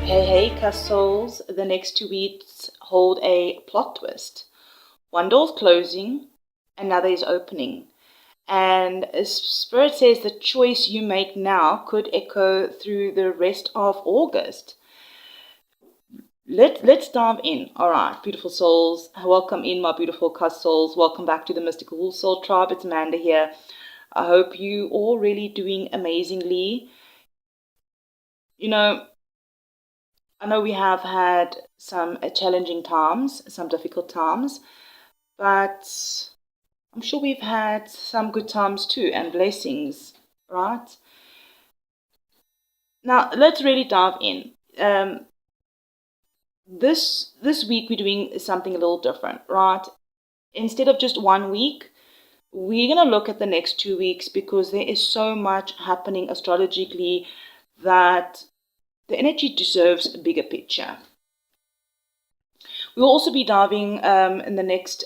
Hey, Cusp souls, the next 2 weeks hold a plot twist. One door's closing, another is opening. And Spirit says the choice you make now could echo through the rest of August. Let's dive in. All right, beautiful souls. Welcome in, my beautiful Cusp souls. Welcome back to the Mystical Soul Tribe. It's Amanda here. I hope you all really doing amazingly. You know, I know we have had some challenging times, some difficult times, but I'm sure we've had some good times too and blessings, right? Now, let's really dive in. This week we're doing something a little different, right? Instead of just 1 week, we're going to look at the next 2 weeks because there is so much happening astrologically that the energy deserves a bigger picture. We'll also be diving in the next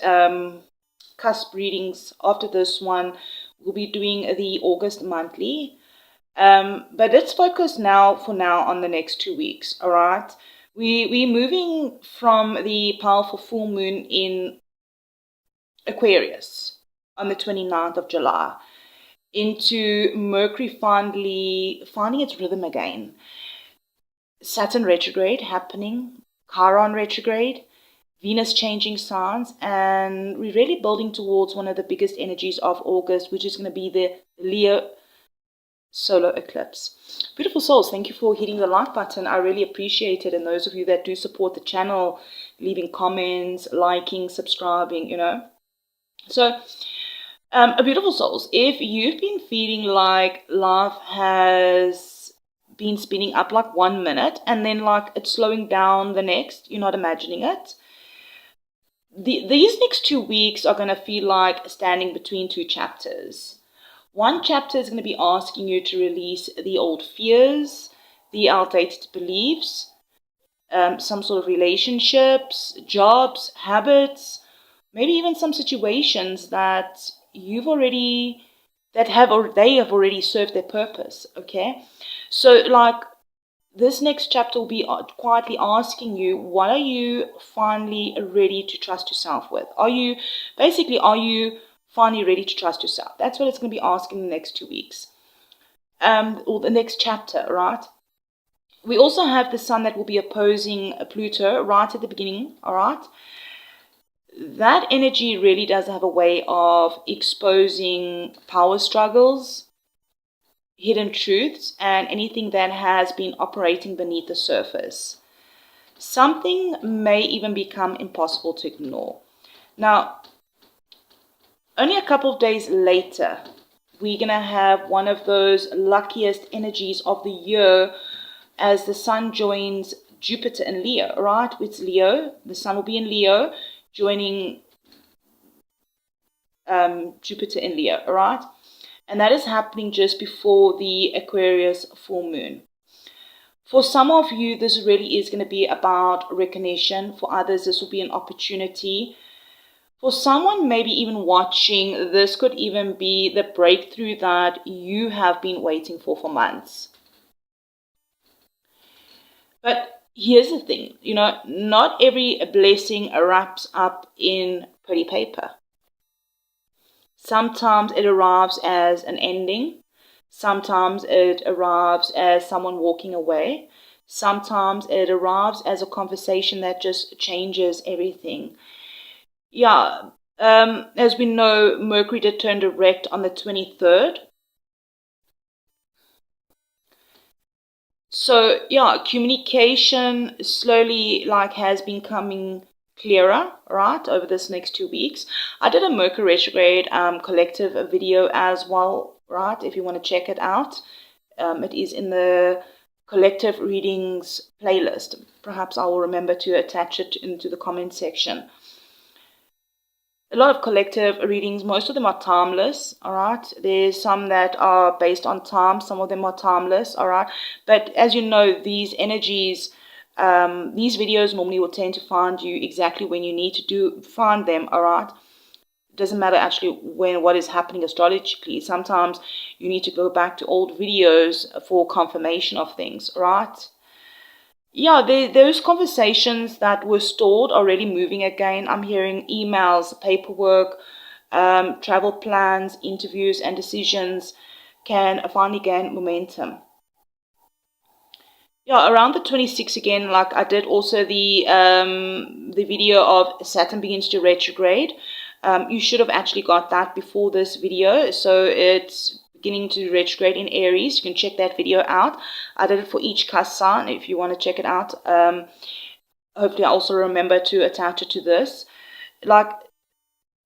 cusp readings. After this one, we'll be doing the August monthly. But let's focus for now on the next 2 weeks, all right? We're moving from the powerful full moon in Aquarius on the 29th of July into Mercury finding its rhythm again. Saturn retrograde happening, Chiron retrograde, Venus changing signs, and we're really building towards one of the biggest energies of August, which is going to be the Leo solar eclipse. Beautiful souls, thank you for hitting the like button. I really appreciate it. And those of you that do support the channel, leaving comments, liking, subscribing, So, beautiful souls, if you've been feeling like life has been spinning up like 1 minute and then like it's slowing down the next, you're not imagining it. These next 2 weeks are going to feel like standing between two chapters. One chapter is going to be asking you to release the old fears, the outdated beliefs, some sort of relationships, jobs, habits, maybe even some situations that they have already served their purpose, okay? So like this next chapter will be quietly asking you, what are you finally ready to trust yourself with? Are you finally ready to trust yourself? That's what it's going to be asking in the next 2 weeks. Or the next chapter, right? We also have the sun that will be opposing Pluto right at the beginning, all right? That energy really does have a way of exposing power struggles, hidden truths, and anything that has been operating beneath the surface. Something may even become impossible to ignore. Now, only a couple of days later, we're going to have one of those luckiest energies of the year as the sun joins Jupiter in Leo, right? It's Leo. The sun will be in Leo, joining Jupiter in Leo, all right? And that is happening just before the Aquarius full moon. For some of you, this really is going to be about recognition. For others, this will be an opportunity. For someone maybe even watching, this could even be the breakthrough that you have been waiting for months. But here's the thing, not every blessing wraps up in pretty paper. Sometimes it arrives as an ending. Sometimes it arrives as someone walking away. Sometimes it arrives as a conversation that just changes everything. Yeah, as we know, Mercury did turn direct on the 23rd. So, yeah, communication slowly has been coming clearer, right, over this next 2 weeks. I did a Mercury retrograde collective video as well, right, if you want to check it out. It is in the collective readings playlist. Perhaps I will remember to attach it into the comment section. A lot of collective readings, most of them are timeless, all right? There's some that are based on time, some of them are timeless, all right? But as you know, these energies, these videos normally will tend to find you exactly when you need to find them, all right? It doesn't matter actually what is happening astrologically. Sometimes you need to go back to old videos for confirmation of things, right? yeah, those conversations that were stalled are already moving again. I'm hearing emails, paperwork, travel plans, interviews, and decisions can finally gain momentum. Yeah, around the 26th again, like I did also the video of Saturn begins to retrograde. You should have actually got that before this video. So it's beginning to retrograde in Aries. You can check that video out. I did it for each cusp sign if you want to check it out. Hopefully I also remember to attach it to this. Like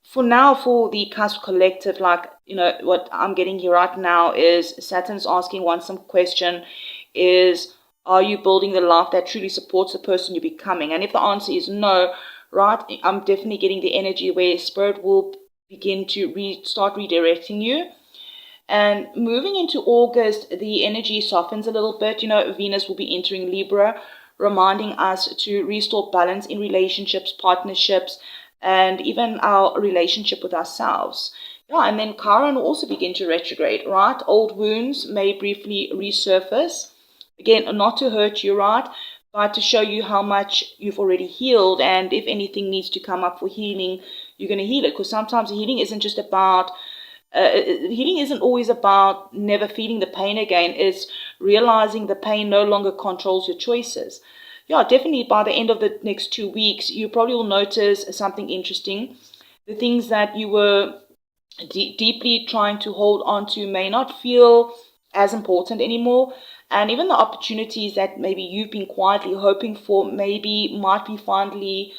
for now, for the cusp collective, like, you know, what I'm getting here right now is Saturn's asking one some question is, are you building the life that truly supports the person you're becoming? And if the answer is no, right, I'm definitely getting the energy where Spirit will begin to start redirecting you. And moving into August, the energy softens a little bit. You know, Venus will be entering Libra, reminding us to restore balance in relationships, partnerships, and even our relationship with ourselves. Yeah, and then Chiron will also begin to retrograde, right? Old wounds may briefly resurface. Again, not to hurt you, right? But to show you how much you've already healed. And if anything needs to come up for healing, you're going to heal it. Because sometimes healing isn't just about healing isn't always about never feeling the pain again. It's realizing the pain no longer controls your choices. Yeah, definitely by the end of the next 2 weeks, you probably will notice something interesting. The things that you were deeply trying to hold on to may not feel as important anymore. And even the opportunities that maybe you've been quietly hoping for maybe might be finally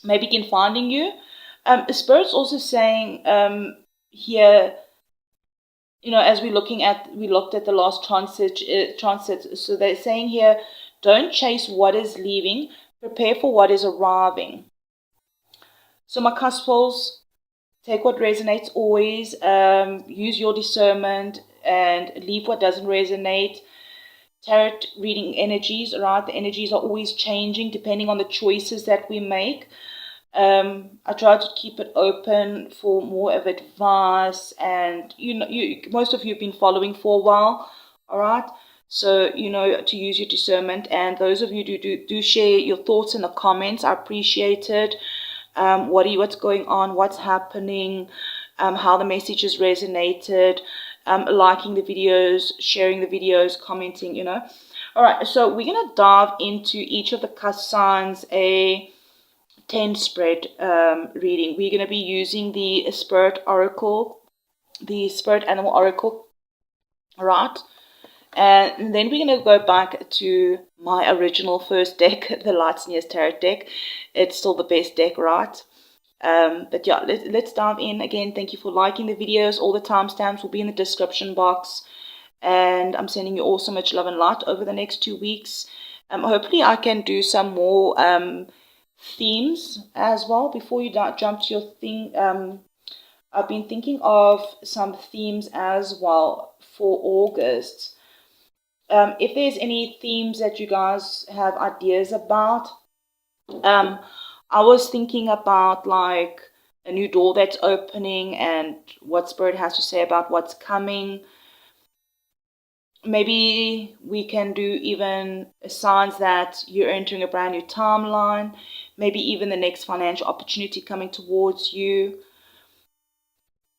begin finding you. Spirit's also saying here, you know, as we looked at the last transit. So they're saying here, don't chase what is leaving, prepare for what is arriving. So my cuspals, take what resonates always. Use your discernment and leave what doesn't resonate. Tarot reading energies, right? The energies are always changing depending on the choices that we make. I try to keep it open for more of advice, and most of you have been following for a while, all right? So you know to use your discernment, and those of you who do share your thoughts in the comments, I appreciate it. What's going on, what's happening, how the messages resonated, liking the videos, sharing the videos, commenting, you know. All right, so we're going to dive into each of the cusp signs, a 10 spread reading. We're going to be using the Spirit Oracle, the Spirit Animal Oracle, right? And then we're going to go back to my original first deck, the Lights and Years Tarot deck. It's still the best deck, right? But yeah, let's dive in. Again, thank you for liking the videos. All the timestamps will be in the description box. And I'm sending you all so much love and light over the next 2 weeks. Hopefully I can do some more themes as well. Before you jump to your thing, I've been thinking of some themes as well for August. If there's any themes that you guys have ideas about, I was thinking about like a new door that's opening and what Spirit has to say about what's coming. Maybe we can do even signs that you're entering a brand new timeline, maybe even the next financial opportunity coming towards you.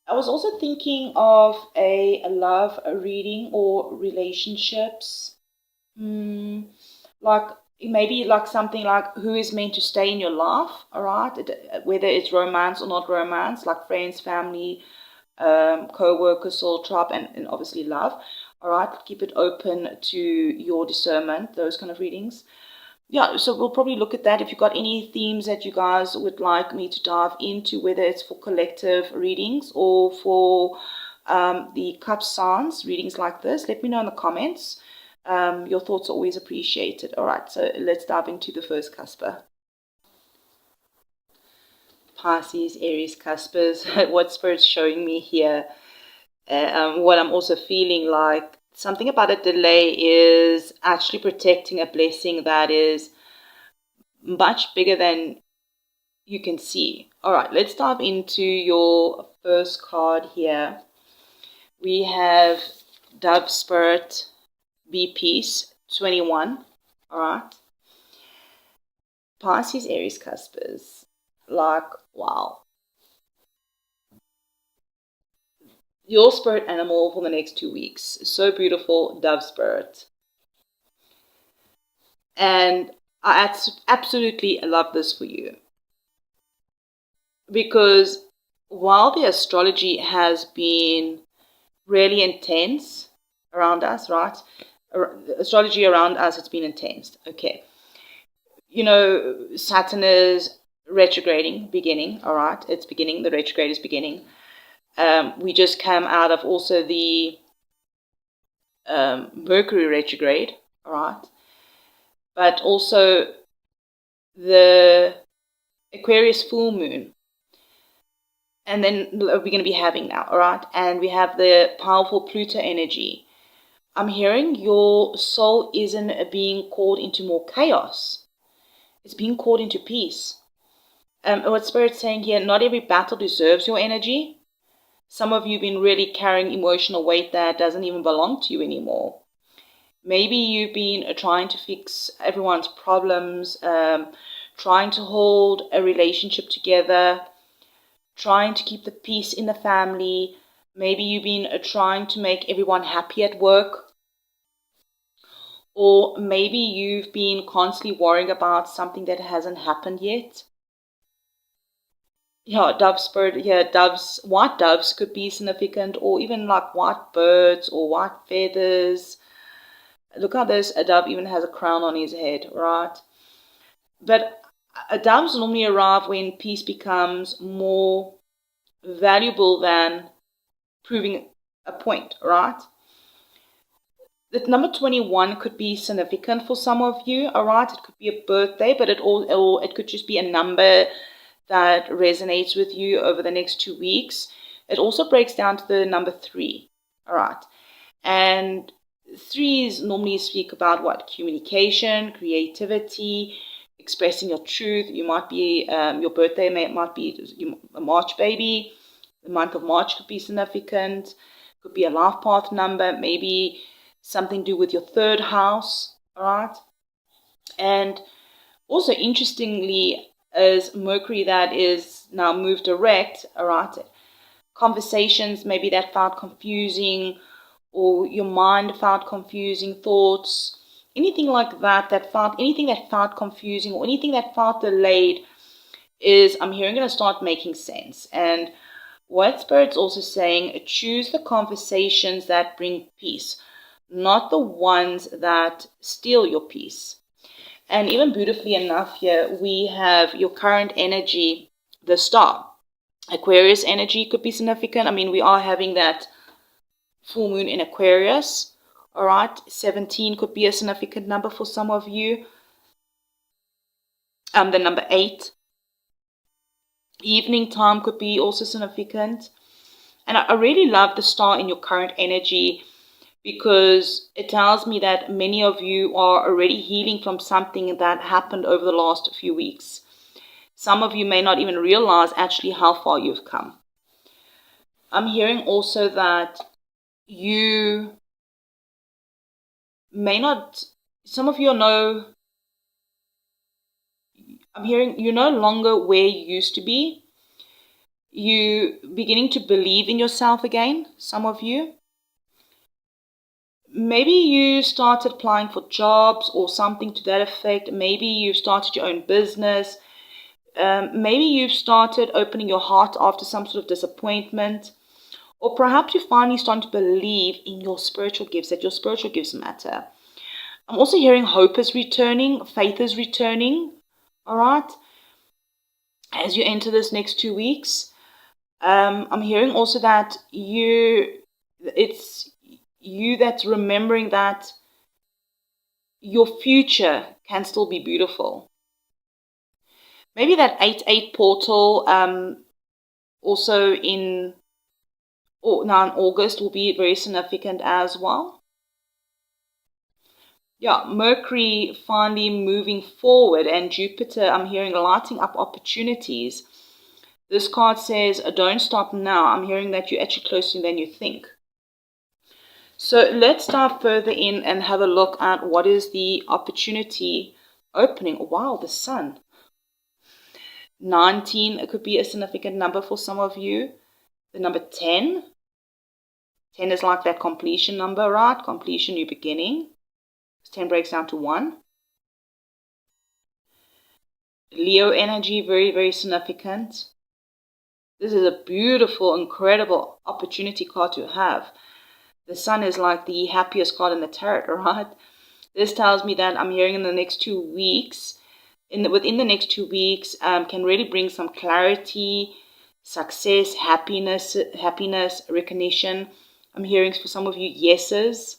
I was also thinking of a love reading or relationships. Like maybe like something like who is meant to stay in your life, all right? Whether it's romance or not romance, like friends, family, co-workers, soul tribe, and obviously love. All right, keep it open to your discernment, those kind of readings. Yeah, so we'll probably look at that. If you've got any themes that you guys would like me to dive into, whether it's for collective readings or for the cup signs, readings like this, let me know in the comments. Your thoughts are always appreciated. All right, so let's dive into the first cusper. Pisces, Aries, cuspers. What Spirit's showing me here, what I'm also feeling like, something about a delay is actually protecting a blessing that is much bigger than you can see. All right, let's dive into your first card here. We have Dove Spirit, Be Peace, 21, all right? Pisces, Aries, Cuspers, like, wow. Your spirit animal for the next 2 weeks. So beautiful, dove spirit. And I absolutely love this for you. Because while the astrology has been really intense around us, right? Astrology around us, it's been intense. Okay. You know, Saturn is retrograding, beginning, all right? It's beginning, the retrograde is beginning. We just came out of also the Mercury retrograde, all right? But also the Aquarius full moon. And then we're going to be having now, all right? And we have the powerful Pluto energy. I'm hearing your soul isn't being called into more chaos. It's being called into peace. What Spirit's saying here, not every battle deserves your energy. Some of you have been really carrying emotional weight that doesn't even belong to you anymore. Maybe you've been trying to fix everyone's problems, trying to hold a relationship together, trying to keep the peace in the family. Maybe you've been trying to make everyone happy at work. Or maybe you've been constantly worrying about something that hasn't happened yet. Yeah, dove spirit, yeah, doves, white doves could be significant, or even like white birds or white feathers. Look how a dove even has a crown on his head, right? But doves normally arrive when peace becomes more valuable than proving a point, right? The number 21 could be significant for some of you, all right? It could be a birthday, but it could just be a number that resonates with you over the next 2 weeks. It also breaks down to the number 3, all right? And 3s normally speak about what? Communication, creativity, expressing your truth. You might be, your birthday might be a March baby. The month of March could be significant. Could be a life path number, maybe something to do with your 3rd house, all right? And also, interestingly, is Mercury that is now moved direct, all right? Conversations maybe that felt confusing, or your mind felt confusing, thoughts, anything like that, anything that felt confusing or anything that felt delayed is, I'm hearing, going to start making sense. And what Spirit's also saying, choose the conversations that bring peace, not the ones that steal your peace. And even beautifully enough here, we have your current energy, the star. Aquarius energy could be significant. I mean, we are having that full moon in Aquarius, all right? 17 could be a significant number for some of you. The number 8. Evening time could be also significant. And I really love the star in your current energy, because it tells me that many of you are already healing from something that happened over the last few weeks. Some of you may not even realize actually how far you've come. I'm hearing also that you may not, some of you I'm hearing you're no longer where you used to be. You beginning to believe in yourself again, some of you. Maybe you started applying for jobs or something to that effect. Maybe you've started your own business. Maybe you've started opening your heart after some sort of disappointment. Or perhaps you're finally starting to believe in your spiritual gifts, that your spiritual gifts matter. I'm also hearing hope is returning, faith is returning, all right, as you enter this next 2 weeks. I'm hearing also that it's you that's remembering that your future can still be beautiful. Maybe that 8-8 portal also in August will be very significant as well. Yeah, Mercury finally moving forward, and Jupiter, I'm hearing, lighting up opportunities. This card says, don't stop now. I'm hearing that you're actually closer than you think. So let's dive further in and have a look at what is the opportunity opening. Wow, the sun. 19, it could be a significant number for some of you. The number 10. 10 is like that completion number, right? Completion, new beginning. 10 breaks down to 1. Leo energy, very, very significant. This is a beautiful, incredible opportunity card to have. The sun is like the happiest card in the tarot, right? This tells me that I'm hearing in the next 2 weeks, within the next 2 weeks, can really bring some clarity, success, happiness, recognition. I'm hearing for some of you yeses.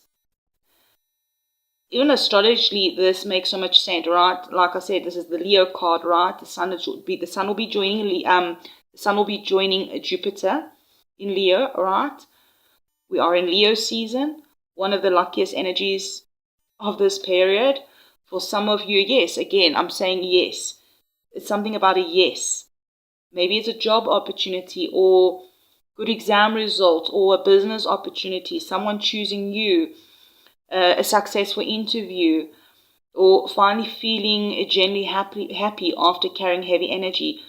Even astrologically, this makes so much sense, right? Like I said, this is the Leo card, right? The sun will be joining Jupiter in Leo, right? We are in Leo season, one of the luckiest energies of this period. For some of you, yes, again, I'm saying yes. It's something about a yes. Maybe it's a job opportunity or good exam result or a business opportunity, someone choosing you, a successful interview, or finally feeling genuinely happy after carrying heavy energy.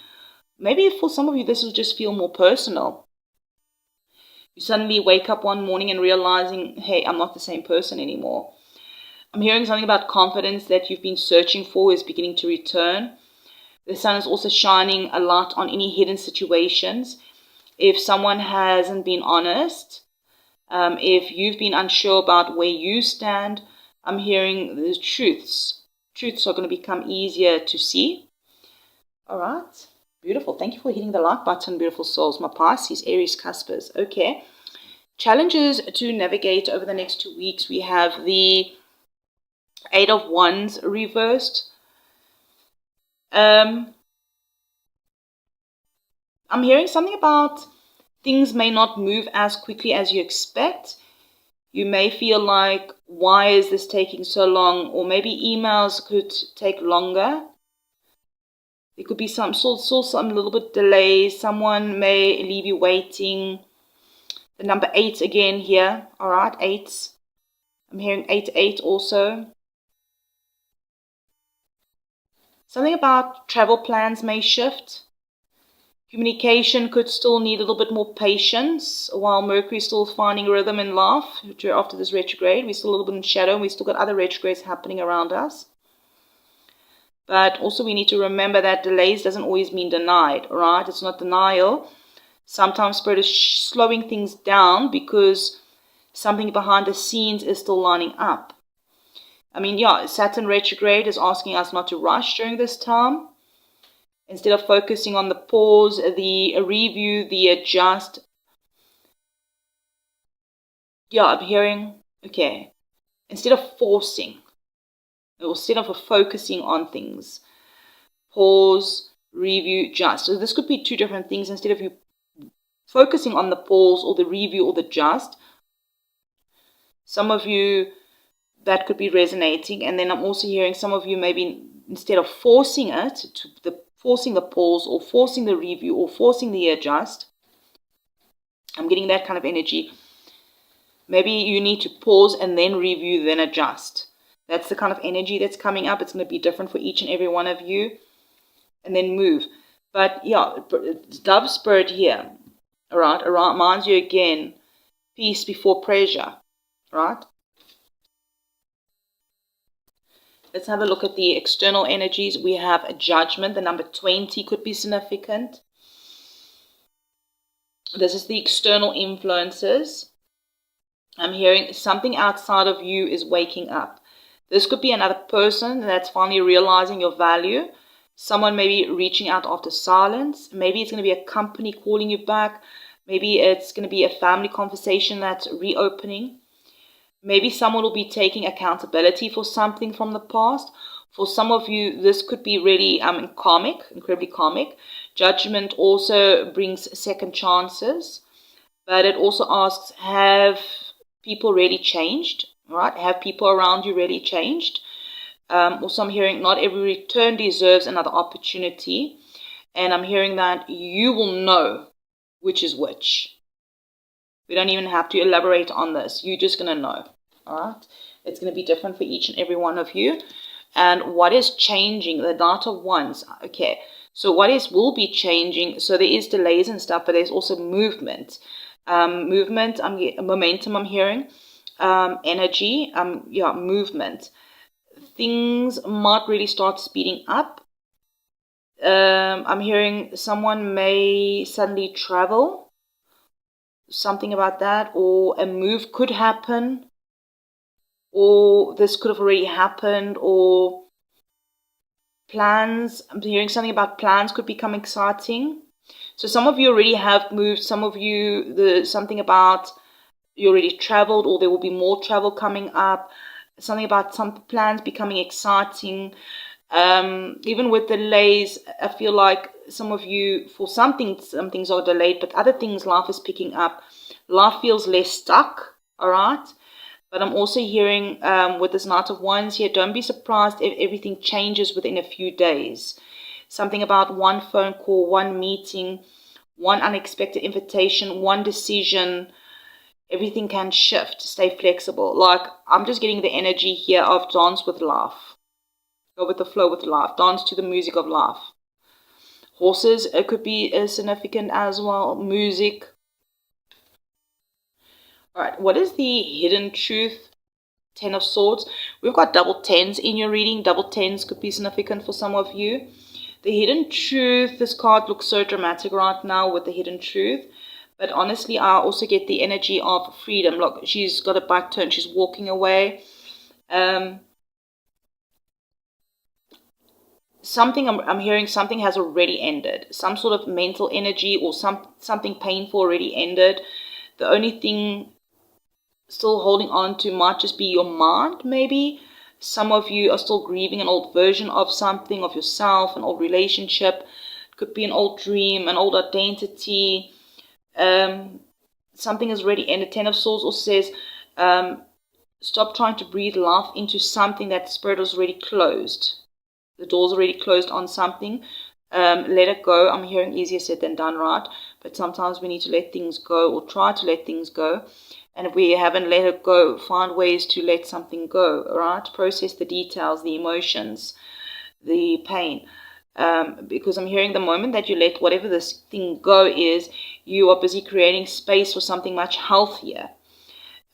Maybe for some of you, this will just feel more personal. You suddenly wake up one morning and realizing, hey, I'm not the same person anymore. I'm hearing something about confidence that you've been searching for is beginning to return. The sun is also shining a lot on any hidden situations. If someone hasn't been honest, if you've been unsure about where you stand, I'm hearing the truths. Truths are going to become easier to see. All right. Beautiful. Thank you for hitting the like button, beautiful souls. My Pisces, Aries, Cuspers. Okay. Challenges to navigate over the next 2 weeks. We have the 8 of Wands reversed. I'm hearing something about things may not move as quickly as you expect. You may feel like, why is this taking so long? Or maybe emails could take longer. There could be some little bit delay. Someone may leave you waiting. The number 8 again here. All right, 8. I'm hearing 8 also. Something about travel plans may shift. Communication could still need a little bit more patience while Mercury is still finding rhythm in life after this retrograde. We're still a little bit in shadow. We've still got other retrogrades happening around us. But also we need to remember that delays doesn't always mean denied, right? It's not denial. Sometimes Spirit is slowing things down because something behind the scenes is still lining up. I mean, yeah, Saturn retrograde is asking us not to rush during this time. Instead of focusing on the pause, the review, the adjust. Yeah, I'm hearing, okay. Instead of forcing, or instead of focusing on things, pause, review, adjust. So this could be two different things. Instead of you focusing on the pause or the review or the adjust, some of you, that could be resonating. And then I'm also hearing some of you maybe instead of forcing it, forcing the pause or forcing the review or forcing the adjust, I'm getting that kind of energy. Maybe you need to pause and then review, then adjust. That's the kind of energy that's coming up. It's going to be different for each and every one of you. And then move. But yeah, Dove Spirit here, right, reminds you again, peace before pressure, right? Let's have a look at the external energies. We have a Judgment. The number 20 could be significant. This is the external influences. I'm hearing something outside of you is waking up. This could be another person that's finally realizing your value. Someone maybe reaching out after silence. Maybe it's going to be a company calling you back. Maybe it's going to be a family conversation that's reopening. Maybe someone will be taking accountability for something from the past. For some of you, this could be really incredibly karmic. Judgment also brings second chances. But it also asks, have people really changed? Right? Have people around you really changed? Also, I'm hearing not every return deserves another opportunity. And I'm hearing that you will know which is which. We don't even have to elaborate on this. You're just going to know. All right. It's going to be different for each and every one of you. And what is changing? The Knight of Wands. Okay. So what will be changing? So there is delays and stuff, but there's also movement. Movement, momentum I'm hearing. Energy, yeah, movement. Things might really start speeding up. I'm hearing someone may suddenly travel. Something about that, or a move could happen, or this could have already happened, or plans. I'm hearing something about plans could become exciting. So some of you already have moved. Some of you, something about you already traveled, or there will be more travel coming up. Something about some plans becoming exciting. Even with delays, I feel like some of you, for some things are delayed, but other things, life is picking up. Life feels less stuck, all right? But I'm also hearing with this Knight of Wands here, don't be surprised if everything changes within a few days. Something about one phone call, one meeting, one unexpected invitation, one decision. Everything can shift. Stay flexible. Like, I'm just getting the energy here of dance with life. Go with the flow with life. Dance to the music of life. Horses, it could be significant as well. Music. All right, what is the hidden truth? 10 of Swords. We've got double tens in your reading. Double tens could be significant for some of you. The hidden truth, this card looks so dramatic right now with the hidden truth. But honestly, I also get the energy of freedom. Look, she's got a back turn. She's walking away. Something I'm hearing, something has already ended. Some sort of mental energy or something painful already ended. The only thing still holding on to might just be your mind, maybe. Some of you are still grieving an old version of something, of yourself, an old relationship. It could be an old dream, an old identity. Something has already ended. 10 of Swords also says, stop trying to breathe life into something that spirit was already closed. The door's already closed on something. Let it go. I'm hearing easier said than done, right? But sometimes we need to let things go or try to let things go. And if we haven't let it go, find ways to let something go, right? Process the details, the emotions, the pain. Because I'm hearing the moment that you let whatever this thing go is, you are busy creating space for something much healthier.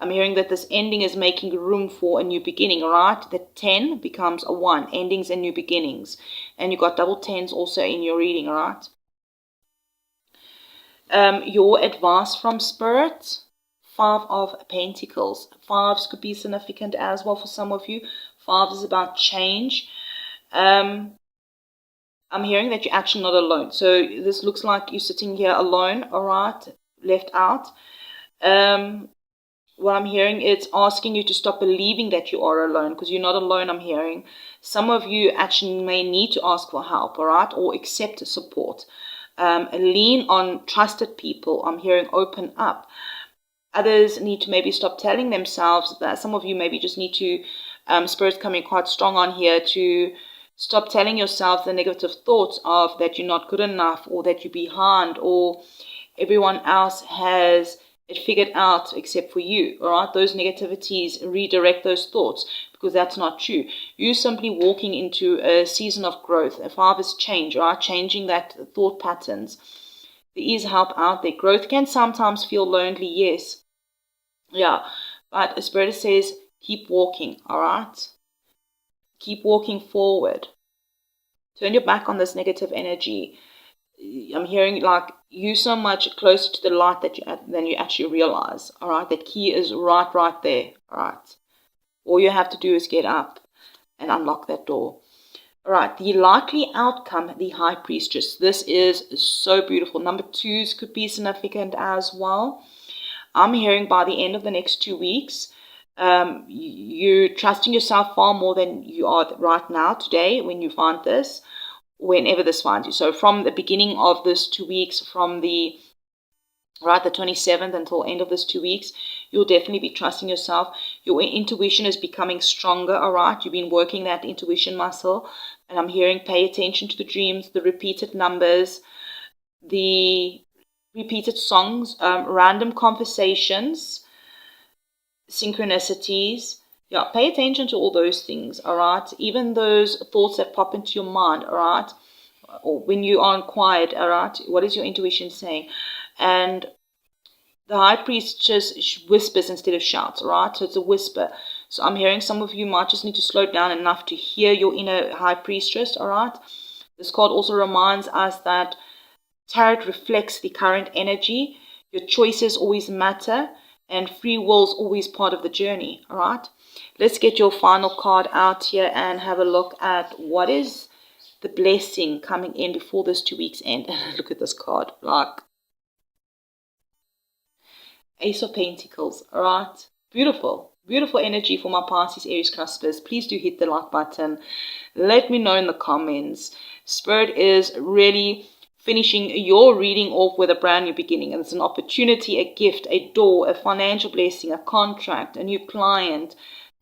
I'm hearing that this ending is making room for a new beginning, right? The 10 becomes a 1, endings and new beginnings. And you got double tens also in your reading, right? Your advice from Spirit, 5 of Pentacles. 5s could be significant as well for some of you. 5 is about change. I'm hearing that you're actually not alone. So this looks like you're sitting here alone, all right, left out. What I'm hearing is asking you to stop believing that you are alone, because you're not alone, I'm hearing. Some of you actually may need to ask for help, all right, or accept support. Lean on trusted people. I'm hearing open up. Others need to maybe stop telling themselves that. Some of you maybe just need to, Spirit's coming quite strong on here, to stop telling yourself the negative thoughts of that you're not good enough, or that you're behind, or everyone else has it figured out except for you, all right? Those negativities, redirect those thoughts, because that's not true. You're simply walking into a season of growth. A 5 is change, all right? Changing that thought patterns. There is help out there. Growth can sometimes feel lonely, yes. Yeah, but the Spirit says, keep walking, all right? Keep walking forward. Turn your back on this negative energy. I'm hearing like you so much closer to the light than you actually realize. All right, that key is right there. All right, all you have to do is get up and unlock that door. All right, the likely outcome, the High Priestess. This is so beautiful. Number 2s could be significant as well. I'm hearing by the end of the next 2 weeks, you're trusting yourself far more than you are right now today when you find this. Whenever this finds you. So from the beginning of this 2 weeks, from the 27th until end of this 2 weeks, you'll definitely be trusting yourself. Your intuition is becoming stronger, all right? You've been working that intuition muscle. And I'm hearing pay attention to the dreams, the repeated numbers, the repeated songs, random conversations, synchronicities. Yeah, pay attention to all those things, all right? Even those thoughts that pop into your mind, all right? Or when you aren't quiet, all right? What is your intuition saying? And the high priest just whispers instead of shouts, all right? So it's a whisper. So I'm hearing some of you might just need to slow down enough to hear your inner high priestess, all right? This card also reminds us that tarot reflects the current energy. Your choices always matter, and free will is always part of the journey, all right? Let's get your final card out here and have a look at what is the blessing coming in before this 2 weeks end. Look at this card, like Ace of Pentacles, all right? Beautiful, beautiful energy for my Pisces, Aries, Cuspers. Please do hit the like button. Let me know in the comments. Spirit is really finishing your reading off with a brand new beginning. And it's an opportunity, a gift, a door, a financial blessing, a contract, a new client,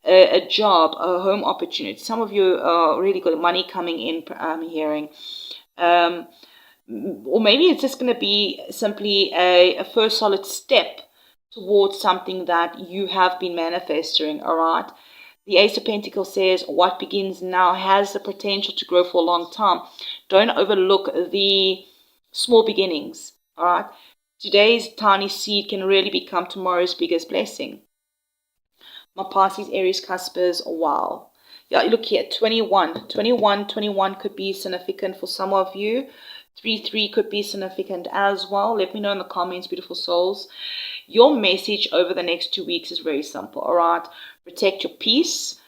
a job, a home opportunity. Some of you are really got money coming in, I'm hearing. Or maybe it's just going to be simply a first solid step towards something that you have been manifesting, all right? The Ace of Pentacles says what begins now has the potential to grow for a long time. Don't overlook the small beginnings, all right? Today's tiny seed can really become tomorrow's biggest blessing. My Pisces, Aries, Cuspers, wow. Yeah, look here, 21 could be significant for some of you. 3 could be significant as well. Let me know in the comments, beautiful souls. Your message over the next 2 weeks is very simple, all right? Protect your peace.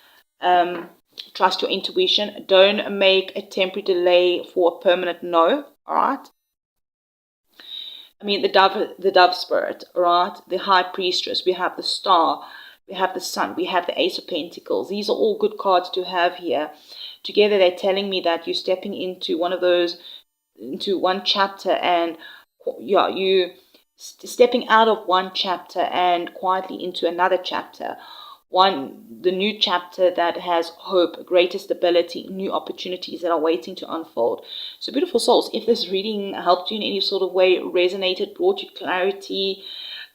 Trust your intuition. Don't make a temporary delay for a permanent no, all right? I mean, the dove spirit, all right? The high priestess. We have the star. We have the sun. We have the Ace of Pentacles. These are all good cards to have here. Together, they're telling me that you're stepping into one chapter, and yeah, you stepping out of one chapter and quietly into another chapter. The new chapter that has hope, greater stability, new opportunities that are waiting to unfold. So beautiful souls, if this reading helped you in any sort of way, resonated, brought you clarity,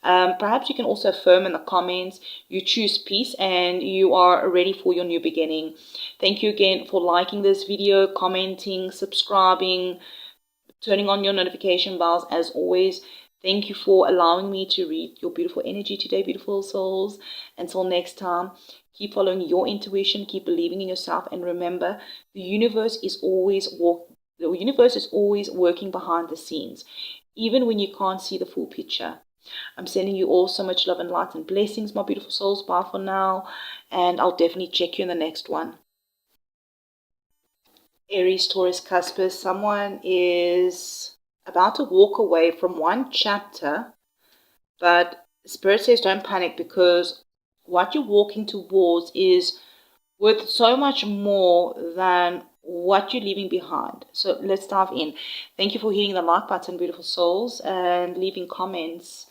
perhaps you can also affirm in the comments you choose peace and you are ready for your new beginning. Thank you again for liking this video, commenting, subscribing, turning on your notification bells as always. Thank you for allowing me to read your beautiful energy today, beautiful souls. Until next time, keep following your intuition, keep believing in yourself, and remember, the universe is always working behind the scenes, even when you can't see the full picture. I'm sending you all so much love and light and blessings, my beautiful souls. Bye for now, and I'll definitely check you in the next one. Aries, Taurus, Cuspers, someone is about to walk away from one chapter, but Spirit says don't panic, because what you're walking towards is worth so much more than what you're leaving behind. So let's dive in. Thank you for hitting the like button, beautiful souls, and leaving comments.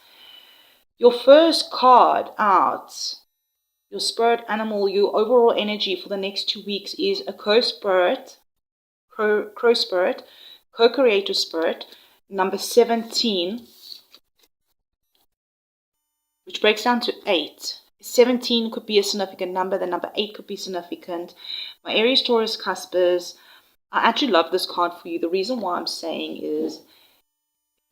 Your first card out, your spirit animal, your overall energy for the next 2 weeks is a co-spirit, crow spirit, co-creator spirit, number 17, which breaks down to 8. 17 could be a significant number. The number 8 could be significant. My Aries, Taurus, Cuspers, I actually love this card for you. The reason why I'm saying is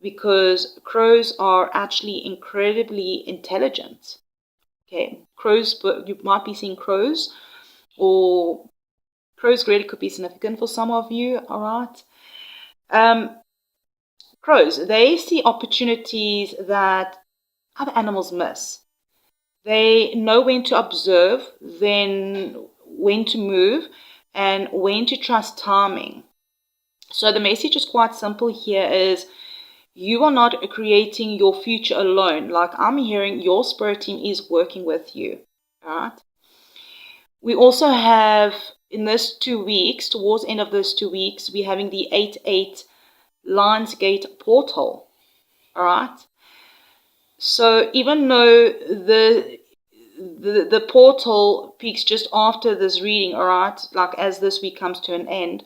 because crows are actually incredibly intelligent. Okay, crows, but you might be seeing crows, or crows really could be significant for some of you, all right? Crows, they see opportunities that other animals miss. They know when to observe, then when to move, and when to trust timing. So the message is quite simple here is you are not creating your future alone. Like I'm hearing, your spirit team is working with you, all right? We also have, in this 2 weeks, towards the end of those 2 weeks, we're having the 8-8 Lionsgate portal, all right? So even though the portal peaks just after this reading, all right, like as this week comes to an end,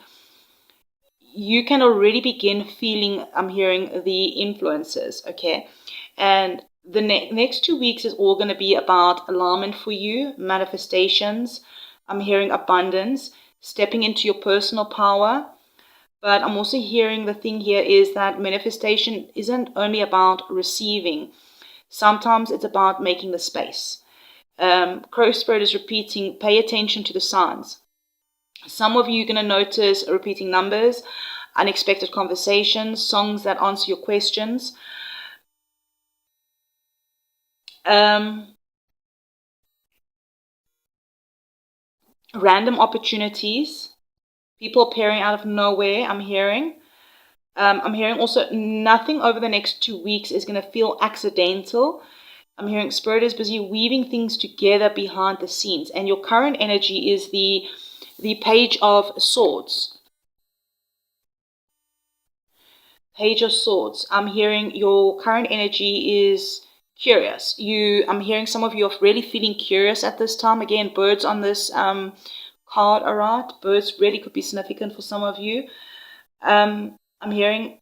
you can already begin feeling, I'm hearing, the influences, okay? And the next 2 weeks is all going to be about alignment for you, manifestations. I'm hearing abundance, stepping into your personal power. But I'm also hearing the thing here is that manifestation isn't only about receiving. Sometimes it's about making the space. Crow Spirit is repeating, pay attention to the signs. Some of you are going to notice repeating numbers, unexpected conversations, songs that answer your questions. Random opportunities, people appearing out of nowhere, I'm hearing. I'm hearing also nothing over the next 2 weeks is going to feel accidental. I'm hearing Spirit is busy weaving things together behind the scenes. And your current energy is the Page of Swords. Page of Swords. I'm hearing your current energy is curious. I'm hearing some of you are really feeling curious at this time. Again, birds on this card, all right? Birds really could be significant for some of you. I'm hearing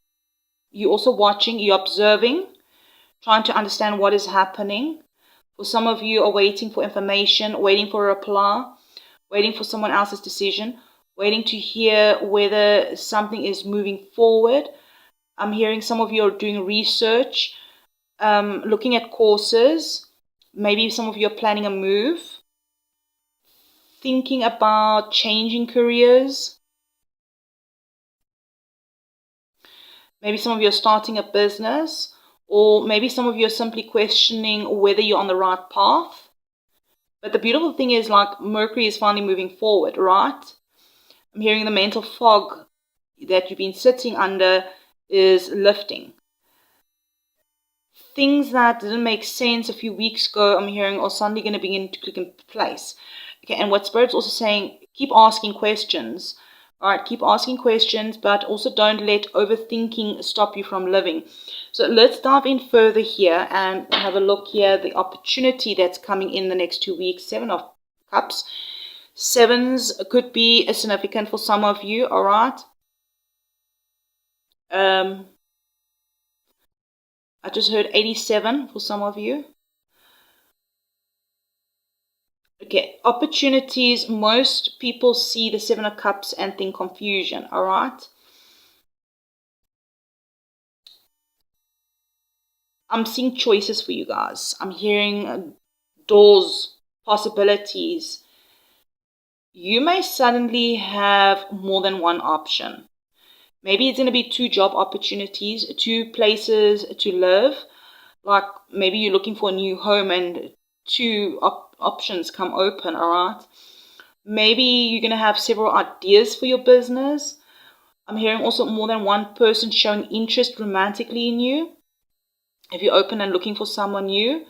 you also watching, you're observing, trying to understand what is happening. For some of you are waiting for information, waiting for a reply, waiting for someone else's decision, waiting to hear whether something is moving forward. I'm hearing some of you are doing research, looking at courses. Maybe some of you are planning a move, thinking about changing careers. Maybe some of you are starting a business, or maybe some of you are simply questioning whether you're on the right path. But the beautiful thing is, like, Mercury is finally moving forward, right? I'm hearing the mental fog that you've been sitting under is lifting. Things that didn't make sense a few weeks ago, I'm hearing, are suddenly going to begin to click in place. Okay, and what Spirit's also saying, keep asking questions. All right, keep asking questions, but also don't let overthinking stop you from living. So let's dive in further here and have a look here, the opportunity that's coming in the next 2 weeks. 7 of Cups. Sevens could be significant for some of you, all right? I just heard 87 for some of you. Okay, opportunities. Most people see the 7 of Cups and think confusion, all right? I'm seeing choices for you guys. I'm hearing doors, possibilities. You may suddenly have more than one option. Maybe it's going to be 2 job opportunities, 2 places to live. Like maybe you're looking for a new home and 2 options come open, all right? Maybe you're going to have several ideas for your business. I'm hearing also more than one person showing interest romantically in you. If you're open and looking for someone new,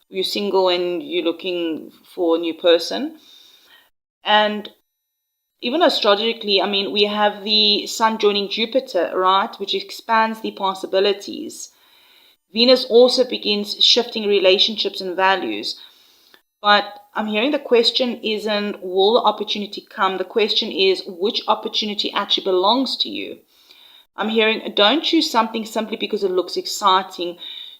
you're single and you're looking for a new person. And even astrologically, I mean, we have the Sun joining Jupiter, right, which expands the possibilities. Venus also begins shifting relationships and values. But I'm hearing the question isn't, will the opportunity come? The question is, which opportunity actually belongs to you? I'm hearing, don't choose something simply because it looks exciting.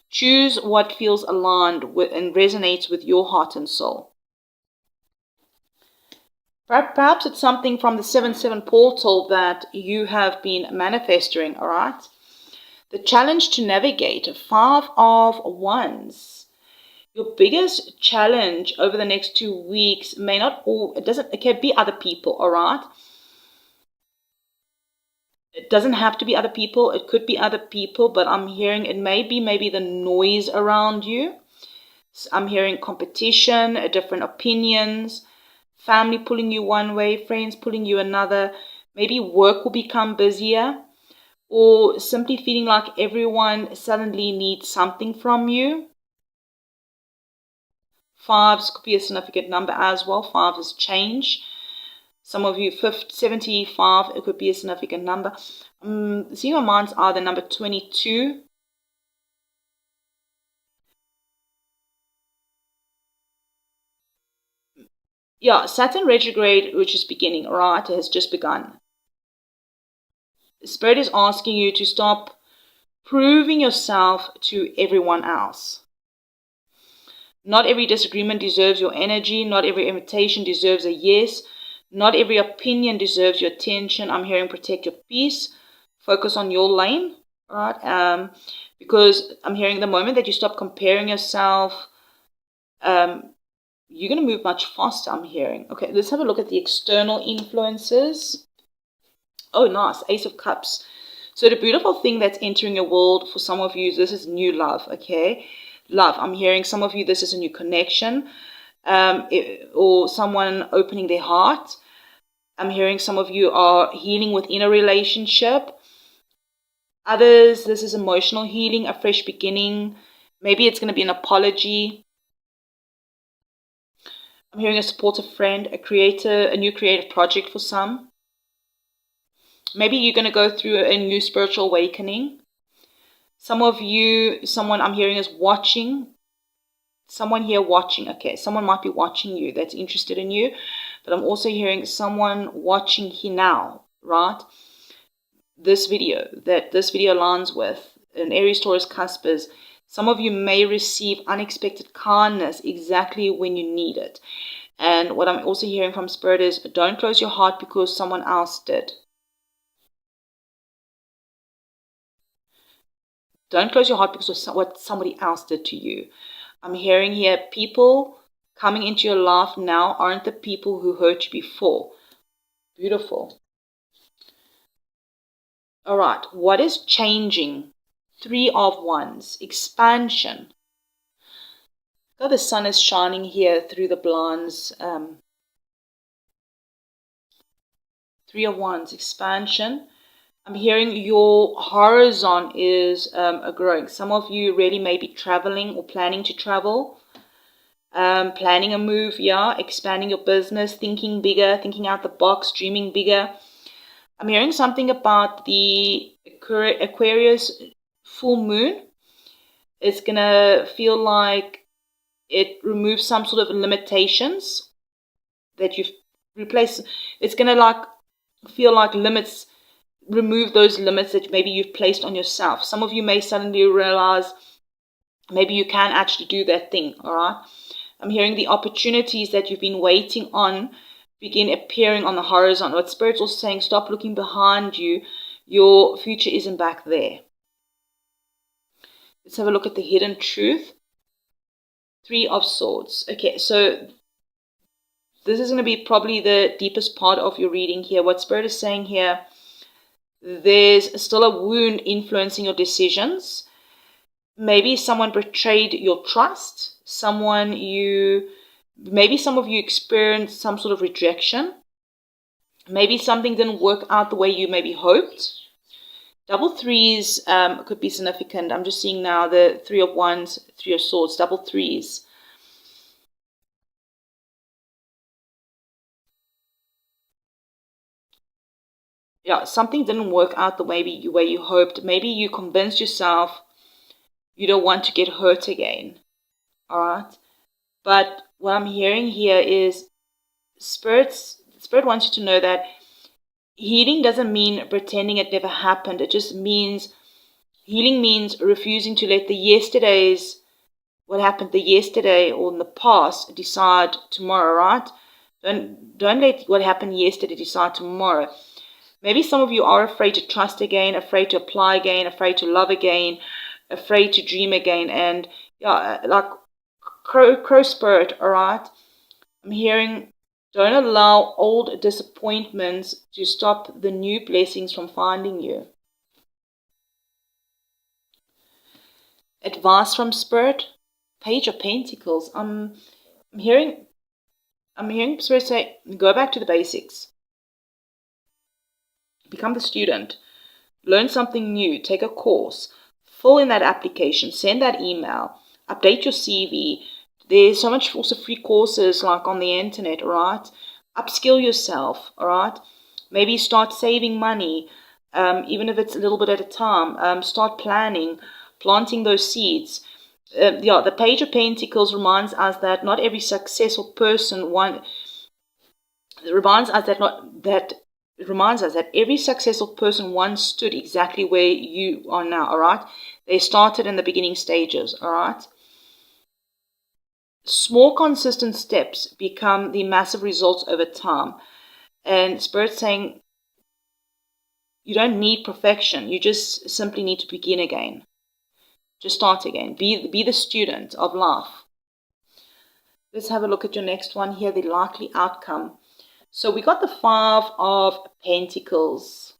Choose what feels aligned with and resonates with your heart and soul. Perhaps it's something from the 7-7 portal that you have been manifesting, all right? The challenge to navigate, 5 of Wands. Your biggest challenge over the next 2 weeks may not all, it can be other people, all right? It doesn't have to be other people. It could be other people, but I'm hearing it may be maybe the noise around you. So I'm hearing competition, different opinions, family pulling you one way, friends pulling you another. Maybe work will become busier, or simply feeling like everyone suddenly needs something from you. 5s could be a significant number as well. 5 is change. Some of you, 75, it could be a significant number. Seeing my mind's eye, the number 22. Yeah, Saturn retrograde, which is beginning, right, has just begun. Spirit is asking you to stop proving yourself to everyone else. Not every disagreement deserves your energy. Not every invitation deserves a yes. Not every opinion deserves your attention. I'm hearing protect your peace. Focus on your lane, right? Because I'm hearing the moment that you stop comparing yourself, you're going to move much faster, I'm hearing. Okay, let's have a look at the external influences. Oh, nice. Ace of Cups. So the beautiful thing that's entering your world for some of you, this is new love, okay? Love. I'm hearing some of you, this is a new connection, or someone opening their heart. I'm hearing some of you are healing within a relationship. Others, this is emotional healing, a fresh beginning. Maybe it's going to be an apology. I'm hearing a supportive friend, a new creative project for some. Maybe you're going to go through a new spiritual awakening. Some of you, someone I'm hearing is watching. Someone here watching. Okay, someone might be watching you that's interested in you. But I'm also hearing someone watching here now, right? This video aligns with an Aries, Taurus, Cusp is some of you may receive unexpected kindness exactly when you need it. And what I'm also hearing from Spirit is don't close your heart because someone else did. Don't close your heart because of what somebody else did to you. I'm hearing here people coming into your life now aren't the people who hurt you before. Beautiful. All right, what is changing? 3 of Wands, expansion. Oh, the sun is shining here through the blinds. 3 of Wands, expansion. I'm hearing your horizon is growing. Some of you really may be traveling or planning to travel. Planning a move, yeah. Expanding your business, thinking bigger, thinking out the box, dreaming bigger. I'm hearing something about the Aquarius full moon. It's going to feel like it removes some sort of limitations that you've replaced. It's going to feel like limits, remove those limits that maybe you've placed on yourself. Some of you may suddenly realize maybe you can actually do that thing, all right? I'm hearing the opportunities that you've been waiting on begin appearing on the horizon. What Spirit's also saying, stop looking behind you. Your future isn't back there. Let's have a look at the hidden truth. 3 of Swords. Okay, so this is going to be probably the deepest part of your reading here. What Spirit is saying here, there's still a wound influencing your decisions. Maybe someone betrayed your trust. Maybe some of you experienced some sort of rejection. Maybe something didn't work out the way you maybe hoped. Double threes could be significant. I'm just seeing now the 3 of Wands, 3 of Swords, double threes. Yeah, something didn't work out the way you hoped. Maybe you convinced yourself you don't want to get hurt again. All right? But what I'm hearing here is Spirit wants you to know that healing doesn't mean pretending it never happened. It just means healing means refusing to let what happened yesterday or in the past decide tomorrow, right? Don't let what happened yesterday decide tomorrow. Maybe some of you are afraid to trust again, afraid to apply again, afraid to love again, afraid to dream again. And yeah, like crow spirit, all right? I'm hearing don't allow old disappointments to stop the new blessings from finding you. Advice from Spirit, Page of Pentacles. I'm hearing Spirit say, go back to the basics. Become the student. Learn something new. Take a course. Fill in that application. Send that email. Update your CV. There's so much also free courses like on the internet, all right? Upskill yourself, all right? Maybe start saving money, even if it's a little bit at a time. Start planting those seeds. The Page of Pentacles reminds us that not every successful person reminds us that it reminds us that every successful person once stood exactly where you are now, all right? They started in the beginning stages, all right? Small, consistent steps become the massive results over time. And Spirit's saying you don't need perfection. You just simply need to begin again. Just start again. Be the student of life. Let's have a look at your next one here, the likely outcome. So we got the 5 of Pentacles.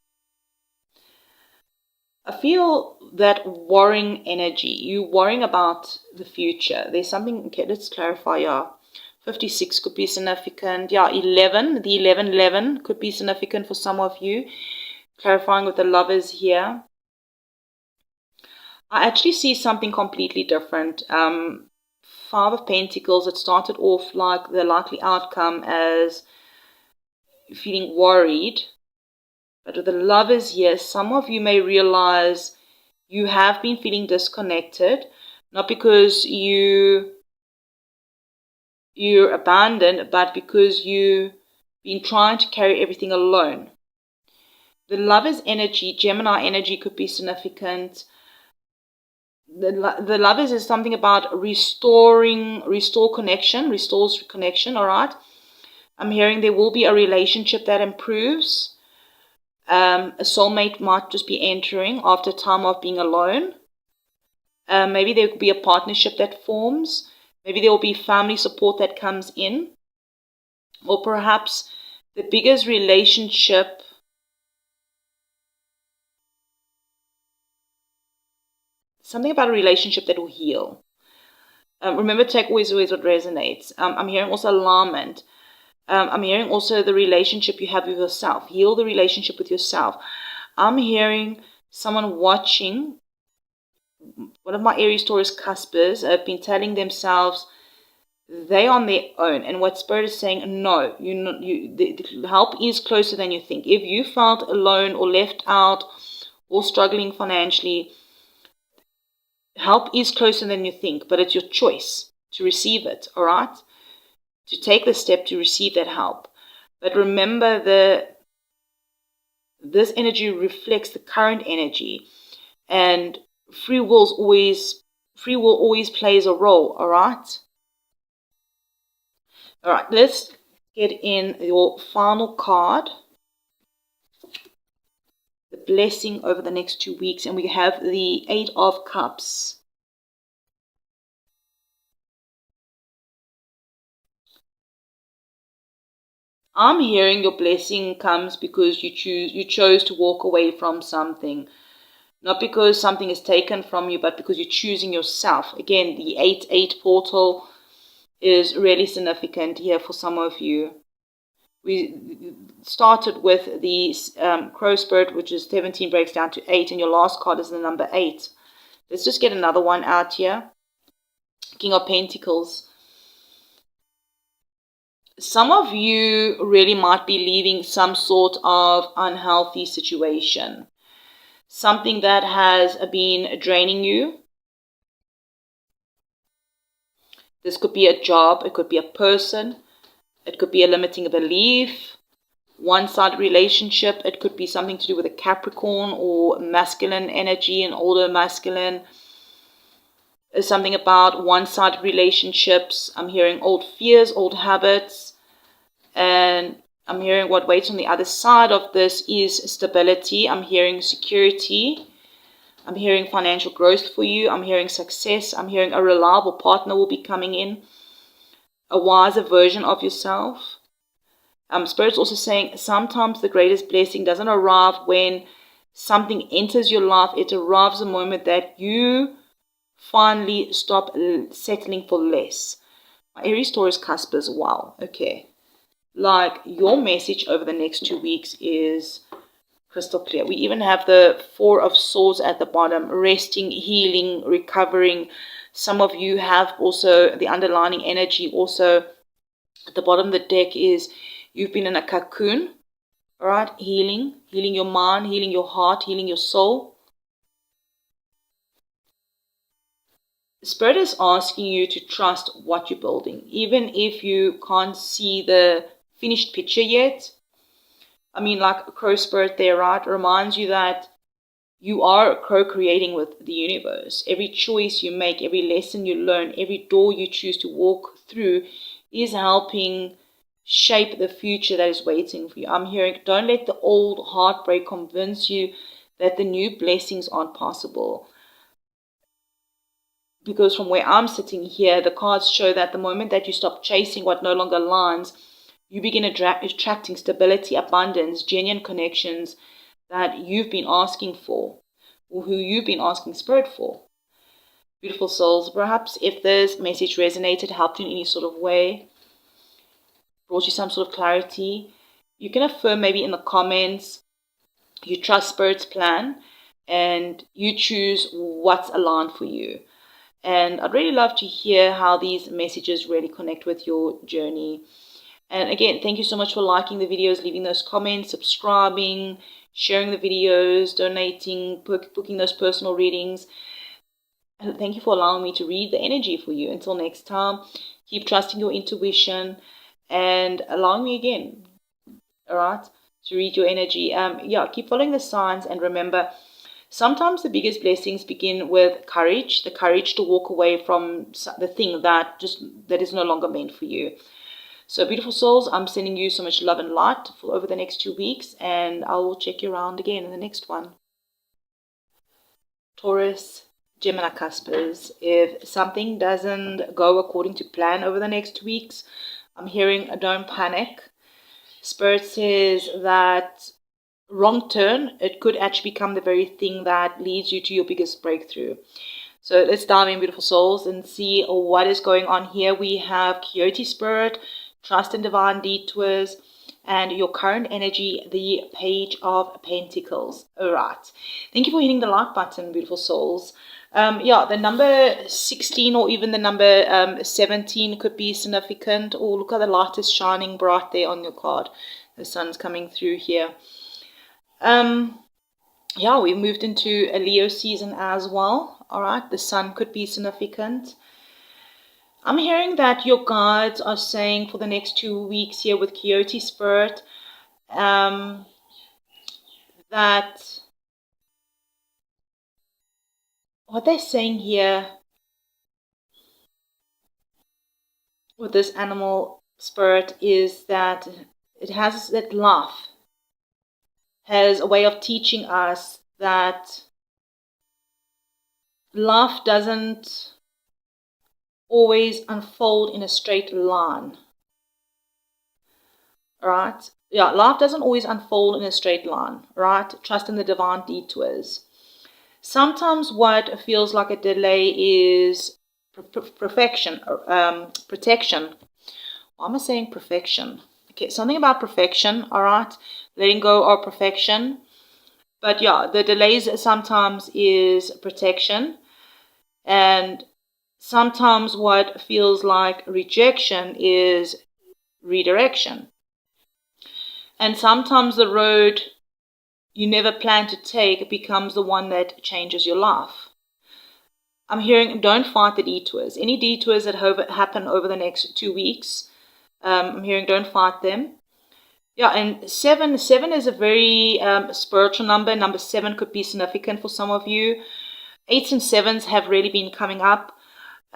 I feel that worrying energy. You worrying about the future. There's something, okay, let's clarify, yeah. 56 could be significant. Yeah, 11, the 11 could be significant for some of you. Clarifying with the Lovers here. I actually see something completely different. 5 of Pentacles, it started off like the likely outcome as feeling worried. But with the Lovers here, some of you may realize you have been feeling disconnected, not because you're abandoned, but because you've been trying to carry everything alone. The Lovers energy, Gemini energy could be significant. The Lovers is something about restores connection, all right? I'm hearing there will be a relationship that improves. A soulmate might just be entering after time of being alone. Maybe there could be a partnership that forms. Maybe there will be family support that comes in. Or perhaps the biggest relationship, something about a relationship that will heal. Remember, take always what resonates. I'm hearing also alignment. I'm hearing also the relationship you have with yourself. Heal the relationship with yourself. I'm hearing someone watching. One of my Aries, Taurus, Cuspers have been telling themselves they on their own. And what Spirit is saying, no, the help is closer than you think. If you felt alone or left out or struggling financially, help is closer than you think, but it's your choice to receive it, all right? To take the step to receive that help. But remember, this energy reflects the current energy, and free will always plays a role, all right? All right, let's get in your final card. The blessing over the next 2 weeks, and we have the 8 of Cups. I'm hearing your blessing comes because you chose to walk away from something. Not because something is taken from you, but because you're choosing yourself. Again, the 8-8 portal is really significant here for some of you. We started with the Crow Spirit, which is 17, breaks down to 8, and your last card is the number 8. Let's just get another one out here. King of Pentacles. Some of you really might be leaving some sort of unhealthy situation. Something that has been draining you. This could be a job, it could be a person, it could be a limiting belief, one-sided relationship, it could be something to do with a Capricorn or masculine energy, an older masculine. There's something about one-sided relationships. I'm hearing old fears, old habits, and I'm hearing what waits on the other side of this is stability. I'm hearing security. I'm hearing financial growth for you. I'm hearing success. I'm hearing a reliable partner will be coming in. A wiser version of yourself. Spirit's also saying sometimes the greatest blessing doesn't arrive when something enters your life. It arrives the moment that you finally stop settling for less. My Aries, Taurus, Cuspers, wow, okay. Like, your message over the next 2 weeks is crystal clear. We even have the 4 of Swords at the bottom, resting, healing, recovering. Some of you have also the underlining energy also at the bottom of the deck is you've been in a cocoon, all right? Healing your mind, healing your heart, healing your soul. Spirit is asking you to trust what you're building, even if you can't see the finished picture yet. I mean, like a crow spirit there, right? Reminds you that you are co-creating with the universe. Every choice you make, every lesson you learn, every door you choose to walk through is helping shape the future that is waiting for you. I'm hearing, don't let the old heartbreak convince you that the new blessings aren't possible. Because from where I'm sitting here, the cards show that the moment that you stop chasing what no longer aligns, you begin attracting stability, abundance, genuine connections that you've been asking for, or who you've been asking spirit for. Beautiful souls, perhaps if this message resonated, helped you in any sort of way, brought you some sort of clarity, you can affirm maybe in the comments you trust spirit's plan and you choose what's aligned for you. And I'd really love to hear how these messages really connect with your journey. And again, thank you so much for liking the videos, leaving those comments, subscribing, sharing the videos, donating, booking those personal readings. And thank you for allowing me to read the energy for you. Until next time, keep trusting your intuition and allowing me again, all right, to read your energy. Yeah, keep following the signs, and remember, sometimes the biggest blessings begin with courage, the courage to walk away from the thing that is no longer meant for you. So beautiful souls, I'm sending you so much love and light for over the next 2 weeks, and I will check you around again in the next one. Taurus, Gemini Cuspers, if something doesn't go according to plan over the next 2 weeks, I'm hearing don't panic. Spirit says that wrong turn, it could actually become the very thing that leads you to your biggest breakthrough. So let's dive in, beautiful souls, and see what is going on here. We have Coyote Spirit, Trust and Divine Detours, and your current energy, the Page of Pentacles. All right. Thank you for hitting the like button, beautiful souls. Yeah, the number 16 or even the number 17 could be significant. Oh, look how the light is shining bright there on your card. The sun's coming through here. Yeah, we moved into a Leo season as well. All right, the sun could be significant. I'm hearing that your guides are saying for the next 2 weeks here with Coyote Spirit, that what they're saying here with this animal spirit is that it has that life has a way of teaching us that life doesn't always unfold in a straight line. Right? Yeah, life doesn't always unfold in a straight line, right? Trust in the divine detours. Sometimes what feels like a delay is protection. Why am I saying perfection? Okay, something about perfection, all right? Letting go of perfection. But yeah, the delays sometimes is protection. And sometimes what feels like rejection is redirection. And sometimes the road you never planned to take becomes the one that changes your life. I'm hearing don't fight the detours. Any detours that happen over the next 2 weeks, I'm hearing don't fight them. Yeah, and 7 is a very spiritual number. Number 7 could be significant for some of you. 8s and 7s have really been coming up.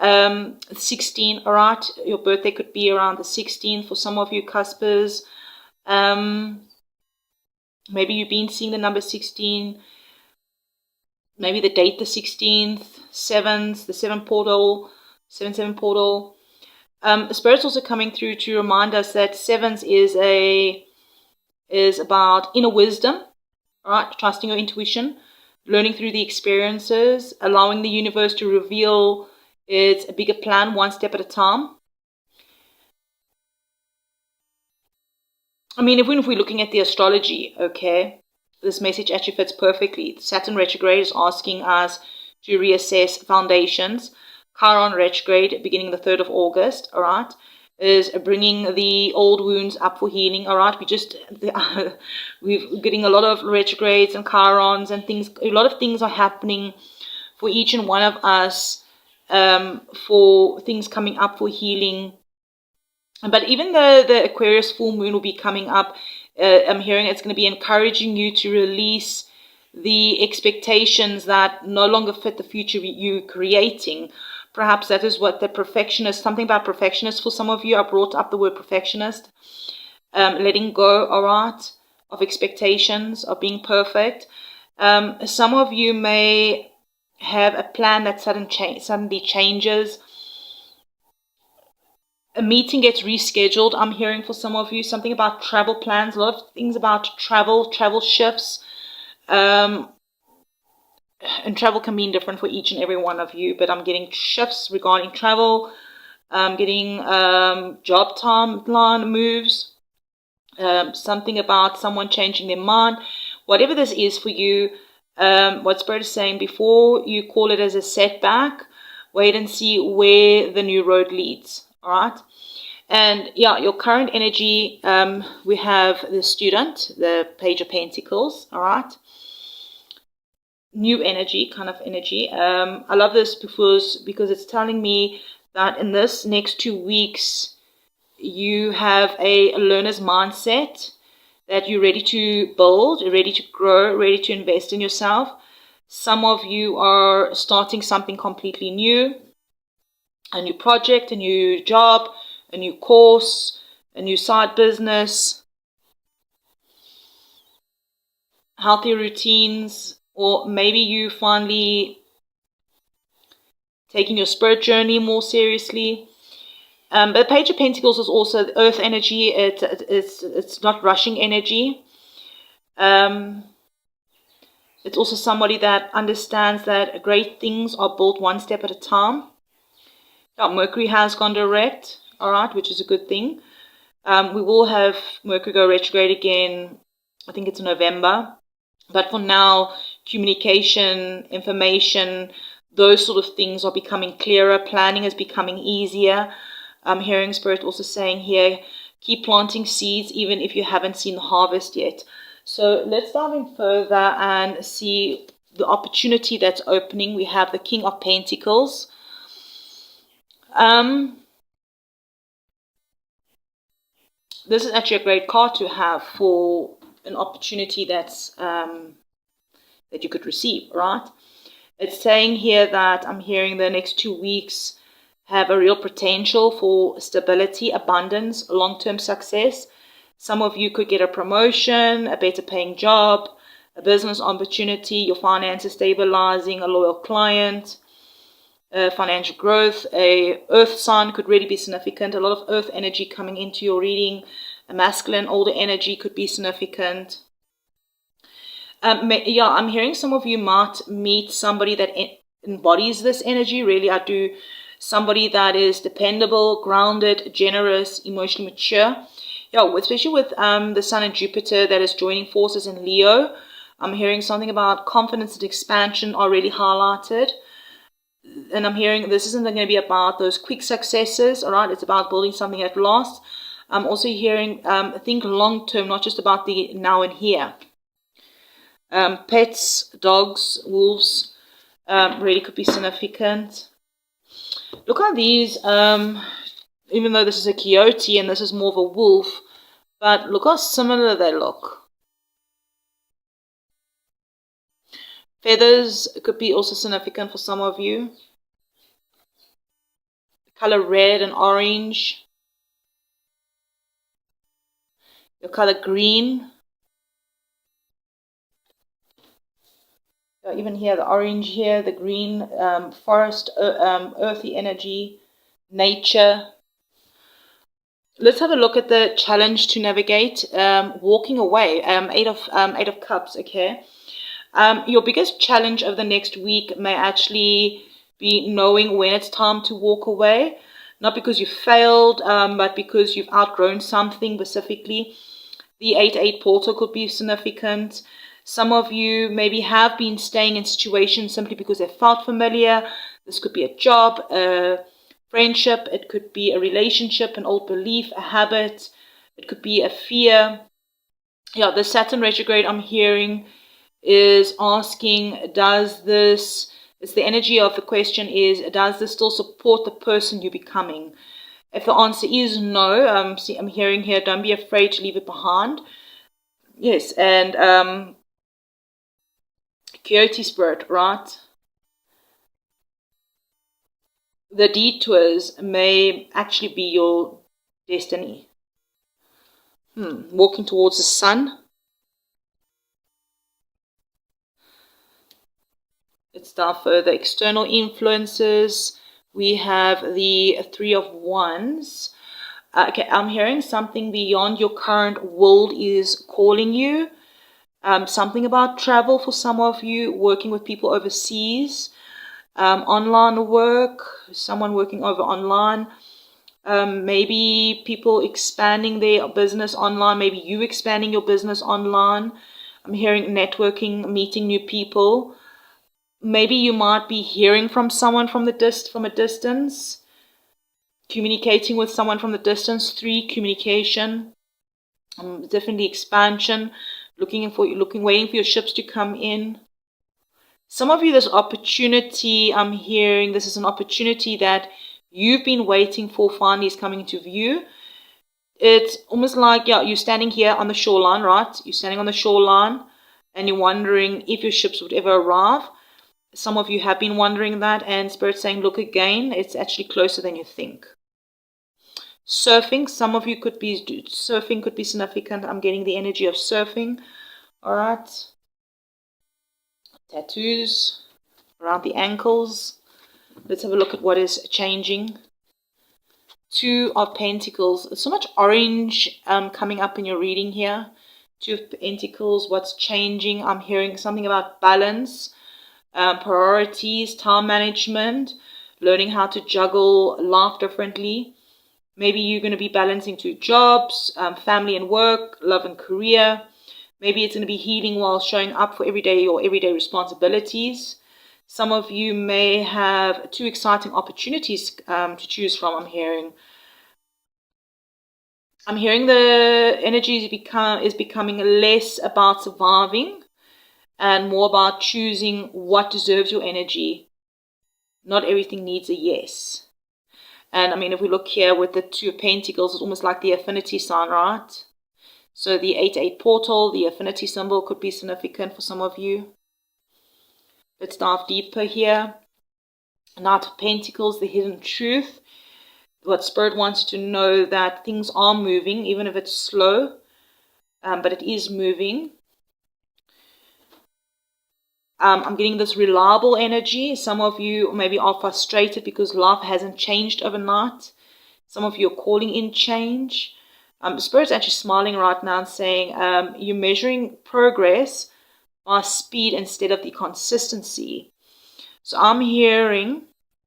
16, all right, your birthday could be around the 16th for some of you cuspers. Maybe you've been seeing the number 16, maybe the date the 16th, 7s, the 7 portal, 7 portal. Spirit's also coming through to remind us that 7s is about inner wisdom, all right, trusting your intuition, learning through the experiences, allowing the universe to reveal its a bigger plan one step at a time. I mean, even if we're looking at the astrology, okay, this message actually fits perfectly. Saturn retrograde is asking us to reassess foundations. Chiron retrograde, beginning the 3rd of August, all right, is bringing the old wounds up for healing, all right. We're getting a lot of retrogrades and Chirons and things. A lot of things are happening for each and one of us, for things coming up for healing. But even though the Aquarius full moon will be coming up, I'm hearing it's going to be encouraging you to release the expectations that no longer fit the future you're creating. Perhaps that is what the perfectionist, something about perfectionist for some of you. I brought up the word perfectionist. Letting go, all right, of expectations, of being perfect. Some of you may have a plan that suddenly changes. A meeting gets rescheduled. I'm hearing for some of you something about travel plans, a lot of things about travel shifts. And travel can mean different for each and every one of you, but I'm getting shifts regarding travel. I'm getting job timeline moves. Something about someone changing their mind. Whatever this is for you, what Spirit is saying, before you call it as a setback, wait and see where the new road leads. All right. And yeah, your current energy, we have the student, the Page of Pentacles. All right. New energy, kind of energy. I love this because it's telling me that in this next 2 weeks, you have a learner's mindset, that you're ready to build, ready to grow, ready to invest in yourself. Some of you are starting something completely new, a new project, a new job, a new course, a new side business, healthy routines, or maybe you finally taking your spirit journey more seriously. But the Page of Pentacles is also the earth energy. It's not rushing energy. It's also somebody that understands that great things are built one step at a time. Yeah, Mercury has gone direct, all right, which is a good thing. We will have Mercury go retrograde again, I think it's November. But for now, communication, information, those sort of things are becoming clearer. Planning is becoming easier. I'm hearing Spirit also saying here, keep planting seeds even if you haven't seen the harvest yet. So let's dive in further and see the opportunity that's opening. We have the King of Pentacles. This is actually a great card to have for an opportunity that's that you could receive, right? It's saying here that I'm hearing the next 2 weeks have a real potential for stability, abundance, long-term success. Some of you could get a promotion, a better paying job, a business opportunity, your finances stabilizing, a loyal client, financial growth. A earth sign could really be significant. A lot of earth energy coming into your reading. A masculine, older energy could be significant. Yeah, I'm hearing some of you might meet somebody that embodies this energy. Really, I do. Somebody that is dependable, grounded, generous, emotionally mature. Yeah, especially with the Sun and Jupiter that is joining forces in Leo. I'm hearing something about confidence and expansion are really highlighted. And I'm hearing this isn't going to be about those quick successes, all right? It's about building something at last. I'm also hearing, think long term, not just about the now and here. Pets, dogs, wolves, really could be significant. Look at these, even though this is a coyote and this is more of a wolf, but look how similar they look. Feathers could be also significant for some of you. The color red and orange. Your color green. Even here, the orange here, the green, forest, earthy energy, nature. Let's have a look at the challenge to navigate. Walking away, eight of cups, okay. Your biggest challenge of the next week may actually be knowing when it's time to walk away. Not because you failed, but because you've outgrown something specifically. The 8-8 portal could be significant. Some of you maybe have been staying in situations simply because they felt familiar. This could be a job, a friendship. It could be a relationship, an old belief, a habit. It could be a fear. Yeah, the Saturn retrograde I'm hearing is asking, does this, it's the energy of the question is, does this still support the person you're becoming? If the answer is no, I'm hearing here, don't be afraid to leave it behind. Yes, and Coyote Spirit, right? The detours may actually be your destiny. Walking towards the sun. Let's start further. External influences. We have the Three of Wands. Okay, I'm hearing something beyond your current world is calling you. Something about travel for some of you, working with people overseas, online work, someone working over online, maybe people expanding their business online, maybe you expanding your business online. I'm hearing networking, meeting new people. Maybe you might be hearing from someone from a distance, communicating with someone from the distance. 3, communication. Definitely expansion. Waiting for your ships to come in. Some of you, this opportunity, I'm hearing, this is an opportunity that you've been waiting for, finally is coming into view. It's almost like, you're standing here on the shoreline, right? You're standing on the shoreline and you're wondering if your ships would ever arrive. Some of you have been wondering that, and Spirit's saying, look again, it's actually closer than you think. Surfing, some of you surfing could be significant. I'm getting the energy of surfing. All right. Tattoos around the ankles. Let's have a look at what is changing. 2 of Pentacles. So much orange coming up in your reading here. 2 of Pentacles. What's changing? I'm hearing something about balance, priorities, time management, learning how to juggle life differently. Maybe you're going to be balancing 2 jobs, family and work, love and career. Maybe it's going to be healing while showing up for everyday responsibilities. Some of you may have 2 exciting opportunities to choose from, I'm hearing. I'm hearing the energy is becoming less about surviving and more about choosing what deserves your energy. Not everything needs a yes. And I mean, if we look here with the 2 of Pentacles, it's almost like the affinity sign, right? So the 8-8 portal, the affinity symbol could be significant for some of you. Let's dive deeper here. Knight of Pentacles, the hidden truth. What Spirit wants you to know, that things are moving, even if it's slow, but it is moving. I'm getting this reliable energy. Some of you maybe are frustrated because life hasn't changed overnight. Some of you are calling in change. Spirit's actually smiling right now and saying you're measuring progress by speed instead of the consistency. So I'm hearing,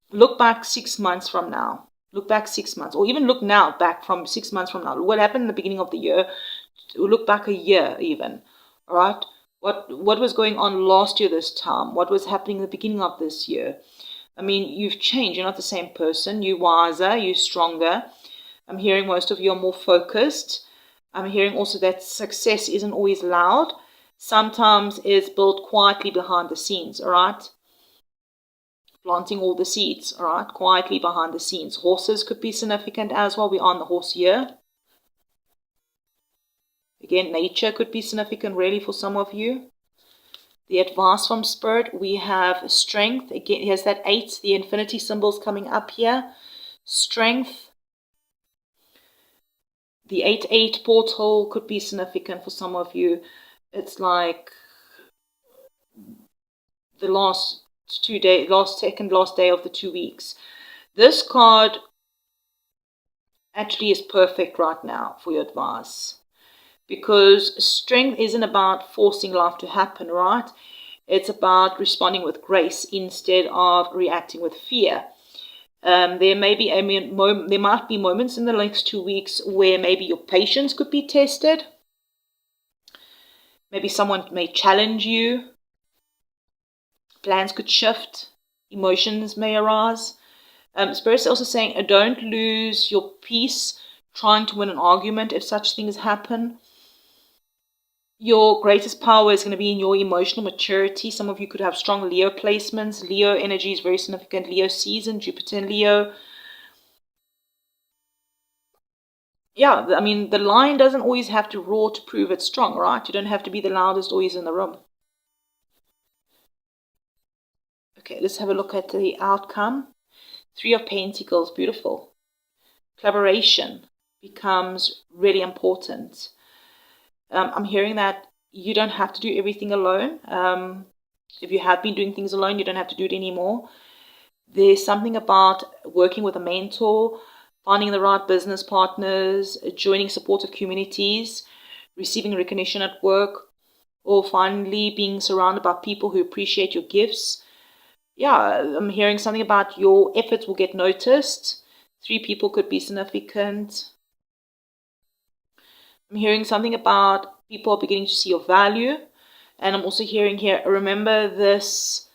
look back 6 months from now. Look back 6 months, or even look now back from 6 months from now. What happened in the beginning of the year? Look back a year even. All right. What was going on last year this time? What was happening in the beginning of this year? I mean, you've changed. You're not the same person. You're wiser. You're stronger. I'm hearing most of you are more focused. I'm hearing also that success isn't always loud. Sometimes it's built quietly behind the scenes, all right? Planting all the seeds, all right? Quietly behind the scenes. Horses could be significant as well. We're on the horse year. Again, nature could be significant really for some of you. The advice from Spirit, we have strength. Again, here's that 8, the infinity symbols coming up here. Strength. The 8-8 portal could be significant for some of you. It's like the last day of the 2 weeks. This card actually is perfect right now for your advice. Because strength isn't about forcing life to happen, right? It's about responding with grace instead of reacting with fear. There might be moments in the next 2 weeks where maybe your patience could be tested. Maybe someone may challenge you. Plans could shift. Emotions may arise. Spirit's also saying, don't lose your peace trying to win an argument if such things happen. Your greatest power is going to be in your emotional maturity. Some of you could have strong Leo placements. Leo energy is very significant. Leo season, Jupiter and Leo. yeah, I mean, the lion doesn't always have to roar to prove it's strong, right? You don't have to be the loudest always in the room. Okay, let's have a look at the outcome. 3 of Pentacles, beautiful. Collaboration becomes really important. I'm hearing that you don't have to do everything alone. If you have been doing things alone, you don't have to do it anymore. There's something about working with a mentor, finding the right business partners, joining supportive communities, receiving recognition at work, or finally being surrounded by people who appreciate your gifts. Yeah, I'm hearing something about your efforts will get noticed. 3 people could be significant. I'm hearing something about people are beginning to see your value. And I'm also hearing here, remember this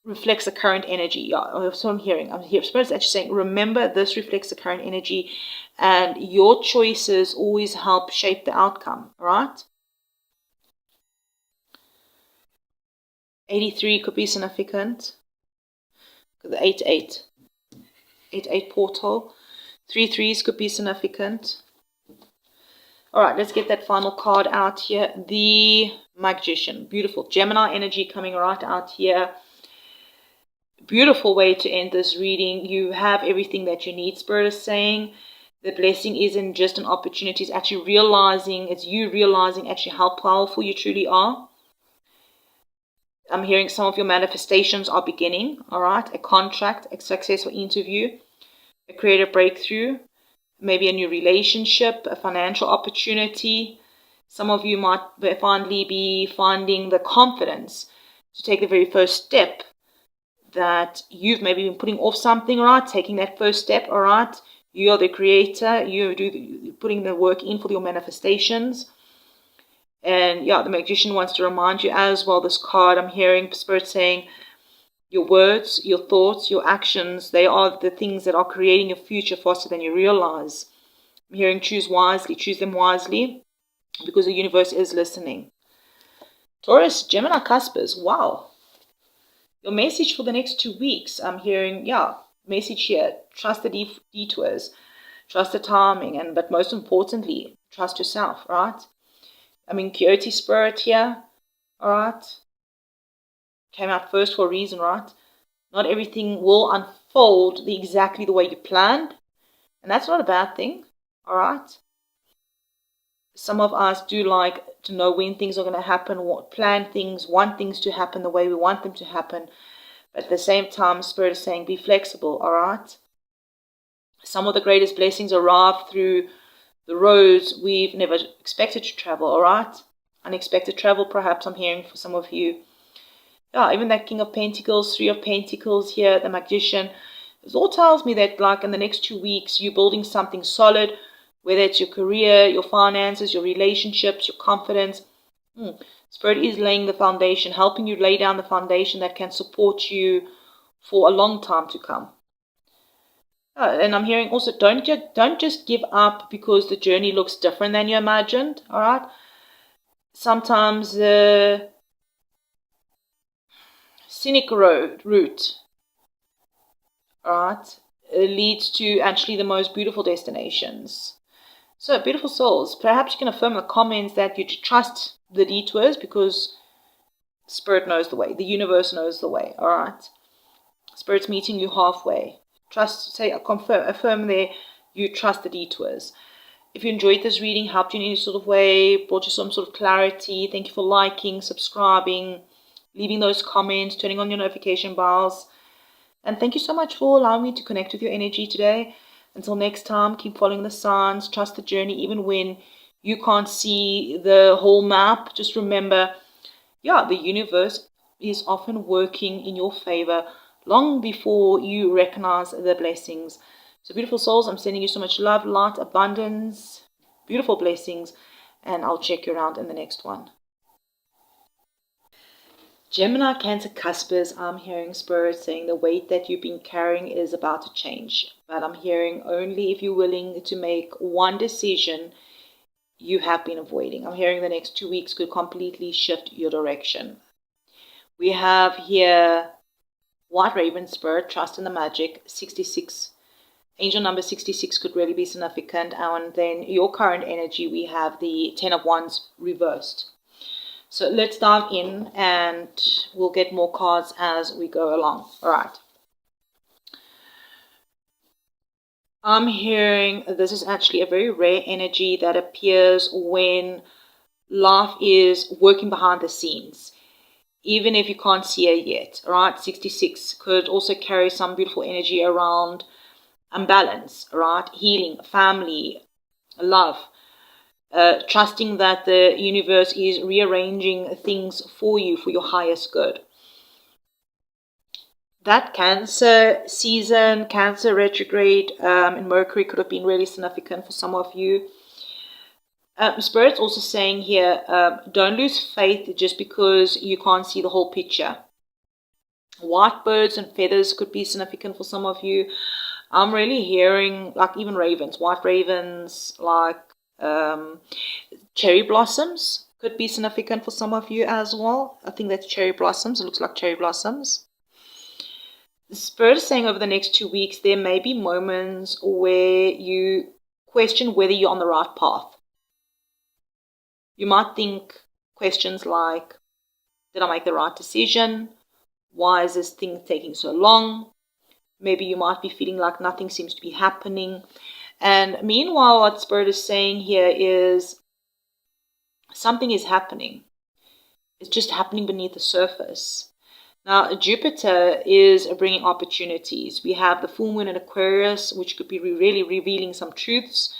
reflects the current energy. Yeah, that's what I'm hearing. I'm here. Spirit's actually saying, remember this reflects the current energy, and your choices always help shape the outcome, right? 83 could be significant. The 8-8. 8-8 portal. 3-3s could be significant. All right, let's get that final card out here. The Magician. Beautiful. Gemini energy coming right out here. Beautiful way to end this reading. You have everything that you need. Spirit is saying the blessing isn't just an opportunity. It's actually realizing, it's you realizing actually how powerful you truly are. I'm hearing some of your manifestations are beginning. All right, a contract, a successful interview, a creative breakthrough, maybe a new relationship, a financial opportunity. Some of you might finally be finding the confidence to take the very first step that you've maybe been putting off something, right? Taking that first step, all right? You are the creator. You're putting the work in for your manifestations. And yeah, the Magician wants to remind you as well, this card, I'm hearing Spirit saying, your words, your thoughts, your actions, they are the things that are creating your future faster than you realize. I'm hearing choose wisely, choose them wisely, because the universe is listening. Taurus, Gemini Cuspers, wow. Your message for the next 2 weeks, I'm hearing, yeah, message here, trust the detours, trust the timing, but most importantly, trust yourself, right? I mean, Coyote Spirit here, all right? Came out first for a reason, right? Not everything will unfold exactly the way you planned, and that's not a bad thing, all right? Some of us do like to know when things are going to happen, plan things, want things to happen the way we want them to happen. But at the same time, Spirit is saying, be flexible, all right? Some of the greatest blessings arrive through the roads we've never expected to travel, all right? Unexpected travel, perhaps, I'm hearing for some of you. Yeah, even that King of Pentacles, 3 of Pentacles here, the Magician. This all tells me that, like, in the next 2 weeks, you're building something solid, whether it's your career, your finances, your relationships, your confidence. Spirit is laying the foundation, helping you lay down the foundation that can support you for a long time to come. And I'm hearing also, don't just give up because the journey looks different than you imagined, all right? Sometimes the scenic route, all right, leads to actually the most beautiful destinations. So, beautiful souls, perhaps you can affirm in the comments that you trust the detours because Spirit knows the way. The universe knows the way, all right? Spirit's meeting you halfway. Trust, say, confirm, affirm there, you trust the detours. If you enjoyed this reading, helped you in any sort of way, brought you some sort of clarity, thank you for liking, subscribing, leaving those comments, turning on your notification bells. And thank you so much for allowing me to connect with your energy today. Until next time, keep following the signs, trust the journey, even when you can't see the whole map. Just remember, yeah, the universe is often working in your favor long before you recognize the blessings. So, beautiful souls, I'm sending you so much love, light, abundance, beautiful blessings, and I'll check you around in the next one. Gemini, Cancer, Cuspers, I'm hearing Spirit saying the weight that you've been carrying is about to change. But I'm hearing only if you're willing to make one decision you have been avoiding. I'm hearing the next 2 weeks could completely shift your direction. We have here White Raven Spirit, Trust in the Magic, 66 Angel number 66 could really be significant. And then your current energy, we have the 10 of Wands reversed. So let's dive in and we'll get more cards as we go along. All right. I'm hearing this is actually a very rare energy that appears when life is working behind the scenes, even if you can't see it yet. All right. 66 could also carry some beautiful energy around balance, right? Healing, family, love. Trusting that the universe is rearranging things for you for your highest good. That Cancer season, Cancer retrograde in Mercury could have been really significant for some of you. Spirit's also saying here, don't lose faith just because you can't see the whole picture. White birds and feathers could be significant for some of you. I'm really hearing like even ravens, white ravens, like cherry blossoms could be significant for some of you as well. I think that's cherry blossoms. It looks like cherry blossoms. The Spirit is saying over the next 2 weeks, there may be moments where you question whether you're on the right path. You might think questions like, did I make the right decision? Why is this thing taking so long? Maybe you might be feeling like nothing seems to be happening. And meanwhile, what Spirit is saying here is something is happening. It's just happening beneath the surface. Now, Jupiter is bringing opportunities. We have the full moon in Aquarius, which could be really revealing some truths.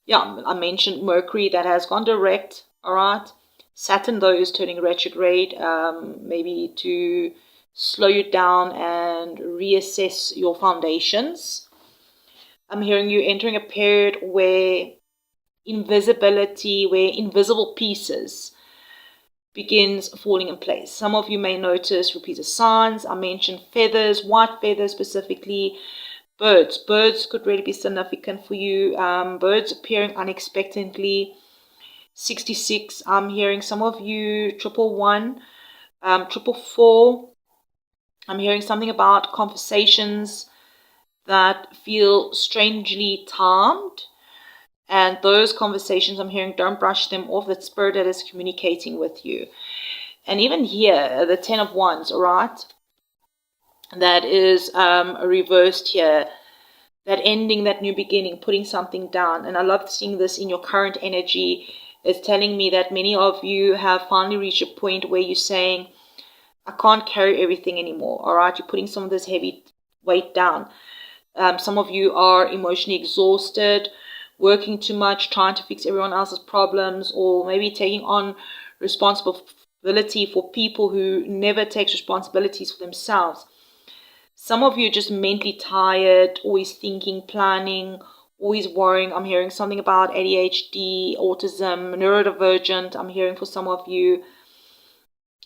Yeah, I mentioned Mercury that has gone direct, all right? Saturn, though, is turning retrograde, maybe to slow you down and reassess your foundations. I'm hearing you entering a period where invisibility, where invisible pieces begins falling in place. Some of you may notice repeated signs. I mentioned feathers, white feathers specifically. Birds. Birds could really be significant for you. Birds appearing unexpectedly. 66. I'm hearing some of you 111, 444. I'm hearing something about conversations that feel strangely timed. And those conversations I'm hearing, don't brush them off. That Spirit that is communicating with you. And even here, the 10 of Wands, all right? That is reversed here. That ending, that new beginning, putting something down. And I love seeing this in your current energy. It's telling me that many of you have finally reached a point where you're saying, I can't carry everything anymore, all right? You're putting some of this heavy weight down. Some of you are emotionally exhausted, working too much, trying to fix everyone else's problems, or maybe taking on responsibility for people who never take responsibilities for themselves. Some of you are just mentally tired, always thinking, planning, always worrying. I'm hearing something about ADHD, autism, neurodivergent. I'm hearing for some of you.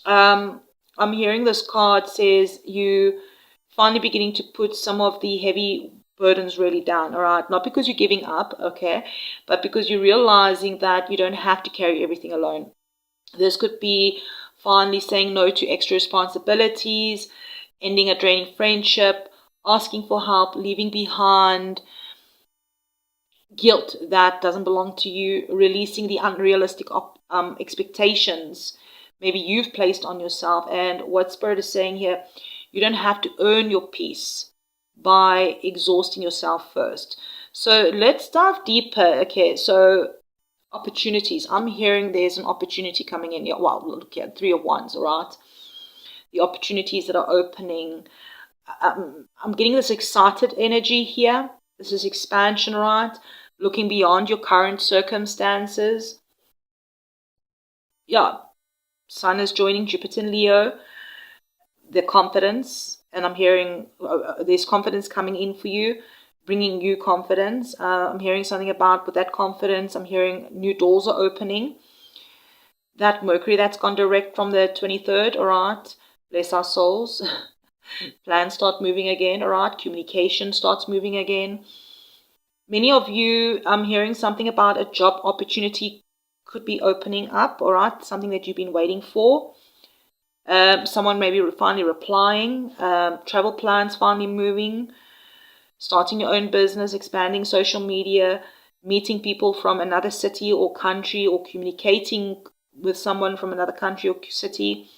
I'm hearing this card says you finally beginning to put some of the heavy burdens really down, all right? Not because you're giving up, okay, but because you're realizing that you don't have to carry everything alone. This could be finally saying no to extra responsibilities, ending a draining friendship, asking for help, leaving behind guilt that doesn't belong to you, releasing the unrealistic expectations maybe you've placed on yourself. And what Spirit is saying here, you don't have to earn your peace by exhausting yourself first. So let's dive deeper. Okay, so opportunities. I'm hearing there's an opportunity coming in. Yeah, well, look at 3 of Wands, all right? The opportunities that are opening. I'm getting this excited energy here. This is expansion, right? Looking beyond your current circumstances. Yeah, Sun is joining Jupiter in Leo. The confidence, and I'm hearing there's confidence coming in for you, bringing you confidence. I'm hearing something about with that confidence, I'm hearing new doors are opening. That Mercury that's gone direct from the 23rd, all right? Bless our souls. Plans start moving again, all right? Communication starts moving again. Many of you, I'm hearing something about a job opportunity could be opening up, all right? Something that you've been waiting for. Someone maybe finally replying. Travel plans finally moving. starting your own business, expanding social media, meeting people from another city or country, or communicating with someone from another country or city.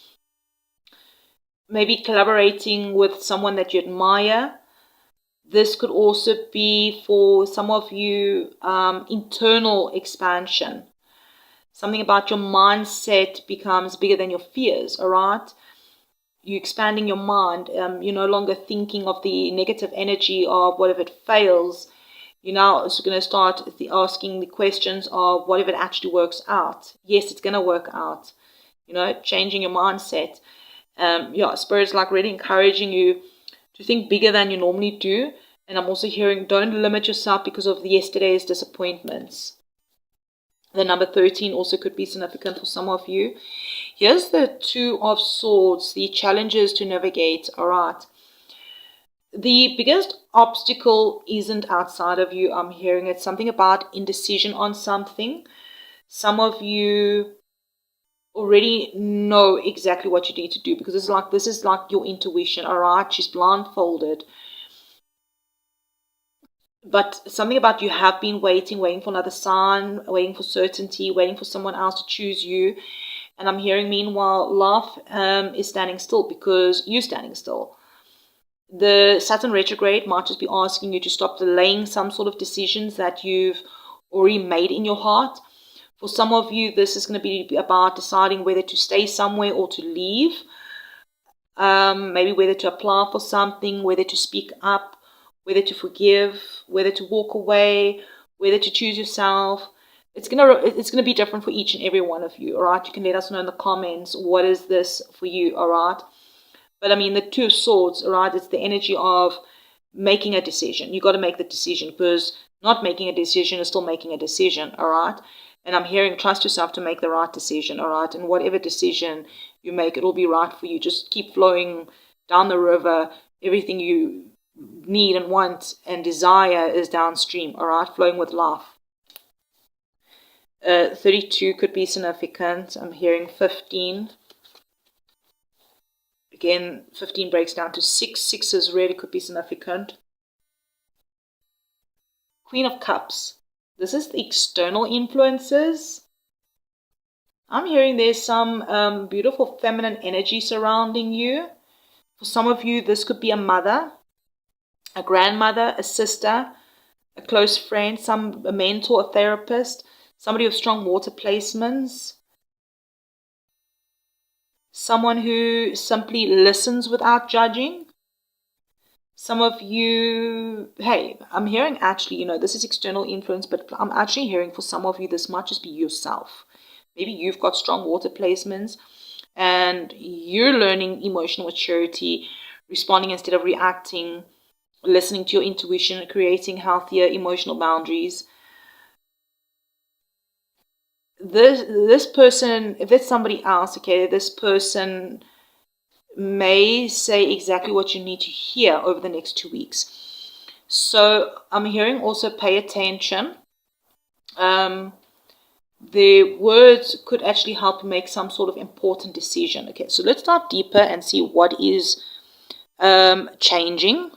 Maybe collaborating with someone that you admire. This could also be for some of you internal expansion. Something about your mindset becomes bigger than your fears, all right? You're expanding your mind. You're no longer thinking of the negative energy of what if it fails. You're now also going to start asking the questions of what if it actually works out. Yes, it's going to work out. Changing your mindset. Spirit's like really encouraging you to think bigger than you normally do. And I'm also hearing, don't limit yourself because of yesterday's disappointments. The number 13 also could be significant for some of you. Here's the Two of Swords, the challenges to navigate. All right. The biggest obstacle isn't outside of you. I'm hearing it's something about indecision on something. Some of you already know exactly what you need to do, because this is like your intuition. All right. She's blindfolded. But something about you have been waiting for another sign, waiting for certainty, waiting for someone else to choose you. And I'm hearing, meanwhile, love is standing still because you're standing still. The Saturn retrograde might just be asking you to stop delaying some sort of decisions that you've already made in your heart. For some of you, this is going to be about deciding whether to stay somewhere or to leave. Maybe whether to apply for something, whether to speak up, whether to forgive, whether to walk away, whether to choose yourself. It's gonna be different for each and every one of you, all right? You can let us know in the comments, what is this for you, all right? But I mean, the Two of Swords, all right, it's the energy of making a decision. You got to make the decision, because not making a decision is still making a decision, all right? And I'm hearing, trust yourself to make the right decision, all right? And whatever decision you make, it will be right for you. Just keep flowing down the river. Everything you need and want and desire is downstream, all right? Flowing with love. 32 could be significant. I'm hearing 15. Again, 15 breaks down to 6. 6s really could be significant. Queen of Cups. This is the external influences. I'm hearing there's some beautiful feminine energy surrounding you. For some of you, this could be a mother, a grandmother, a sister, a close friend, a mentor, a therapist, somebody with strong water placements, someone who simply listens without judging. Some of you, hey, I'm hearing actually, this is external influence, but I'm actually hearing for some of you, this might just be yourself. Maybe you've got strong water placements and you're learning emotional maturity, responding instead of reacting, listening to your intuition, creating healthier emotional boundaries. This person, if it's somebody else, okay, this person may say exactly what you need to hear over the next 2 weeks. So I'm hearing also pay attention. The words could actually help make some sort of important decision. Okay, so let's dive deeper and see what is changing.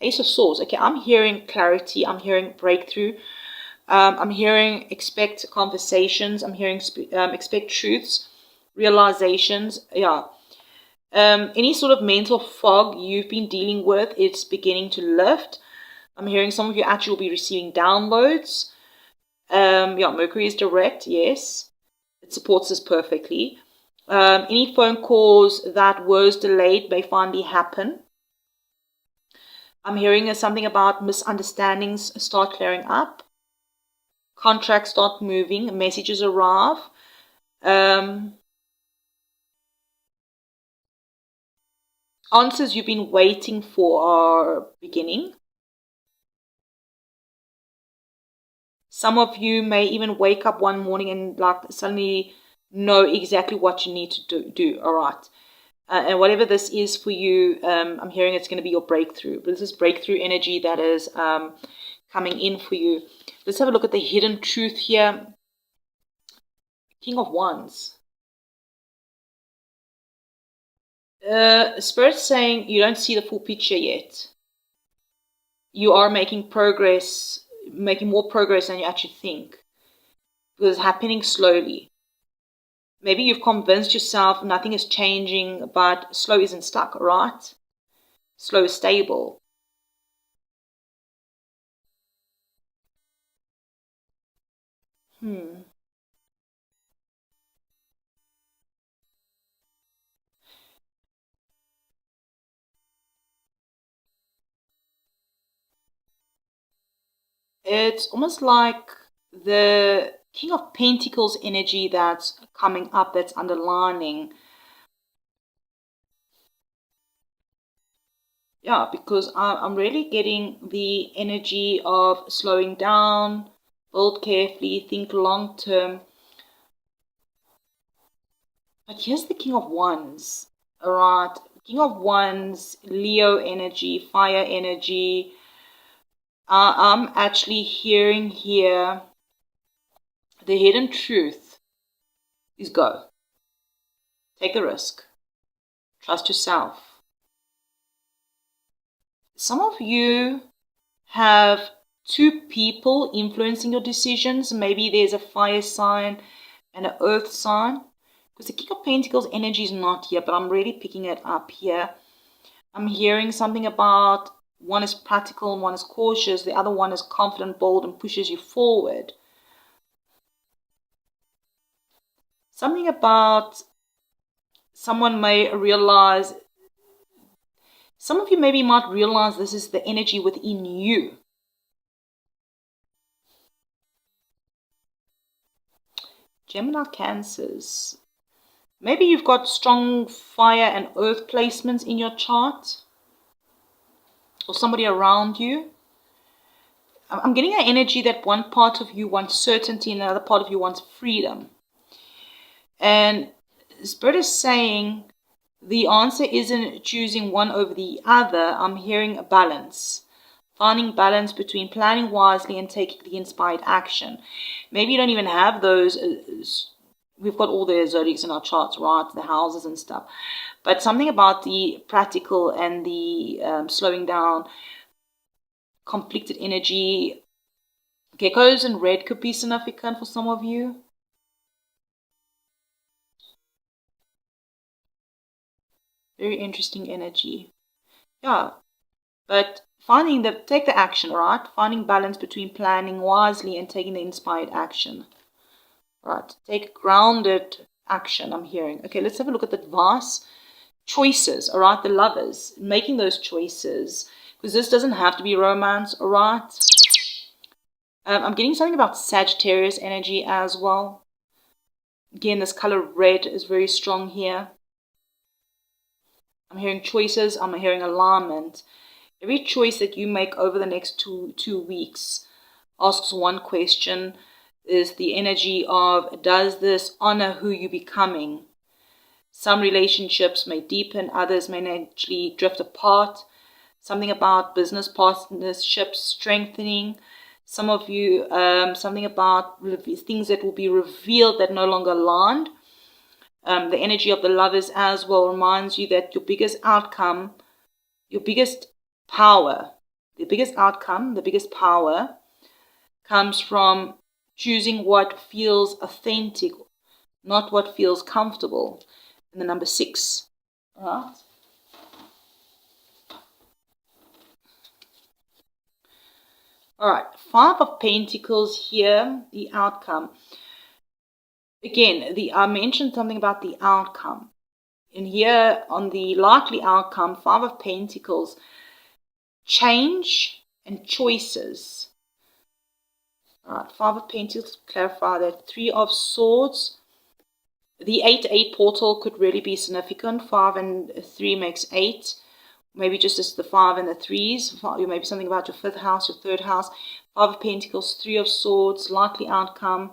Ace of Swords. Okay, I'm hearing clarity. I'm hearing breakthrough. I'm hearing expect conversations. I'm hearing expect truths, realizations. Yeah. Any sort of mental fog you've been dealing with, it's beginning to lift. I'm hearing some of you actually will be receiving downloads. Mercury is direct. Yes. It supports this perfectly. Any phone calls that was delayed may finally happen. I'm hearing something about misunderstandings start clearing up. Contracts start moving. Messages arrive. Answers you've been waiting for are beginning. Some of you may even wake up one morning and suddenly know exactly what you need to do. All right. And whatever this is for you, I'm hearing it's going to be your breakthrough. But this is breakthrough energy that is coming in for you. Let's have a look at the hidden truth here. King of Wands. Spirit's saying you don't see the full picture yet. You are making progress, making more progress than you actually think. Because it's happening slowly. Maybe you've convinced yourself nothing is changing, but slow isn't stuck, right? Slow is stable. It's almost like the King of Pentacles energy that's coming up, that's underlining. Yeah, because I'm really getting the energy of slowing down, build carefully, think long term. But here's the King of Wands, alright? King of Wands, Leo energy, fire energy. I'm actually hearing here the hidden truth is go. Take the risk. Trust yourself. Some of you have two people influencing your decisions. Maybe there's a fire sign and an earth sign. Because the King of Pentacles energy is not here, but I'm really picking it up here. I'm hearing something about one is practical and one is cautious. The other one is confident, bold, and pushes you forward. Something about someone may realize, some of you maybe might realize this is the energy within you. Gemini, Cancers. Maybe you've got strong fire and earth placements in your chart. Or somebody around you. I'm getting an energy that one part of you wants certainty and another part of you wants freedom. And Spirit is saying the answer isn't choosing one over the other. I'm hearing a balance. Finding balance between planning wisely and taking the inspired action. Maybe you don't even have those. We've got all the zodiacs in our charts, right? The houses and stuff. But something about the practical and the slowing down, conflicted energy. Geckos in red could be significant for some of you. Very interesting energy. Yeah. But take the action, right? Finding balance between planning wisely and taking the inspired action. Right. Take grounded action, I'm hearing. Okay, let's have a look at the advice. Choices, all right? The lovers. Making those choices. Because this doesn't have to be romance, all right? I'm getting something about Sagittarius energy as well. Again, this color red is very strong here. I'm hearing choices. I'm hearing alignment. Every choice that you make over the next two weeks asks one question. Is the energy of, does this honor who you're becoming? Some relationships may deepen. Others may naturally drift apart. Something about business partnerships strengthening. Some of you, something about things that will be revealed that no longer aligned. The energy of the lovers as well reminds you that your biggest outcome, your biggest power, the biggest outcome, the biggest power comes from choosing what feels authentic, not what feels comfortable. And the number 6, all right? All right, 5 of Pentacles here, the outcome. Again, I mentioned something about the outcome. And here on the likely outcome, 5 of Pentacles, change and choices. All right, 5 of Pentacles, clarify that. 3 of Swords. The 8-8 portal could really be significant. 5 and 3 makes 8. Maybe just the 5 and the 3s. Maybe something about your 5th house, your 3rd house. 5 of Pentacles, 3 of Swords, likely outcome.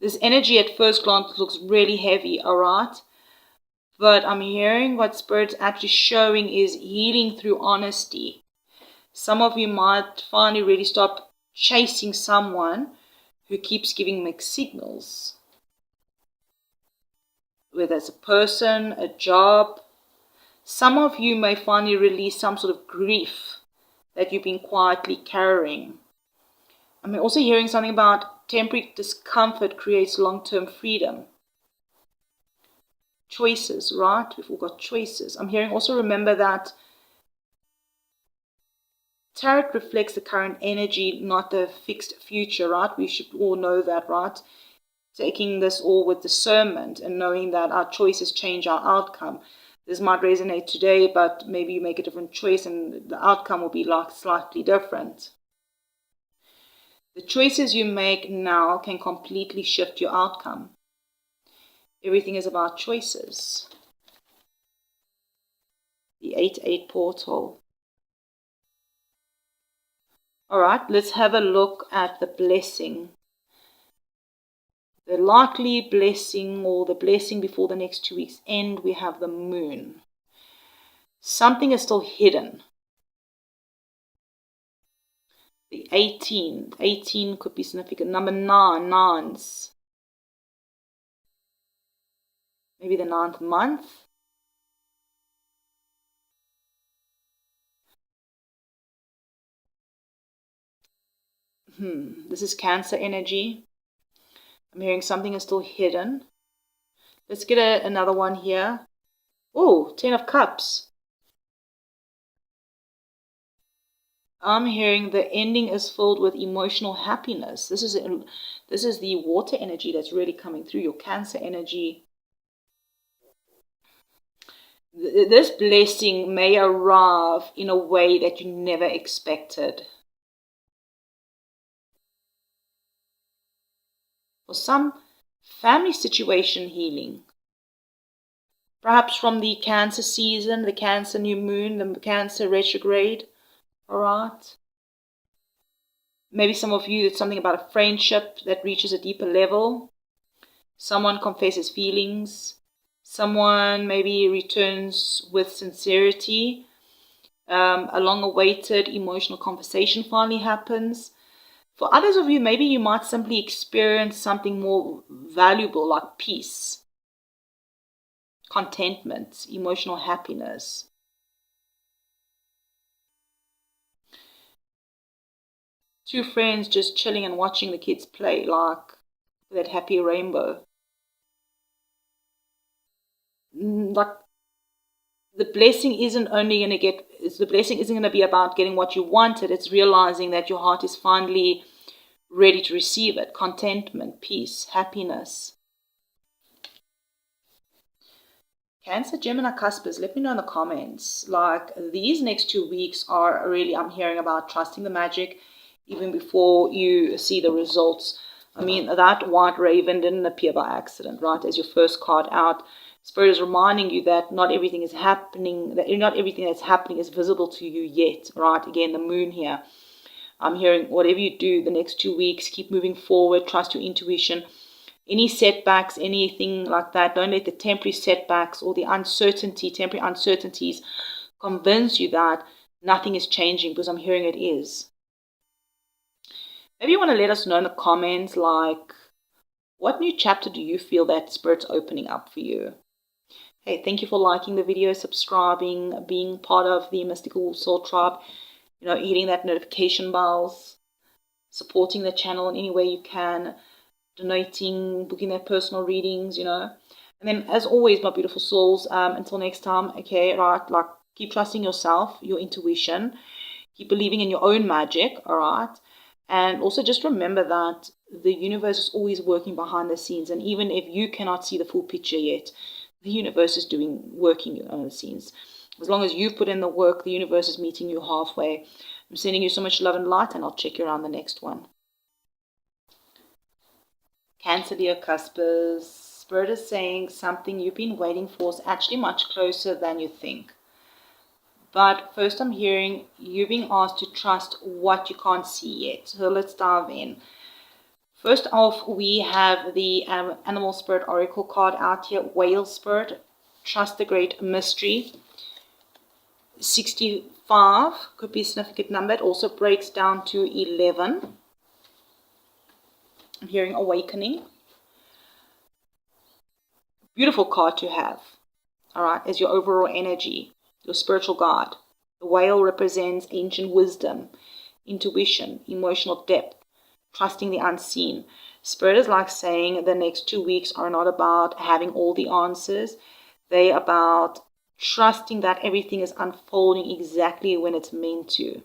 This energy at first glance looks really heavy, all right? But I'm hearing what Spirit's actually showing is healing through honesty. Some of you might finally really stop chasing someone who keeps giving mixed signals. Whether it's a person, a job, Some of you may finally release some sort of grief that you've been quietly carrying. I'm also hearing something about temporary discomfort creates long-term freedom. Choices, right? We've all got choices. I'm hearing also remember that tarot reflects the current energy, not the fixed future, right? We should all know that, right? Taking this all with discernment and knowing that our choices change our outcome. This might resonate today, but maybe you make a different choice and the outcome will be like slightly different. The choices you make now can completely shift your outcome. Everything is about choices. The 8-8 portal. Alright, let's have a look at the blessing. The likely blessing or the blessing before the next 2 weeks end, we have the moon. Something is still hidden. The 18. 18 could be significant. Number 9, nines. Maybe the 9th month. This is Cancer energy. I'm hearing something is still hidden. Let's get another one here. Oh, 10 of Cups. I'm hearing the ending is filled with emotional happiness. This is the water energy that's really coming through, your Cancer energy. This blessing may arrive in a way that you never expected. For some, family situation healing. Perhaps from the Cancer season, the Cancer new moon, the Cancer retrograde. Alright. Maybe some of you, it's something about a friendship that reaches a deeper level. Someone confesses feelings. Someone maybe returns with sincerity. A long-awaited emotional conversation finally happens. For others of you, maybe you might simply experience something more valuable like peace, contentment, emotional happiness. Two friends just chilling and watching the kids play, like that happy rainbow. Like the blessing isn't going to be about getting what you wanted. It's realizing that your heart is finally ready to receive it. Contentment, peace, happiness. Cancer, Gemini, Cuspers, let me know in the comments. Like these next 2 weeks are really, I'm hearing about trusting the magic even before you see the results. I mean, that white raven didn't appear by accident, right? As your first card out, Spirit is reminding you that not everything is happening, that not everything that's happening is visible to you yet, right? Again, the moon here. I'm hearing whatever you do the next 2 weeks, keep moving forward, trust your intuition. Any setbacks, anything like that, don't let the temporary setbacks or the temporary uncertainties convince you that nothing is changing, because I'm hearing it is. Maybe you want to let us know in the comments, like, what new chapter do you feel that Spirit's opening up for you? Hey, thank you for liking the video, subscribing, being part of the Mystical Soul Tribe, hitting that notification bells, supporting the channel in any way you can, donating, booking their personal readings, And then, as always, my beautiful souls, until next time, okay, right, like, keep trusting yourself, your intuition, keep believing in your own magic, all right? And also just remember that the universe is always working behind the scenes. And even if you cannot see the full picture yet, the universe is working behind the scenes. As long as you put in the work, the universe is meeting you halfway. I'm sending you so much love and light, and I'll check you around the next one. Cancer, Leo, Cuspers. Spirit is saying something you've been waiting for is actually much closer than you think. But first I'm hearing you're being asked to trust what you can't see yet. So let's dive in. First off, we have the Animal Spirit Oracle card out here. Whale Spirit. Trust the great mystery. 65 could be a significant number. It also breaks down to 11. I'm hearing Awakening. Beautiful card to have. all right, as your overall energy, your spiritual guide. The whale represents ancient wisdom, intuition, emotional depth, trusting the unseen. Spirit is like saying the next 2 weeks are not about having all the answers. They're about trusting that everything is unfolding exactly when it's meant to.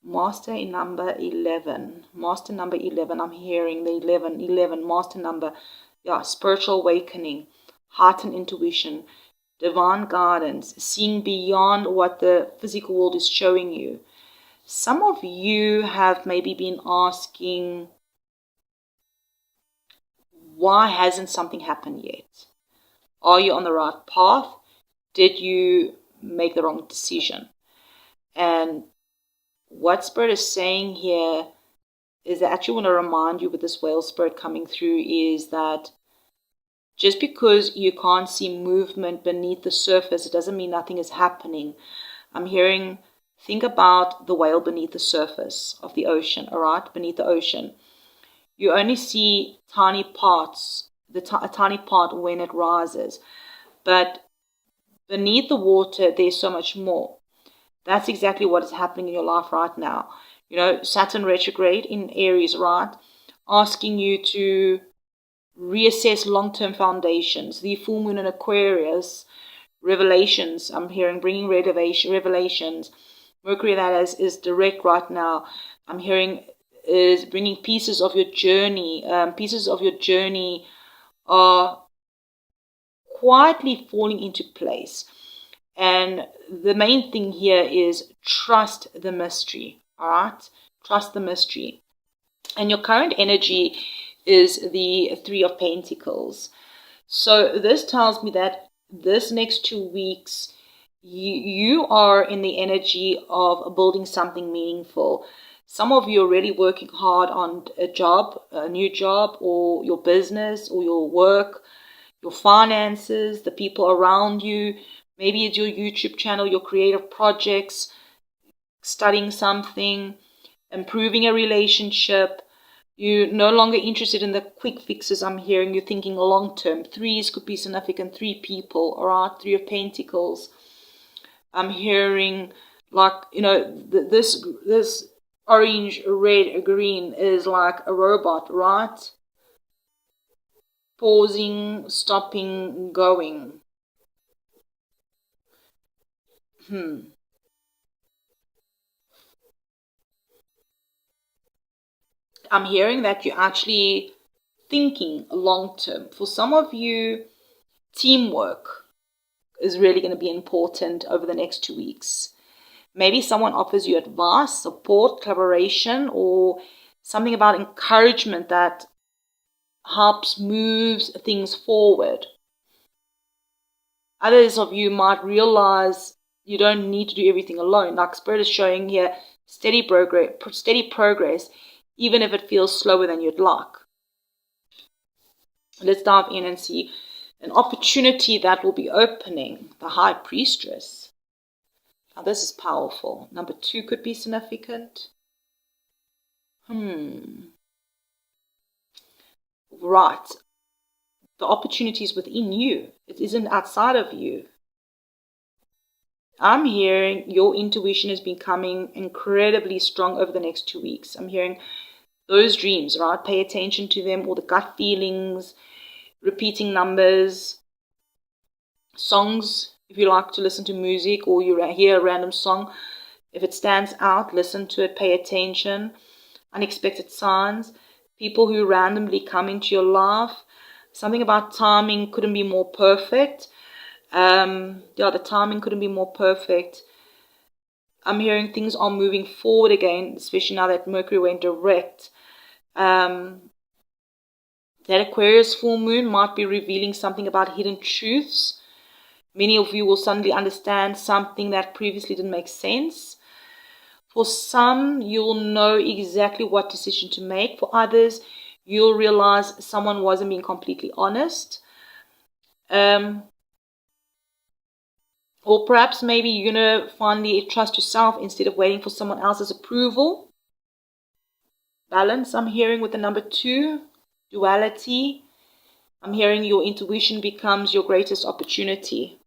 Master in number 11. Master number 11. I'm hearing the 11. Master number. Yeah, spiritual awakening, heart and intuition, divine guidance, seeing beyond what the physical world is showing you. Some of you have maybe been asking, why hasn't something happened yet? Are you on the right path? Did you make the wrong decision? And what Spirit is saying here is that I actually want to remind you with this whale spirit coming through is that just because you can't see movement beneath the surface, it doesn't mean nothing is happening. I'm hearing, think about the whale beneath the surface of the ocean, all right, beneath the ocean. You only see tiny parts, a tiny part when it rises. But beneath the water, there's so much more. That's exactly what is happening in your life right now. You know, Saturn retrograde in Aries, right? Asking you to reassess long-term foundations. The full moon in Aquarius, revelations. I'm hearing bringing revelations. Mercury, that is direct right now. I'm hearing is bringing pieces of your journey. Pieces of your journey are quietly falling into place. And the main thing here is trust the mystery, all right? Trust the mystery. And your current energy is the Three of Pentacles. So this tells me that this next 2 weeks, you are in the energy of building something meaningful. Some of you are really working hard on a job, a new job, or your business, or your work, your finances, the people around you. Maybe it's your YouTube channel, your creative projects, studying something, improving a relationship. You're no longer interested in the quick fixes. I'm hearing you're thinking long term. Threes could be significant. 3 people, all right? 3 of Pentacles. I'm hearing like, you know, this orange, red, green is like a robot, right? Pausing, stopping, going. I'm hearing that you're actually thinking long term. For some of you, teamwork is really going to be important over the next 2 weeks. Maybe someone offers you advice, support, collaboration, or something about encouragement that helps moves things forward. Others of you might realize you don't need to do everything alone. Like Spirit is showing here, steady progress, even if it feels slower than you'd like. Let's dive in and see an opportunity that will be opening. The High Priestess. Now this is powerful. Number 2 could be significant. Right. The opportunity is within you. It isn't outside of you. I'm hearing your intuition is becoming incredibly strong over the next 2 weeks. I'm hearing those dreams, right? Pay attention to them, or the gut feelings, repeating numbers, songs. If you like to listen to music or you hear a random song, if it stands out, listen to it, pay attention. Unexpected signs, people who randomly come into your life. Something about timing couldn't be more perfect. The timing couldn't be more perfect. I'm hearing things are moving forward again, especially now that Mercury went direct. That Aquarius full moon might be revealing something about hidden truths. Many of you will suddenly understand something that previously didn't make sense. For some, you'll know exactly what decision to make. For others, you'll realize someone wasn't being completely honest. Or perhaps maybe you're going to finally trust yourself instead of waiting for someone else's approval. Balance, I'm hearing with the number 2. Duality. I'm hearing your intuition becomes your greatest opportunity.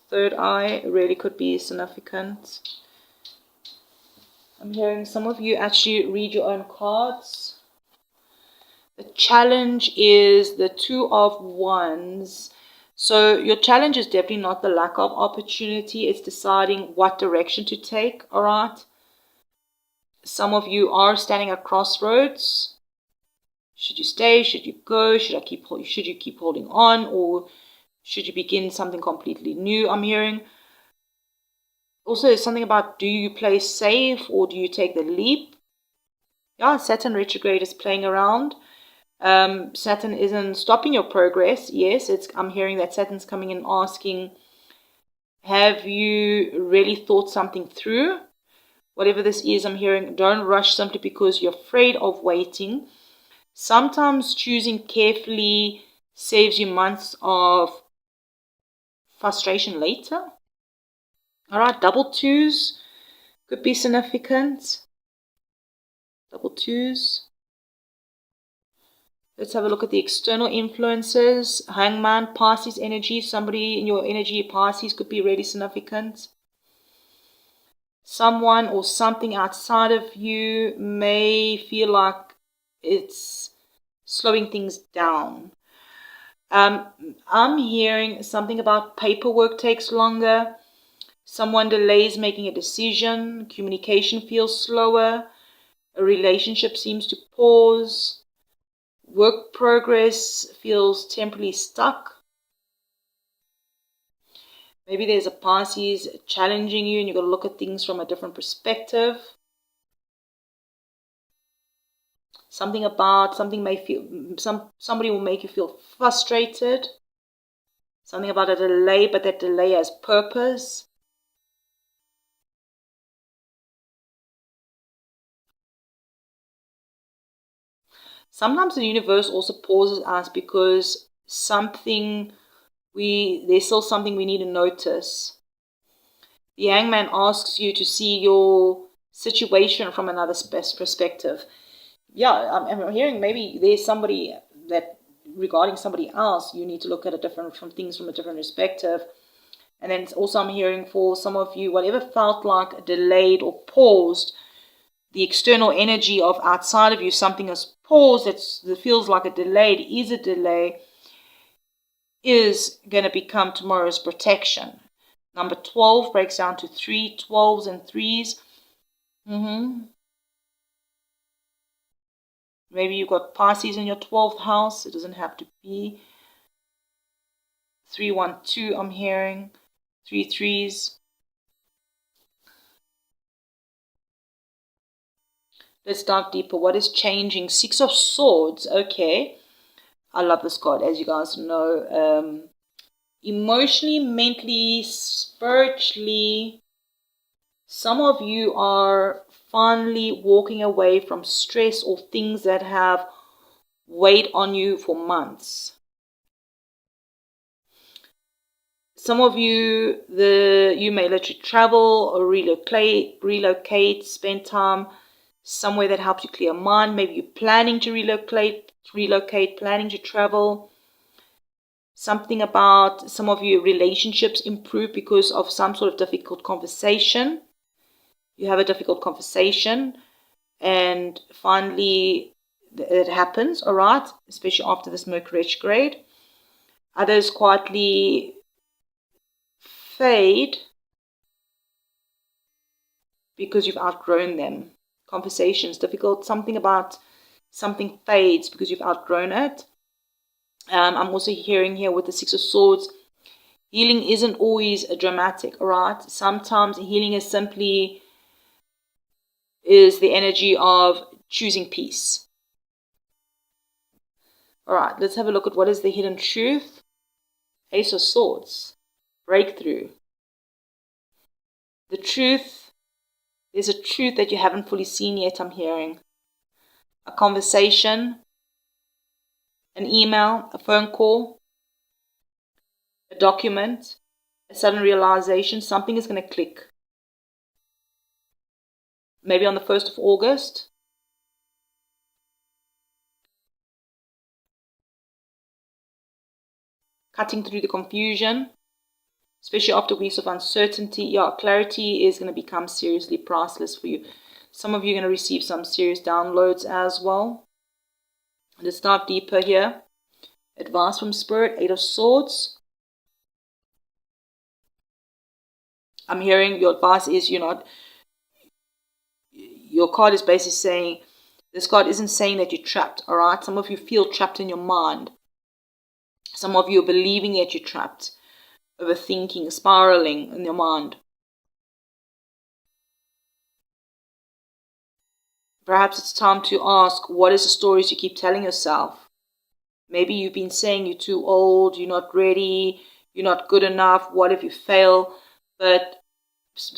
Third eye really could be significant. I'm hearing some of you actually read your own cards. The challenge is the Two of Wands. So your challenge is definitely not the lack of opportunity. It's deciding what direction to take, all right? Some of you are standing at crossroads. Should you stay? Should you go? Should you keep holding on? Or should you begin something completely new? I'm hearing. Also, there's something about, do you play safe or do you take the leap? Yeah, Saturn retrograde is playing around. Saturn isn't stopping your progress. Yes, I'm hearing that Saturn's coming in asking, have you really thought something through? Whatever this is, I'm hearing, don't rush simply because you're afraid of waiting. Sometimes choosing carefully saves you months of frustration later. All right, double twos could be significant. Double twos. Let's have a look at the external influences. Hangman, Pisces energy. Somebody in your energy, Pisces, could be really significant. Someone or something outside of you may feel like it's slowing things down. I'm hearing something about paperwork takes longer. Someone delays making a decision. Communication feels slower. A relationship seems to pause. Work progress feels temporarily stuck. Maybe there's a Pisces challenging you and you've got to look at things from a different perspective. Somebody will make you feel frustrated. Something about a delay, but that delay has purpose. Sometimes the universe also pauses us because there's still something we need to notice. The Hangman asks you to see your situation from another perspective. Yeah, I'm hearing maybe there's somebody that regarding somebody else, you need to look at things from a different perspective. And then also I'm hearing for some of you, whatever felt like delayed or paused, the external energy of outside of you, something has paused that feels like a delayed, is going to become tomorrow's protection. Number 12 breaks down to 3, 12s and 3s. Maybe you've got Pisces in your 12th house. It doesn't have to be. 3, 1, 2, I'm hearing. 3 3s. Let's dive deeper. What is changing? 6 of Swords. Okay. I love this card, as you guys know. Emotionally, mentally, spiritually, some of you are finally walking away from stress or things that have weighed on you for months. Some of you, you may literally travel or relocate, spend time somewhere that helps you clear your mind. Maybe you're planning to relocate, planning to travel. Something about some of your relationships improve because of some sort of difficult conversation. You have a difficult conversation and finally it happens, all right, especially after this Mercury retrograde. Others quietly fade because you've outgrown them. Conversations difficult, something fades because you've outgrown it. I'm also hearing here with the 6 of Swords, healing isn't always dramatic, all right? Sometimes healing is simply the energy of choosing peace. All right, let's have a look at what is the hidden truth. Ace of Swords, breakthrough. The truth, there's a truth that you haven't fully seen yet, I'm hearing. A conversation, an email, a phone call, a document, a sudden realization, something is going to click. Maybe on the 1st of August. cutting through the confusion, especially after weeks of uncertainty. Yeah, clarity is going to become seriously priceless for you. Some of you are going to receive some serious downloads as well. Let's dive deeper here. Advice from Spirit, 8 of Swords. I'm hearing your advice is your card is basically saying, this card isn't saying that you're trapped, all right? Some of you feel trapped in your mind. Some of you are believing that you're trapped, overthinking, spiraling in your mind. Perhaps it's time to ask, what is the stories you keep telling yourself? Maybe you've been saying you're too old, you're not ready, you're not good enough, what if you fail? But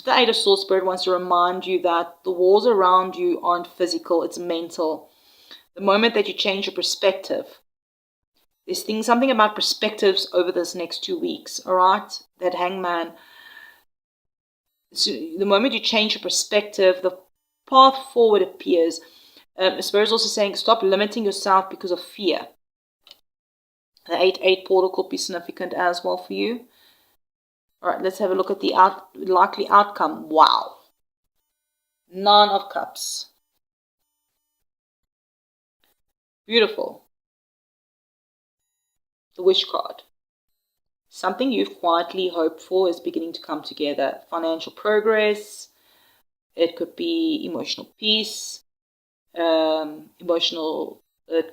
the 8 of Swords, Spirit wants to remind you that the walls around you aren't physical, it's mental. The moment that you change your perspective, there's something about perspectives over this next 2 weeks, all right? That Hangman. So the moment you change your perspective, the path forward appears. Spirit is also saying stop limiting yourself because of fear. The 8-8 portal could be significant as well for you. All right, let's have a look at the likely outcome. Wow. 9 of Cups. Beautiful. The Wish card. Something you've quietly hoped for is beginning to come together. Financial progress. It could be emotional peace. It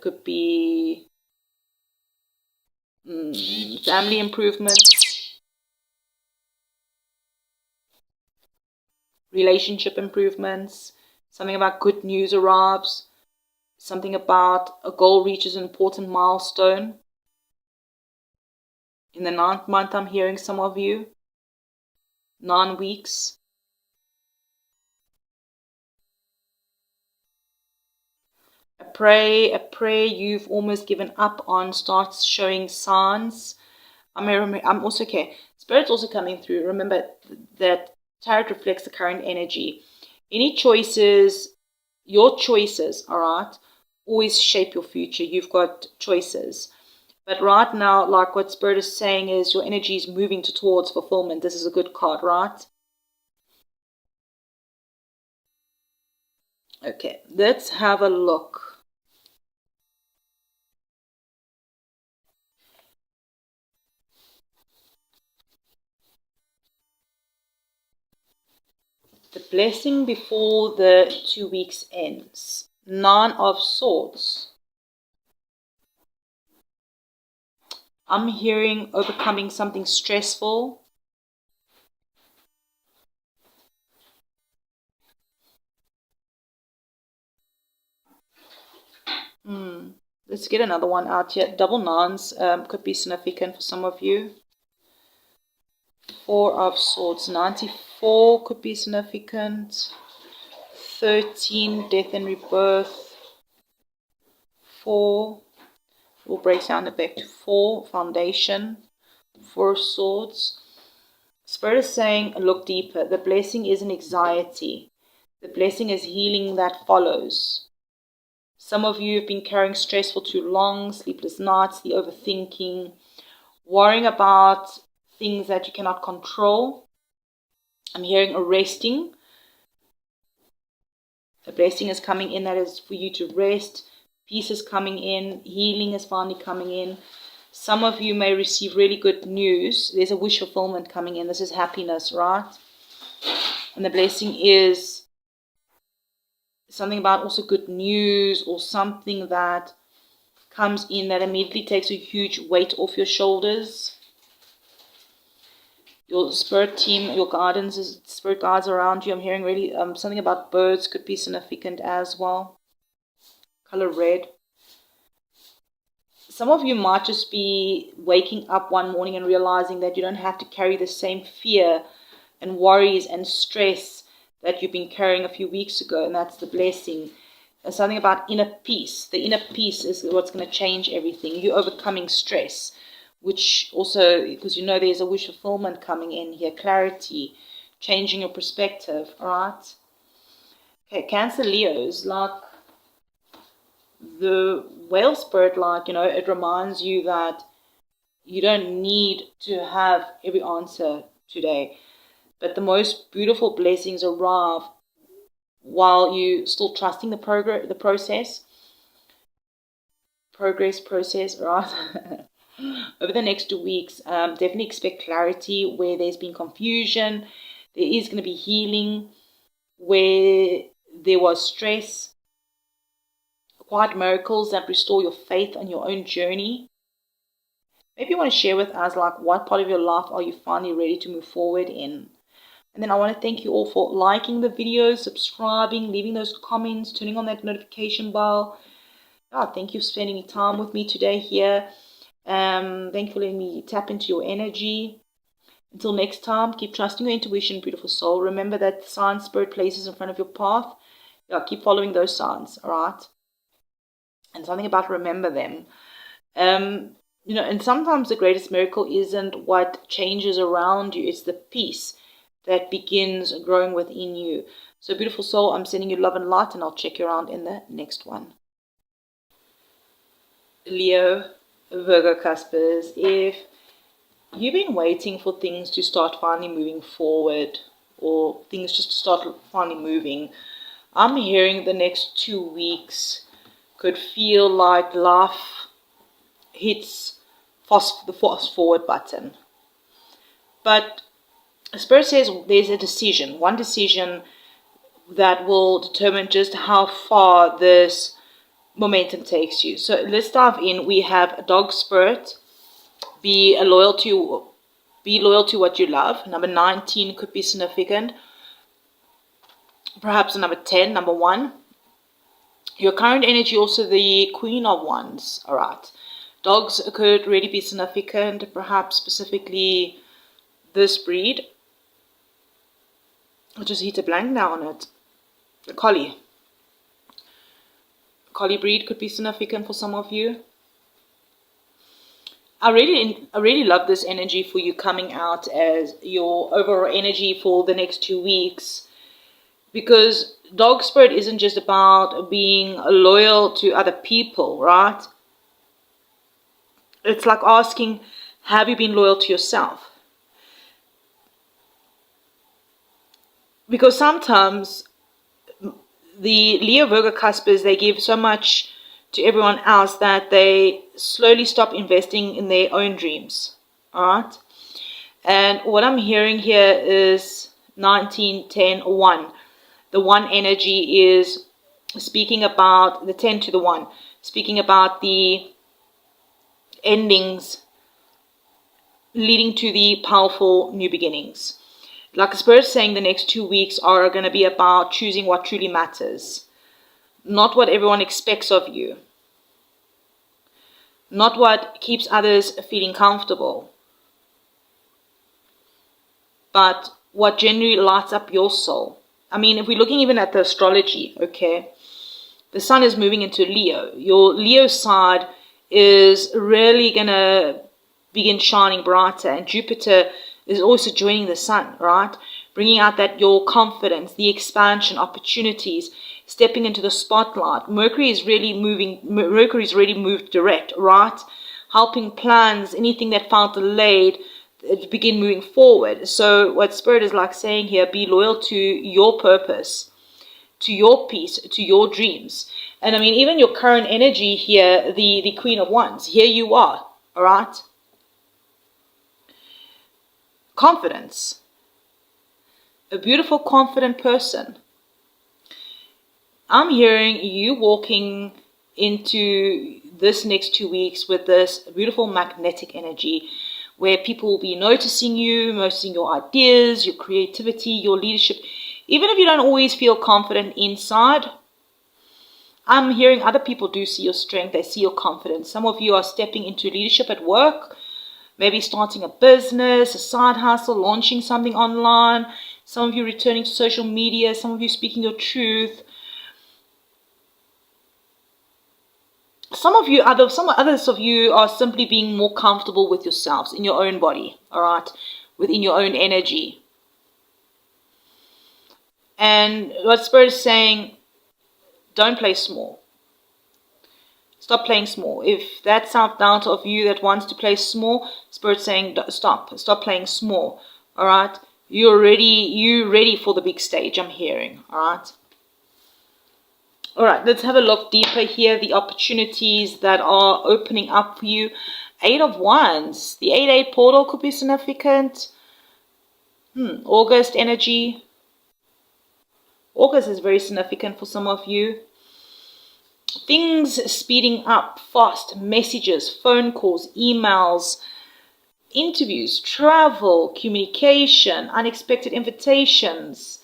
could be family improvements. Relationship improvements. Something about good news arrives. Something about a goal reaches an important milestone. In the 9th month, I'm hearing some of you. 9 weeks. A prayer you've almost given up on starts showing signs. I'm also, okay, Spirit's also coming through. Remember that Tarot reflects the current energy. Any choices, your choices, all right, always shape your future. You've got choices. But right now, like what Spirit is saying is your energy is moving towards fulfillment. This is a good card, right? Okay, let's have a look. The blessing before the 2 weeks ends. 9 of Swords. I'm hearing overcoming something stressful. Let's get another one out here. Double 9s could be significant for some of you. 4 of Swords. 94 could be significant. 13, death and rebirth. 4, we'll break down the back to 4, foundation. 4 of Swords. Spirit is saying, look deeper. The blessing isn't anxiety. The blessing is healing that follows. Some of you have been carrying stress for too long, sleepless nights, the overthinking, worrying about things that you cannot control. I'm hearing arresting. A blessing is coming in that is for you to rest. Peace is coming in. Healing is finally coming in. Some of you may receive really good news. There's a wish fulfillment coming in. This is happiness, right? And the blessing is something about also good news or something that comes in that immediately takes a huge weight off your shoulders. Your spirit team, your guidance, spirit guides around you. I'm hearing really something about birds could be significant as well. Color red. Some of you might just be waking up one morning and realizing that you don't have to carry the same fear and worries and stress that you've been carrying a few weeks ago, and that's the blessing. There's something about inner peace. The inner peace is what's going to change everything. You're overcoming stress, which also, because you know there's a wish fulfillment coming in here, clarity, changing your perspective, all right? Okay, Cancer, Leos, like the whale spirit, like, you know, it reminds you that You don't need to have every answer today. But the most beautiful blessings arrive while you still trusting the process, right? Over the next 2 weeks, definitely expect clarity where there's been confusion. There is going to be healing where there was stress. Quiet miracles that restore your faith on your own journey. Maybe you want to share with us, like, what part of your life are you finally ready to move forward in? And then I want to thank you all for liking the video, subscribing, leaving those comments, turning on that notification bell. Thank you for spending time with me today here. Thank you for letting me tap into your energy. Until next time, keep trusting your intuition, beautiful soul. Remember that signs Spirit places in front of your path. Keep following those signs, all right? And something about remember them. And sometimes the greatest miracle isn't what changes around you. It's the peace that begins growing within you. So, beautiful soul, I'm sending you love and light, and I'll check you around in the next one. Leo, Virgo Cuspers, if you've been waiting for things to start finally moving forward, or things just to start finally moving, I'm hearing the next 2 weeks could feel like life hits the fast forward button. But Spirit says there's a decision, one decision that will determine just how far this momentum takes you. So let's dive in. We have a dog spirit. Be loyal to what you love. Number 19 could be significant. Perhaps a number 10, number 1. Your current energy, also the Queen of Wands. All right. Dogs could really be significant, perhaps specifically this breed. I'll just hit a blank now on it. The collie. Collie breed could be significant for some of you. I really love this energy for you coming out as your overall energy for the next 2 weeks. Because dog spirit isn't just about being loyal to other people, right? It's like asking, have you been loyal to yourself? Because sometimes the Leo Virgo Cuspers, they give so much to everyone else that they slowly stop investing in their own dreams. Alright? And what I'm hearing here is 19, 10, 1. The 1 energy is speaking about the 10 to the 1, speaking about the endings leading to the powerful new beginnings. Like the Spirit saying, the next 2 weeks are going to be about choosing what truly matters. Not what everyone expects of you. Not what keeps others feeling comfortable. But what genuinely lights up your soul. I mean, if we're looking even at the astrology, okay, the sun is moving into Leo. Your Leo side is really going to begin shining brighter. And Jupiter is also joining the sun, right? Bringing out that your confidence, the expansion, opportunities, stepping into the spotlight. Mercury is really moved direct, right? Helping plans, anything that felt delayed, begin moving forward. So what Spirit is like saying here, be loyal to your purpose, to your peace, to your dreams. And I mean, even your current energy here, the Queen of Wands, here you are, all right? Confidence. A beautiful, confident person. I'm hearing you walking into this next 2 weeks with this beautiful magnetic energy where people will be noticing you, noticing your ideas, your creativity, your leadership. Even if you don't always feel confident inside, I'm hearing other people do see your strength, they see your confidence. Some of you are stepping into leadership at work, maybe starting a business, a side hustle, launching something online. Some of you returning to social media, some of you speaking your truth. Some others of you are simply being more comfortable with yourselves in your own body, all right, within your own energy. And what Spirit is saying, don't play small. Stop playing small. If that's out down of you that wants to play small, Spirit's saying stop playing small. All right, you're ready for the big stage. I'm hearing. All right. All right, let's have a look deeper here. The opportunities that are opening up for you. 8 of Wands. The 8-8 portal could be significant. August energy. August is very significant for some of you. Things speeding up fast. Messages, phone calls, emails, interviews, travel, communication, unexpected invitations.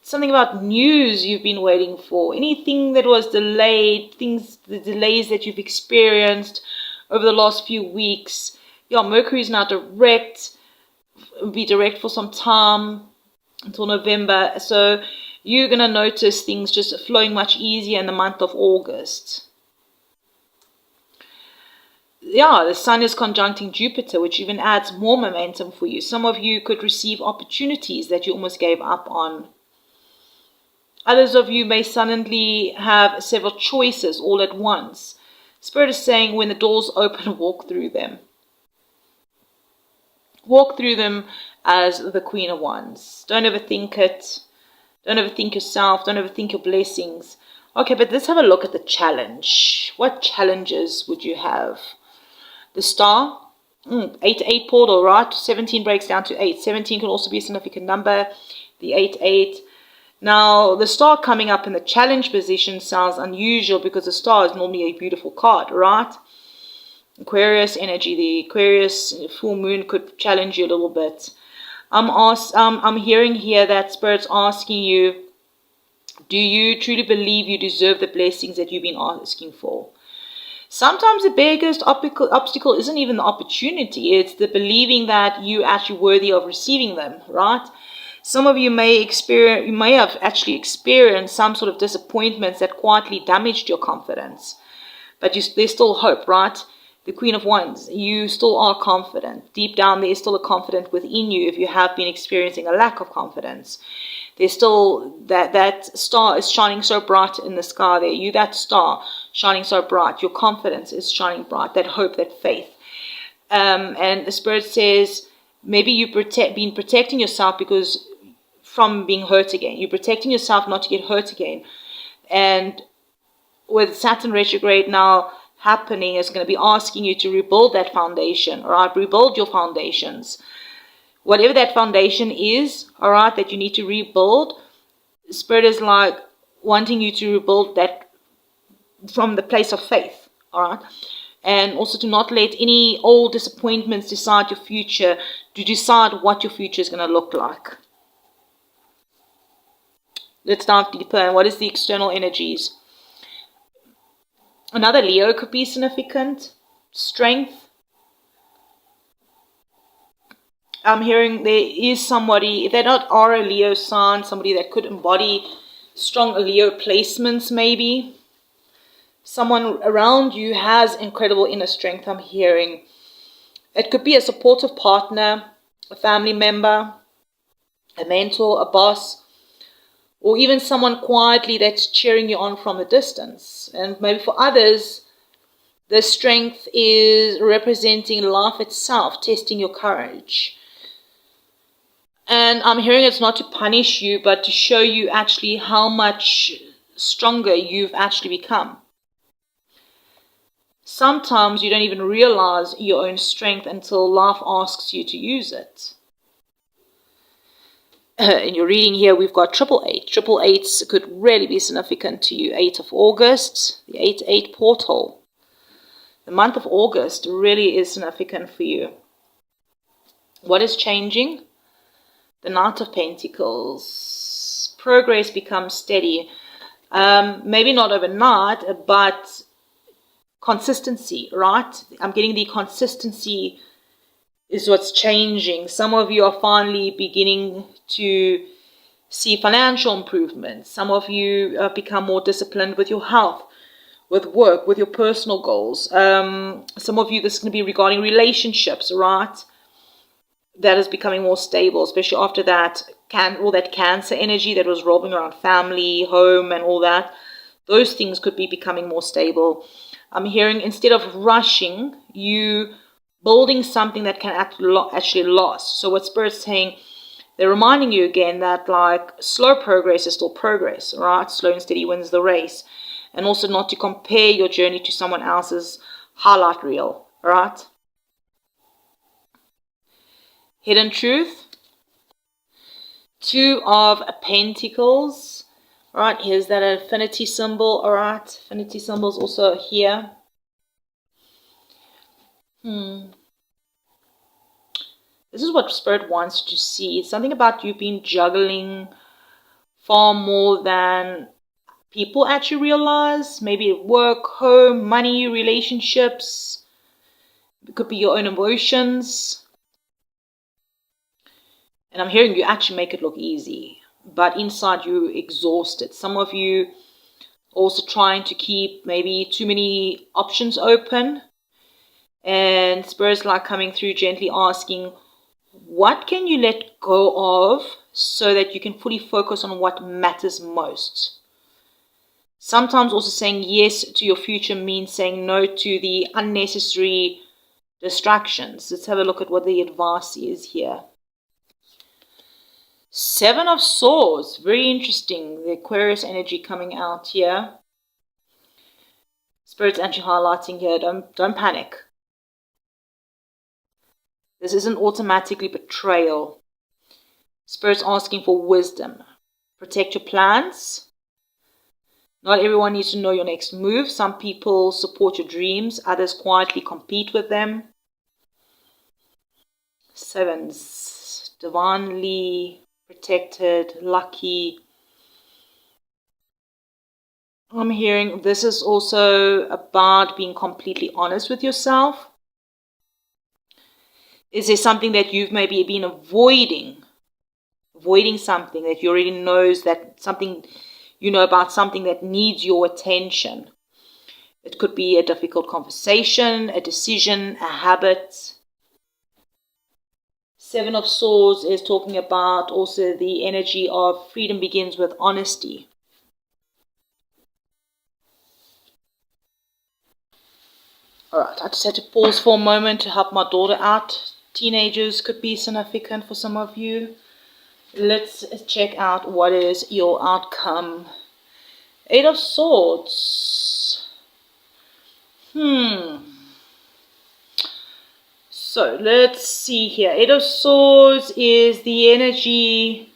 Something about news you've been waiting for. Anything that was delayed, the delays that you've experienced over the last few weeks. Yeah, Mercury is now direct. It will be direct for some time until November. So you're going to notice things just flowing much easier in the month of August. Yeah, the Sun is conjuncting Jupiter, which even adds more momentum for you. Some of you could receive opportunities that you almost gave up on. Others of you may suddenly have several choices all at once. Spirit is saying when the doors open, walk through them. Walk through them as the Queen of Wands. Don't overthink it. Don't overthink yourself. Don't overthink your blessings. Okay, but let's have a look at the challenge. What challenges would you have? The Star. 8-8 portal, right? 17 breaks down to 8. 17 can also be a significant number. The 8-8. Now, the Star coming up in the challenge position sounds unusual because the Star is normally a beautiful card, right? Aquarius energy. The Aquarius full moon could challenge you a little bit. I'm hearing here that Spirit's asking you, do you truly believe you deserve the blessings that you've been asking for? Sometimes the biggest obstacle isn't even the opportunity. It's the believing that you're actually worthy of receiving them, right? Some of you may have actually experienced some sort of disappointments that quietly damaged your confidence. But there's still hope, right? The Queen of Wands, you still are confident. Deep down, there is still a confidence within you if you have been experiencing a lack of confidence. There's still that star is shining so bright in the sky there. You, that star, shining so bright. Your confidence is shining bright. That hope, that faith. And the Spirit says, maybe you've been protecting yourself because from being hurt again. You're protecting yourself not to get hurt again. And with Saturn retrograde now happening, is going to be asking you to rebuild that foundation, all right? Rebuild your foundations. Whatever that foundation is, all right, that you need to rebuild, Spirit is like wanting you to rebuild that from the place of faith, all right? And also to not let any old disappointments decide your future, to decide what your future is going to look like. Let's dive deeper. And what is the external energies? Another Leo could be significant. Strength. I'm hearing there is somebody, if they are a Leo sign, somebody that could embody strong Leo placements maybe. Someone around you has incredible inner strength, I'm hearing. It could be a supportive partner, a family member, a mentor, a boss, or even someone quietly that's cheering you on from a distance. And maybe for others, the strength is representing life itself, testing your courage. And I'm hearing it's not to punish you, but to show you actually how much stronger you've actually become. Sometimes you don't even realize your own strength until life asks you to use it. In your reading here, we've got 888. 888s could really be significant to you. 8 of August, the 8-8 portal. The month of August really is significant for you. What is changing? The Knight of Pentacles. Progress becomes steady. Maybe not overnight, but consistency, right? I'm getting the consistency is what's changing. Some of you are finally beginning to see financial improvements. Some of you have become more disciplined with your health, with work, with your personal goals. Some of you, this is going to be regarding relationships, right? That is becoming more stable, especially after that all that Cancer energy that was revolving around family, home, and all that. Those things could be becoming more stable. I'm hearing instead of rushing, you building something that can actually last. So what Spirit's saying, they're reminding you again that like slow progress is still progress, right? Slow and steady wins the race. And also not to compare your journey to someone else's highlight reel, right? Hidden truth. 2 of Pentacles. Alright, here's that infinity symbol. Alright, infinity symbol is also here. This is what Spirit wants you to see. It's something about you being juggling far more than people actually realize. Maybe work, home, money, relationships. It could be your own emotions. And I'm hearing you actually make it look easy, but inside you exhausted. Some of you also trying to keep maybe too many options open. And Spirit's like coming through gently asking, what can you let go of so that you can fully focus on what matters most? Sometimes also saying yes to your future means saying no to the unnecessary distractions. Let's have a look at what the advice is here. 7 of Swords, very interesting. The Aquarius energy coming out here. Spirit's actually highlighting here, don't panic. This isn't automatically betrayal. Spirit's asking for wisdom. Protect your plans. Not everyone needs to know your next move. Some people support your dreams, others quietly compete with them. 7s, divinely protected, lucky. I'm hearing this is also about being completely honest with yourself. Is there something that you've maybe been avoiding something that you already knows, that something you know about something that needs your attention? It could be a difficult conversation, a decision, a habit. 7 of Swords is talking about also the energy of freedom begins with honesty. Alright, I just had to pause for a moment to help my daughter out. Teenagers could be significant for some of you. Let's check out what is your outcome. 8 of Swords. So let's see here. 8 of Swords is the energy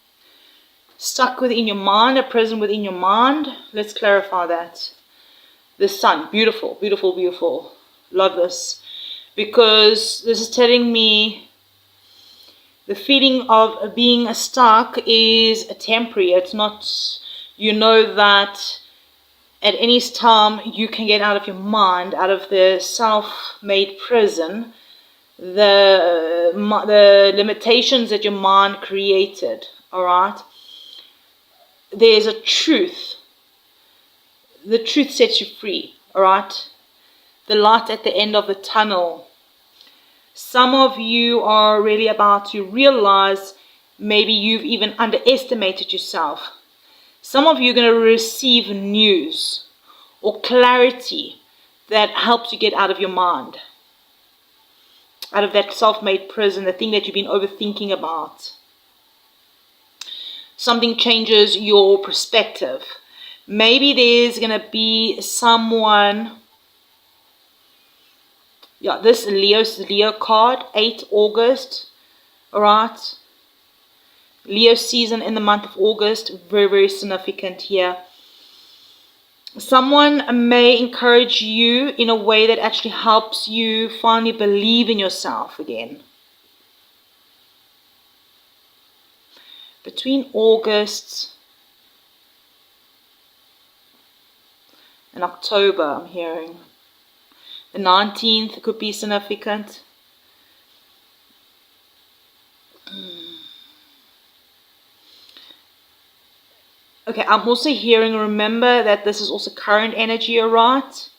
stuck within your mind, a present within your mind. Let's clarify that. The Sun, beautiful, beautiful, beautiful. Love this. Because this is telling me the feeling of being stuck is temporary. It's not, you know that at any time you can get out of your mind, out of the self-made prison, the limitations that your mind created. All right, there's a truth. The truth sets you free. All right, the light at the end of the tunnel. Some of you are really about to realize maybe you've even underestimated yourself. Some of you are going to receive news or clarity that helps you get out of your mind, out of that self-made prison, the thing that you've been overthinking about. Something changes your perspective. Maybe there's going to be someone, this Leo card, 8 August, all right? Leo season in the month of August, very, very significant here. Someone may encourage you in a way that actually helps you finally believe in yourself again. Between August and October, I'm hearing. The 19th could be significant. Okay, I'm also hearing, remember that this is also current energy, alright?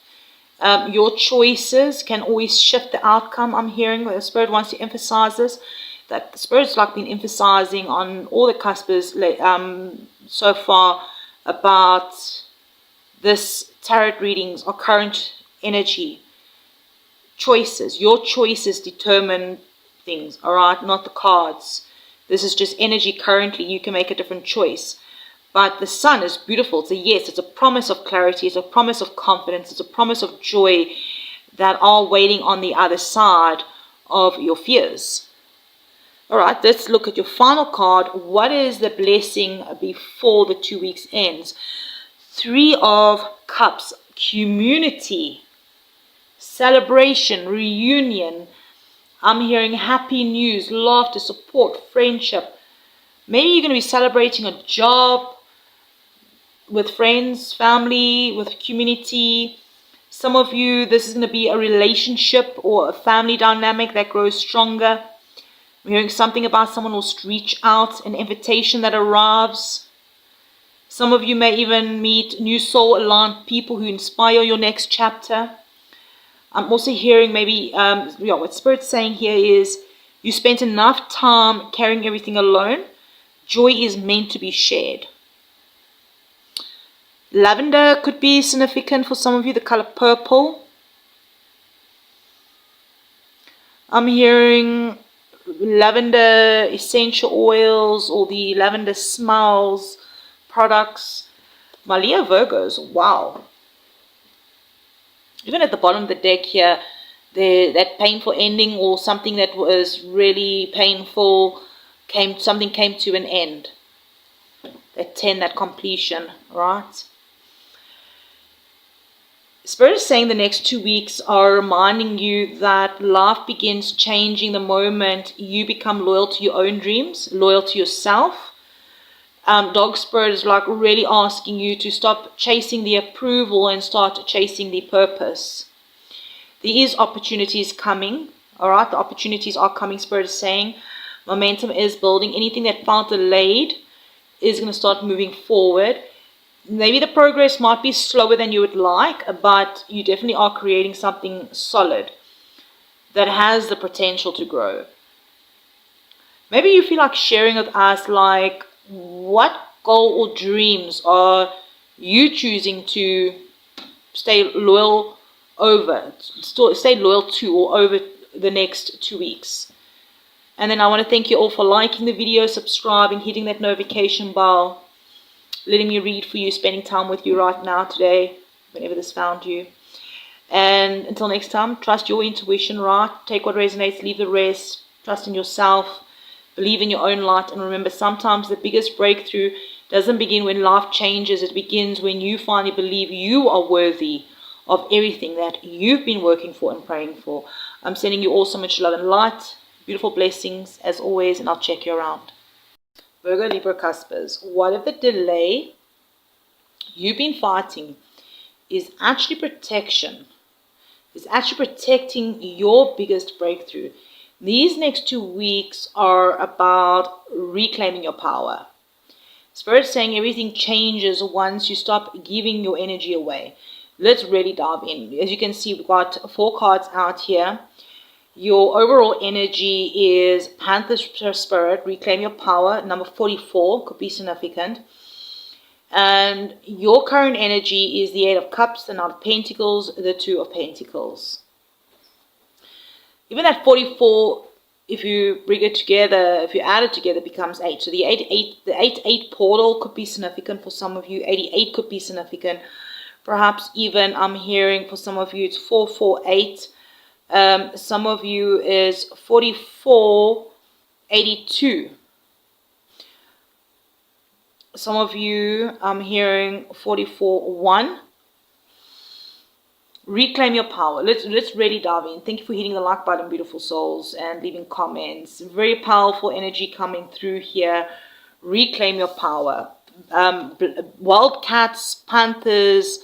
Your choices can always shift the outcome. I'm hearing the Spirit wants to emphasize this. That the Spirit's like been emphasizing on all the cuspers so far about this tarot readings are current energy. Choices. Your choices determine things, all right? Not the cards. This is just energy currently. You can make a different choice. But the sun is beautiful. It's a yes. It's a promise of clarity. It's a promise of confidence. It's a promise of joy that are waiting on the other side of your fears. All right, let's look at your final card. What is the blessing before the 2 weeks ends? 3 of Cups. Community. Celebration. Reunion. I'm hearing happy news, laughter, support, friendship. Maybe you're going to be celebrating a job with friends, family, with community. Some of you, this is going to be a relationship or a family dynamic that grows stronger. I'm hearing something about someone will reach out, an invitation that arrives. Some of you may even meet new soul-aligned people who inspire your next chapter. I'm also hearing maybe, what Spirit's saying here is you spent enough time carrying everything alone. Joy is meant to be shared. Lavender could be significant for some of you, the color purple. I'm hearing lavender essential oils or the lavender smells products. My Leo Virgos, wow. Even at the bottom of the deck here, that painful ending or something that was really painful, something came to an end. That 10, that completion, right? Spirit is saying the next 2 weeks are reminding you that life begins changing the moment you become loyal to your own dreams, loyal to yourself. Dog Spirit is like really asking you to stop chasing the approval and start chasing the purpose. There is opportunities coming, all right? The opportunities are coming, Spirit is saying. Momentum is building. Anything that felt delayed is going to start moving forward. Maybe the progress might be slower than you would like, but you definitely are creating something solid that has the potential to grow. Maybe you feel like sharing with us, like, what goal or dreams are you choosing to stay loyal to or over the next 2 weeks? And then I want to thank you all for liking the video, subscribing, hitting that notification bell, letting me read for you, spending time with you right now today, whenever this found you. And until next time, trust your intuition, right? Take what resonates, leave the rest. Trust in yourself. Believe in your own light. And remember, sometimes the biggest breakthrough doesn't begin when life changes. It begins when you finally believe you are worthy of everything that you've been working for and praying for. I'm sending you all so much love and light. Beautiful blessings as always, and I'll check you around. Virgo, Libra, Cuspers. What if the delay you've been fighting is actually protection? Is actually protecting your biggest breakthrough. These next 2 weeks are about reclaiming your power. Spirit is saying everything changes once you stop giving your energy away. Let's really dive in. As you can see, we've got 4 cards out here. Your overall energy is Panther Spirit, reclaim your power. Number 44 could be significant. And your current energy is the 8 of Cups, the Knight of Pentacles, the 2 of Pentacles. Even that 44, if you bring it together, if you add it together, it becomes 8. So the 8 portal could be significant for some of you. 88 could be significant. Perhaps even I'm hearing for some of you it's 448. Some of you is 4482. Some of you, I'm hearing 44-1. Reclaim your power. Let's really dive in. Thank you for hitting the like button, beautiful souls, and leaving comments. Very powerful energy coming through here. Reclaim your power. Wild cats, panthers,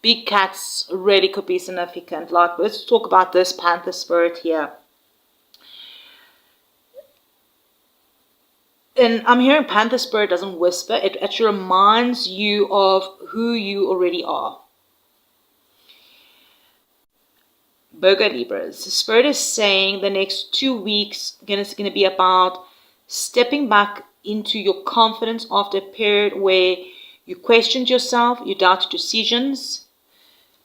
big cats really could be significant. Like, let's talk about this Panther Spirit here. And I'm hearing Panther Spirit doesn't whisper. It actually reminds you of who you already are. Virgo Libras. The Spirit is saying the next 2 weeks is going to be about stepping back into your confidence after a period where you questioned yourself, you doubted decisions,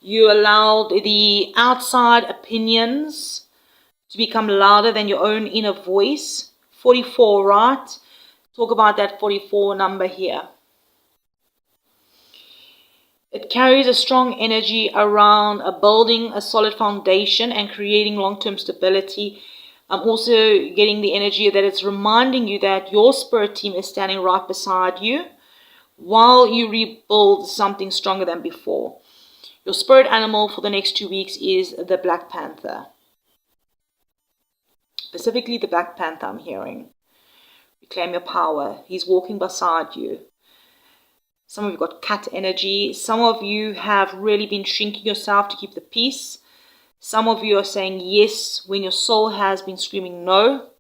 You allowed the outside opinions to become louder than your own inner voice. 44, right? Talk about that 44 number here. It carries a strong energy around building a solid foundation and creating long-term stability. I'm also getting the energy that it's reminding you that your spirit team is standing right beside you while you rebuild something stronger than before. Your spirit animal for the next 2 weeks is the Black Panther. Specifically the Black Panther I'm hearing. Reclaim your power. He's walking beside you. Some of you got cat energy. Some of you have really been shrinking yourself to keep the peace. Some of you are saying yes when your soul has been screaming no.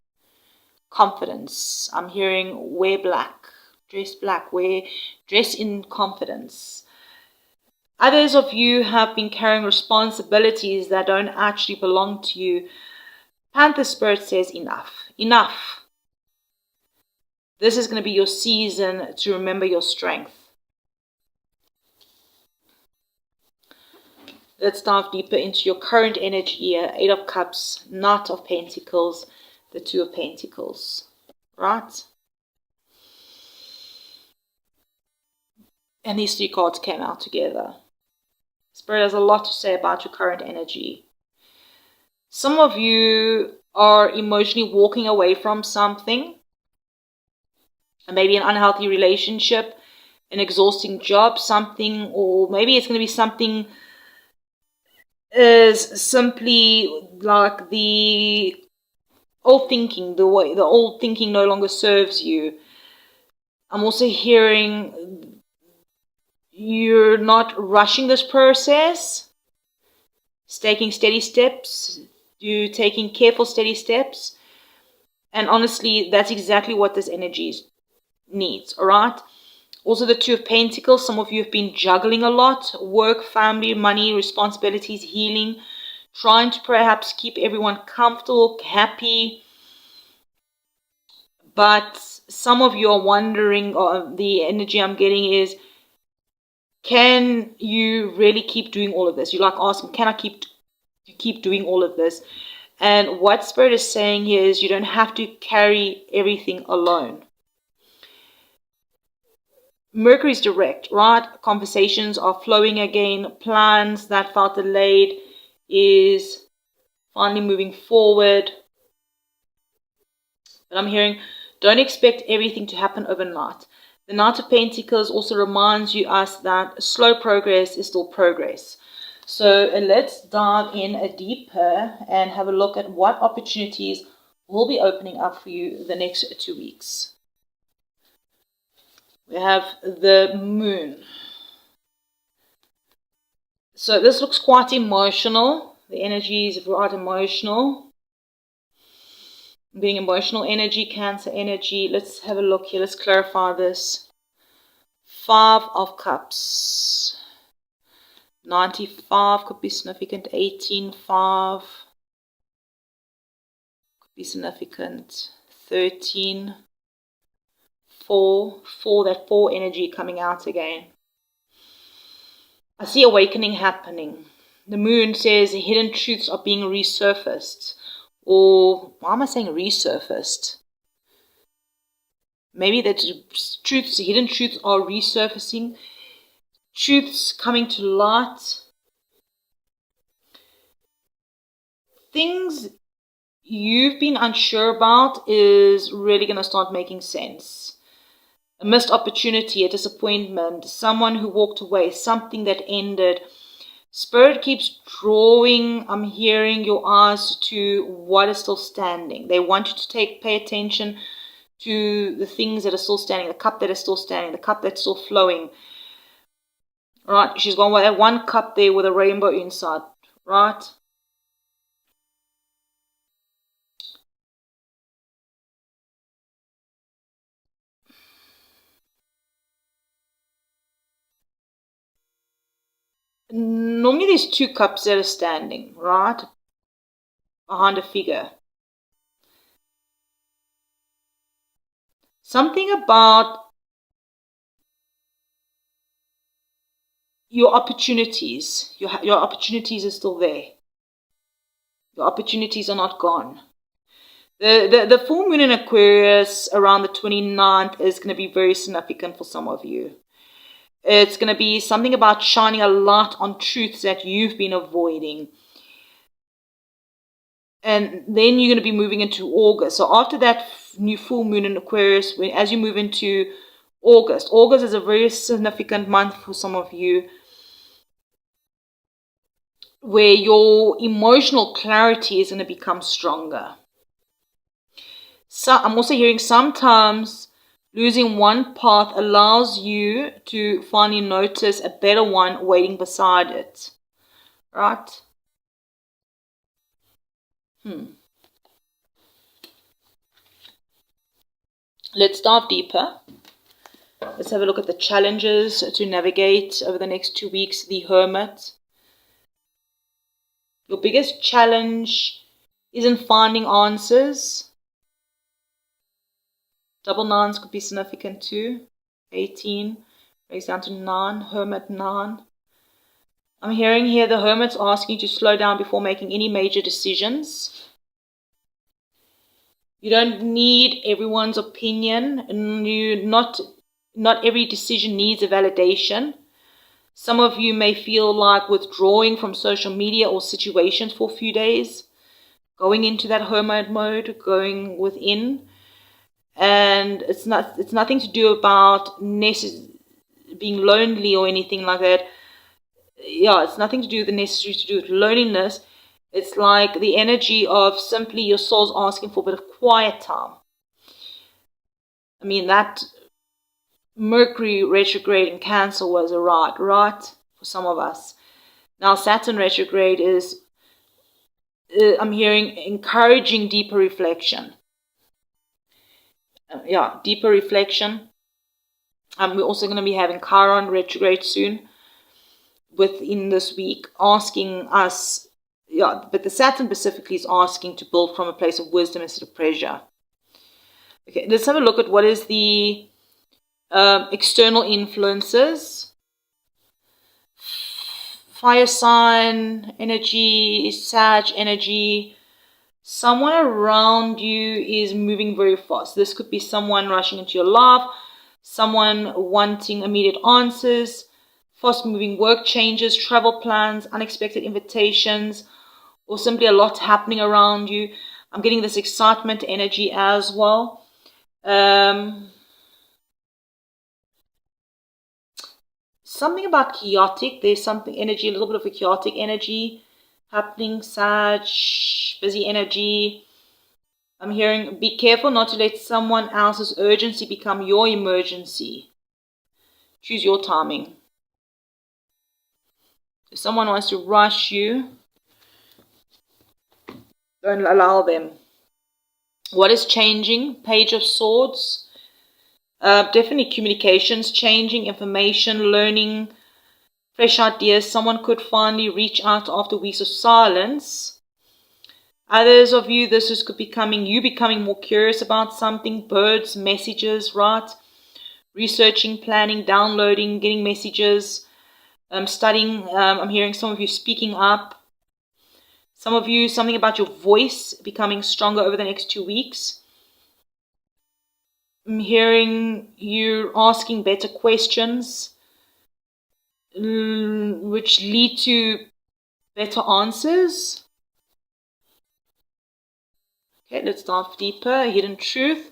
Confidence. I'm hearing wear black. Dress black. Dress in confidence. Others of you have been carrying responsibilities that don't actually belong to you. Panther Spirit says enough. Enough. This is going to be your season to remember your strength. Let's dive deeper into your current energy here. 8 of Cups, Knight of Pentacles, the 2 of Pentacles. Right? And these 3 cards came out together. Spirit has a lot to say about your current energy. Some of you are emotionally walking away from something. Maybe an unhealthy relationship, an exhausting job, something, or maybe it's going to be something is simply like the old thinking, the old thinking no longer serves you. I'm also hearing you're not rushing this process. It's taking steady steps. You're taking careful, steady steps. And honestly, that's exactly what this energy needs, all right? Also, the 2 of Pentacles. Some of you have been juggling a lot. Work, family, money, responsibilities, healing. Trying to perhaps keep everyone comfortable, happy. But some of you are wondering, or the energy I'm getting is, can you really keep doing all of this? You're like asking, can I keep doing all of this? And what Spirit is saying here is you don't have to carry everything alone. Mercury's direct, right? Conversations are flowing again. Plans that felt delayed is finally moving forward. But I'm hearing, don't expect everything to happen overnight. The Knight of Pentacles also reminds us that slow progress is still progress. So let's dive in deeper and have a look at what opportunities will be opening up for you the next 2 weeks. We have the Moon. So this looks quite emotional. The energy is right emotional. Being emotional energy, Cancer energy. Let's have a look here. Let's clarify this. 5 of Cups. 95 could be significant. 18, 5 could be significant. 13, 4, that 4 energy coming out again. I see awakening happening. The Moon says hidden truths are being resurfaced. Or, why am I saying resurfaced? Maybe that truths, hidden truths are resurfacing. Truths coming to light. Things you've been unsure about is really going to start making sense. A missed opportunity, a disappointment, someone who walked away, something that ended. Spirit keeps drawing, I'm hearing, your eyes to what is still standing. They want you to pay attention to the things that are still standing, the cup that is still standing, the cup that's still flowing. Right, she's gone with that one cup there with a rainbow inside, right? Normally there's 2 cups that are standing, right? Behind a figure. Something about your opportunities. Your opportunities are still there. Your opportunities are not gone. The full moon in Aquarius around the 29th is going to be very significant for some of you. It's going to be something about shining a light on truths that you've been avoiding. And then you're going to be moving into August. So after that new full moon in Aquarius, as you move into August is a very significant month for some of you, where your emotional clarity is going to become stronger. So I'm also hearing sometimes losing one path allows you to finally notice a better one waiting beside it. Right? Let's dive deeper. Let's have a look at the challenges to navigate over the next 2 weeks. The Hermit. Your biggest challenge isn't finding answers. Double nines could be significant too. 18 breaks down to 9. Hermit 9. I'm hearing here the Hermit's asking you to slow down before making any major decisions. You don't need everyone's opinion, and not every decision needs a validation. Some of you may feel like withdrawing from social media or situations for a few days, going into that hermit mode, going within. And it's nothing to do about being lonely or anything like that. Yeah, it's nothing to do with the necessary to do with loneliness. It's like the energy of simply your soul's asking for a bit of quiet time. I mean, that Mercury retrograde in Cancer was a right for some of us. Now Saturn retrograde is, I'm hearing, encouraging deeper reflection. Deeper reflection. We're also going to be having Chiron retrograde soon within this week, asking us, but the Saturn specifically is asking to build from a place of wisdom instead of pressure. Okay, let's have a look at what is the external influences. Fire sign energy, Sag energy. Someone around you is moving very fast. This could be someone rushing into your life, someone wanting immediate answers, fast-moving work changes, travel plans, unexpected invitations, or simply a lot happening around you. I'm getting this excitement energy as well. Something about chaotic. There's something energy, a little bit of a chaotic energy happening. Sag, busy energy. I'm hearing, be careful not to let someone else's urgency become your emergency. Choose your timing. If someone wants to rush you, don't allow them. What is changing? Page of Swords. Definitely communications changing, information, learning, fresh ideas. Someone could finally reach out after weeks of silence. Others of you, this is becoming more curious about something. Birds, messages, right? Researching, planning, downloading, getting messages, studying. I'm hearing some of you speaking up. Some of you, something about your voice becoming stronger over the next 2 weeks. I'm hearing you asking better questions, which lead to better answers. Okay, let's dive deeper. Hidden truth.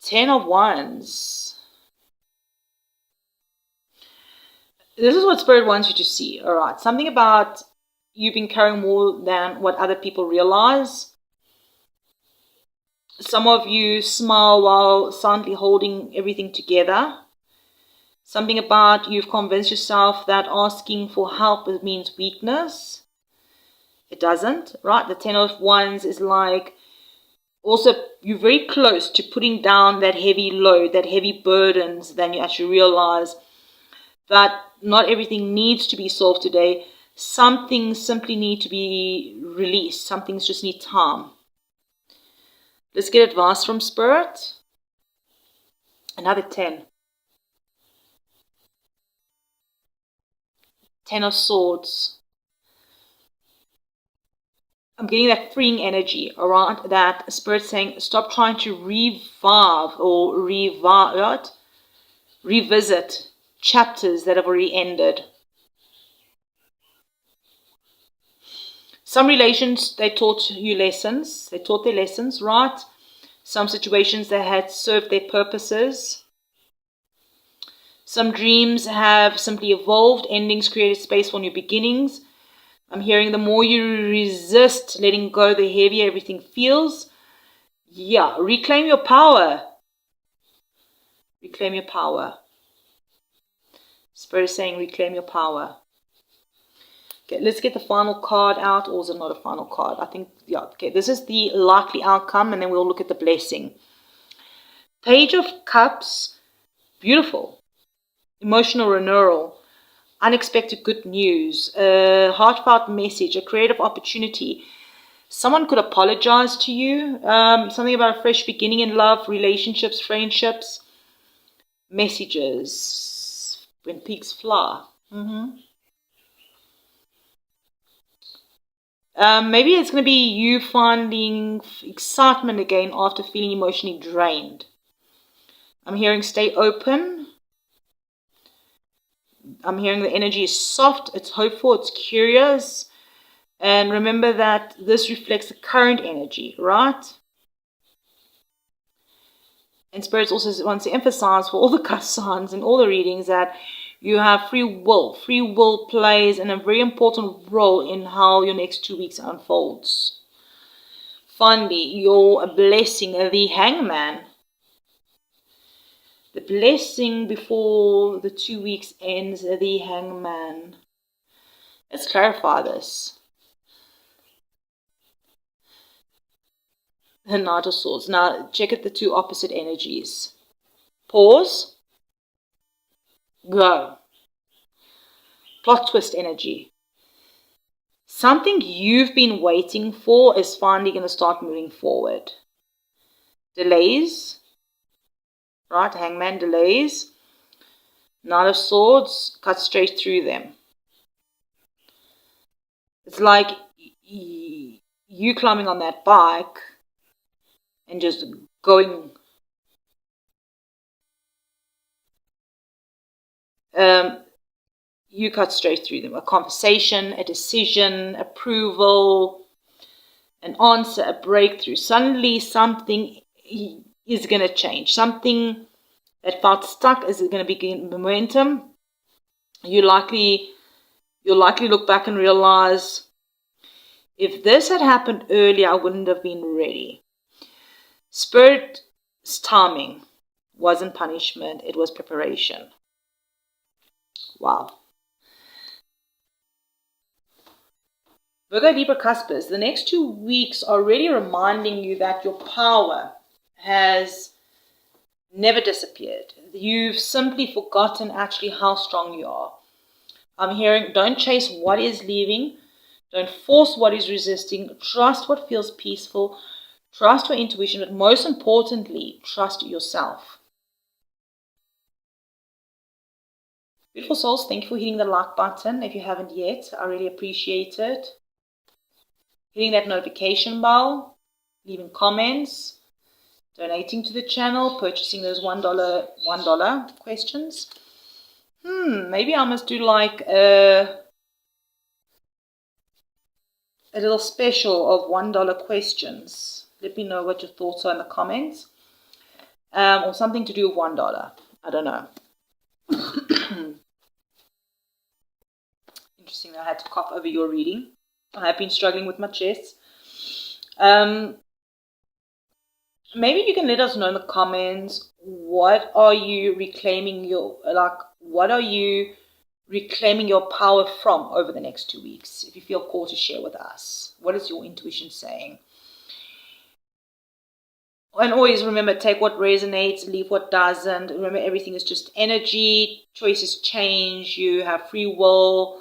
10 of Wands. This is what Spirit wants you to see. All right, something about you've been carrying more than what other people realize. Some of you smile while silently holding everything together. Something about you've convinced yourself that asking for help means weakness. It doesn't, right? The 10 of Wands is like, also you're very close to putting down that heavy load, that heavy burdens, then you actually realize that not everything needs to be solved today. Some things simply need to be released. Some things just need time. Let's get advice from Spirit. Another 10. Ten of Swords. I'm getting that freeing energy, alright? That Spirit's saying, stop trying to revisit chapters that have already ended. Some relations, they taught you lessons. They taught their lessons, right? Some situations, they had served their purposes. Some dreams have simply evolved. Endings created space for new beginnings. I'm hearing the more you resist letting go, the heavier everything feels. Yeah, reclaim your power. Reclaim your power. Spirit is saying reclaim your power. Okay, let's get the final card out. Or is it not a final card? I think, yeah. Okay, this is the likely outcome, and then we'll look at the blessing. Page of Cups. Beautiful. Emotional renewal. Unexpected good news. A heartfelt message. A creative opportunity. Someone could apologize to you. Something about a fresh beginning in love, relationships, friendships. Messages. When pigs fly. Maybe it's going to be you finding excitement again after feeling emotionally drained. I'm hearing stay open. I'm hearing the energy is soft, it's hopeful, it's curious. And remember that this reflects the current energy, right? And Spirit also wants to emphasize for all the cusp signs and all the readings that you have free will. Free will plays a very important role in how your next 2 weeks unfolds. Finally, your blessing, the Hangman. The blessing before the 2 weeks ends, the Hangman. Let's clarify this. The Knight of Swords. Now, check out the two opposite energies. Pause. Go. Plot twist energy. Something you've been waiting for is finally going to start moving forward. Delays. Right, Hangman, delays. Knight of Swords, cut straight through them. It's like you climbing on that bike and just going. You cut straight through them. A conversation, a decision, approval, an answer, a breakthrough. Suddenly something is going to change. Something that felt stuck is going to begin momentum. You'll likely look back and realize, if this had happened earlier, I wouldn't have been ready. Spirit's timing wasn't punishment, it was preparation. Wow. Virgo, Libra, Cuspers, the next 2 weeks are really reminding you that your power has never disappeared. You've simply forgotten actually how strong you are. I'm hearing, don't chase what is leaving. Don't force what is resisting. Trust what feels peaceful. Trust your intuition, but most importantly, trust yourself. Beautiful souls, thank you for hitting the like button. If you haven't yet, I really appreciate it. Hitting that notification bell, leaving comments, donating to the channel, purchasing those $1 questions. Maybe I must do like a little special of $1 questions. Let me know what your thoughts are in the comments. Or something to do with $1. I don't know. Interesting that I had to cough over your reading. I have been struggling with my chest. Maybe you can let us know in the comments, what are you reclaiming your power from over the next 2 weeks? If you feel called to share with us, what is your intuition saying? And always remember, take what resonates, leave what doesn't. Remember, everything is just energy. Choices change. You have free will.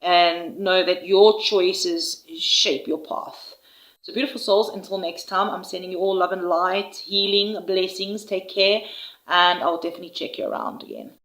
And know that your choices shape your path. So beautiful souls, until next time, I'm sending you all love and light, healing, blessings. Take care. And I'll definitely check you around again.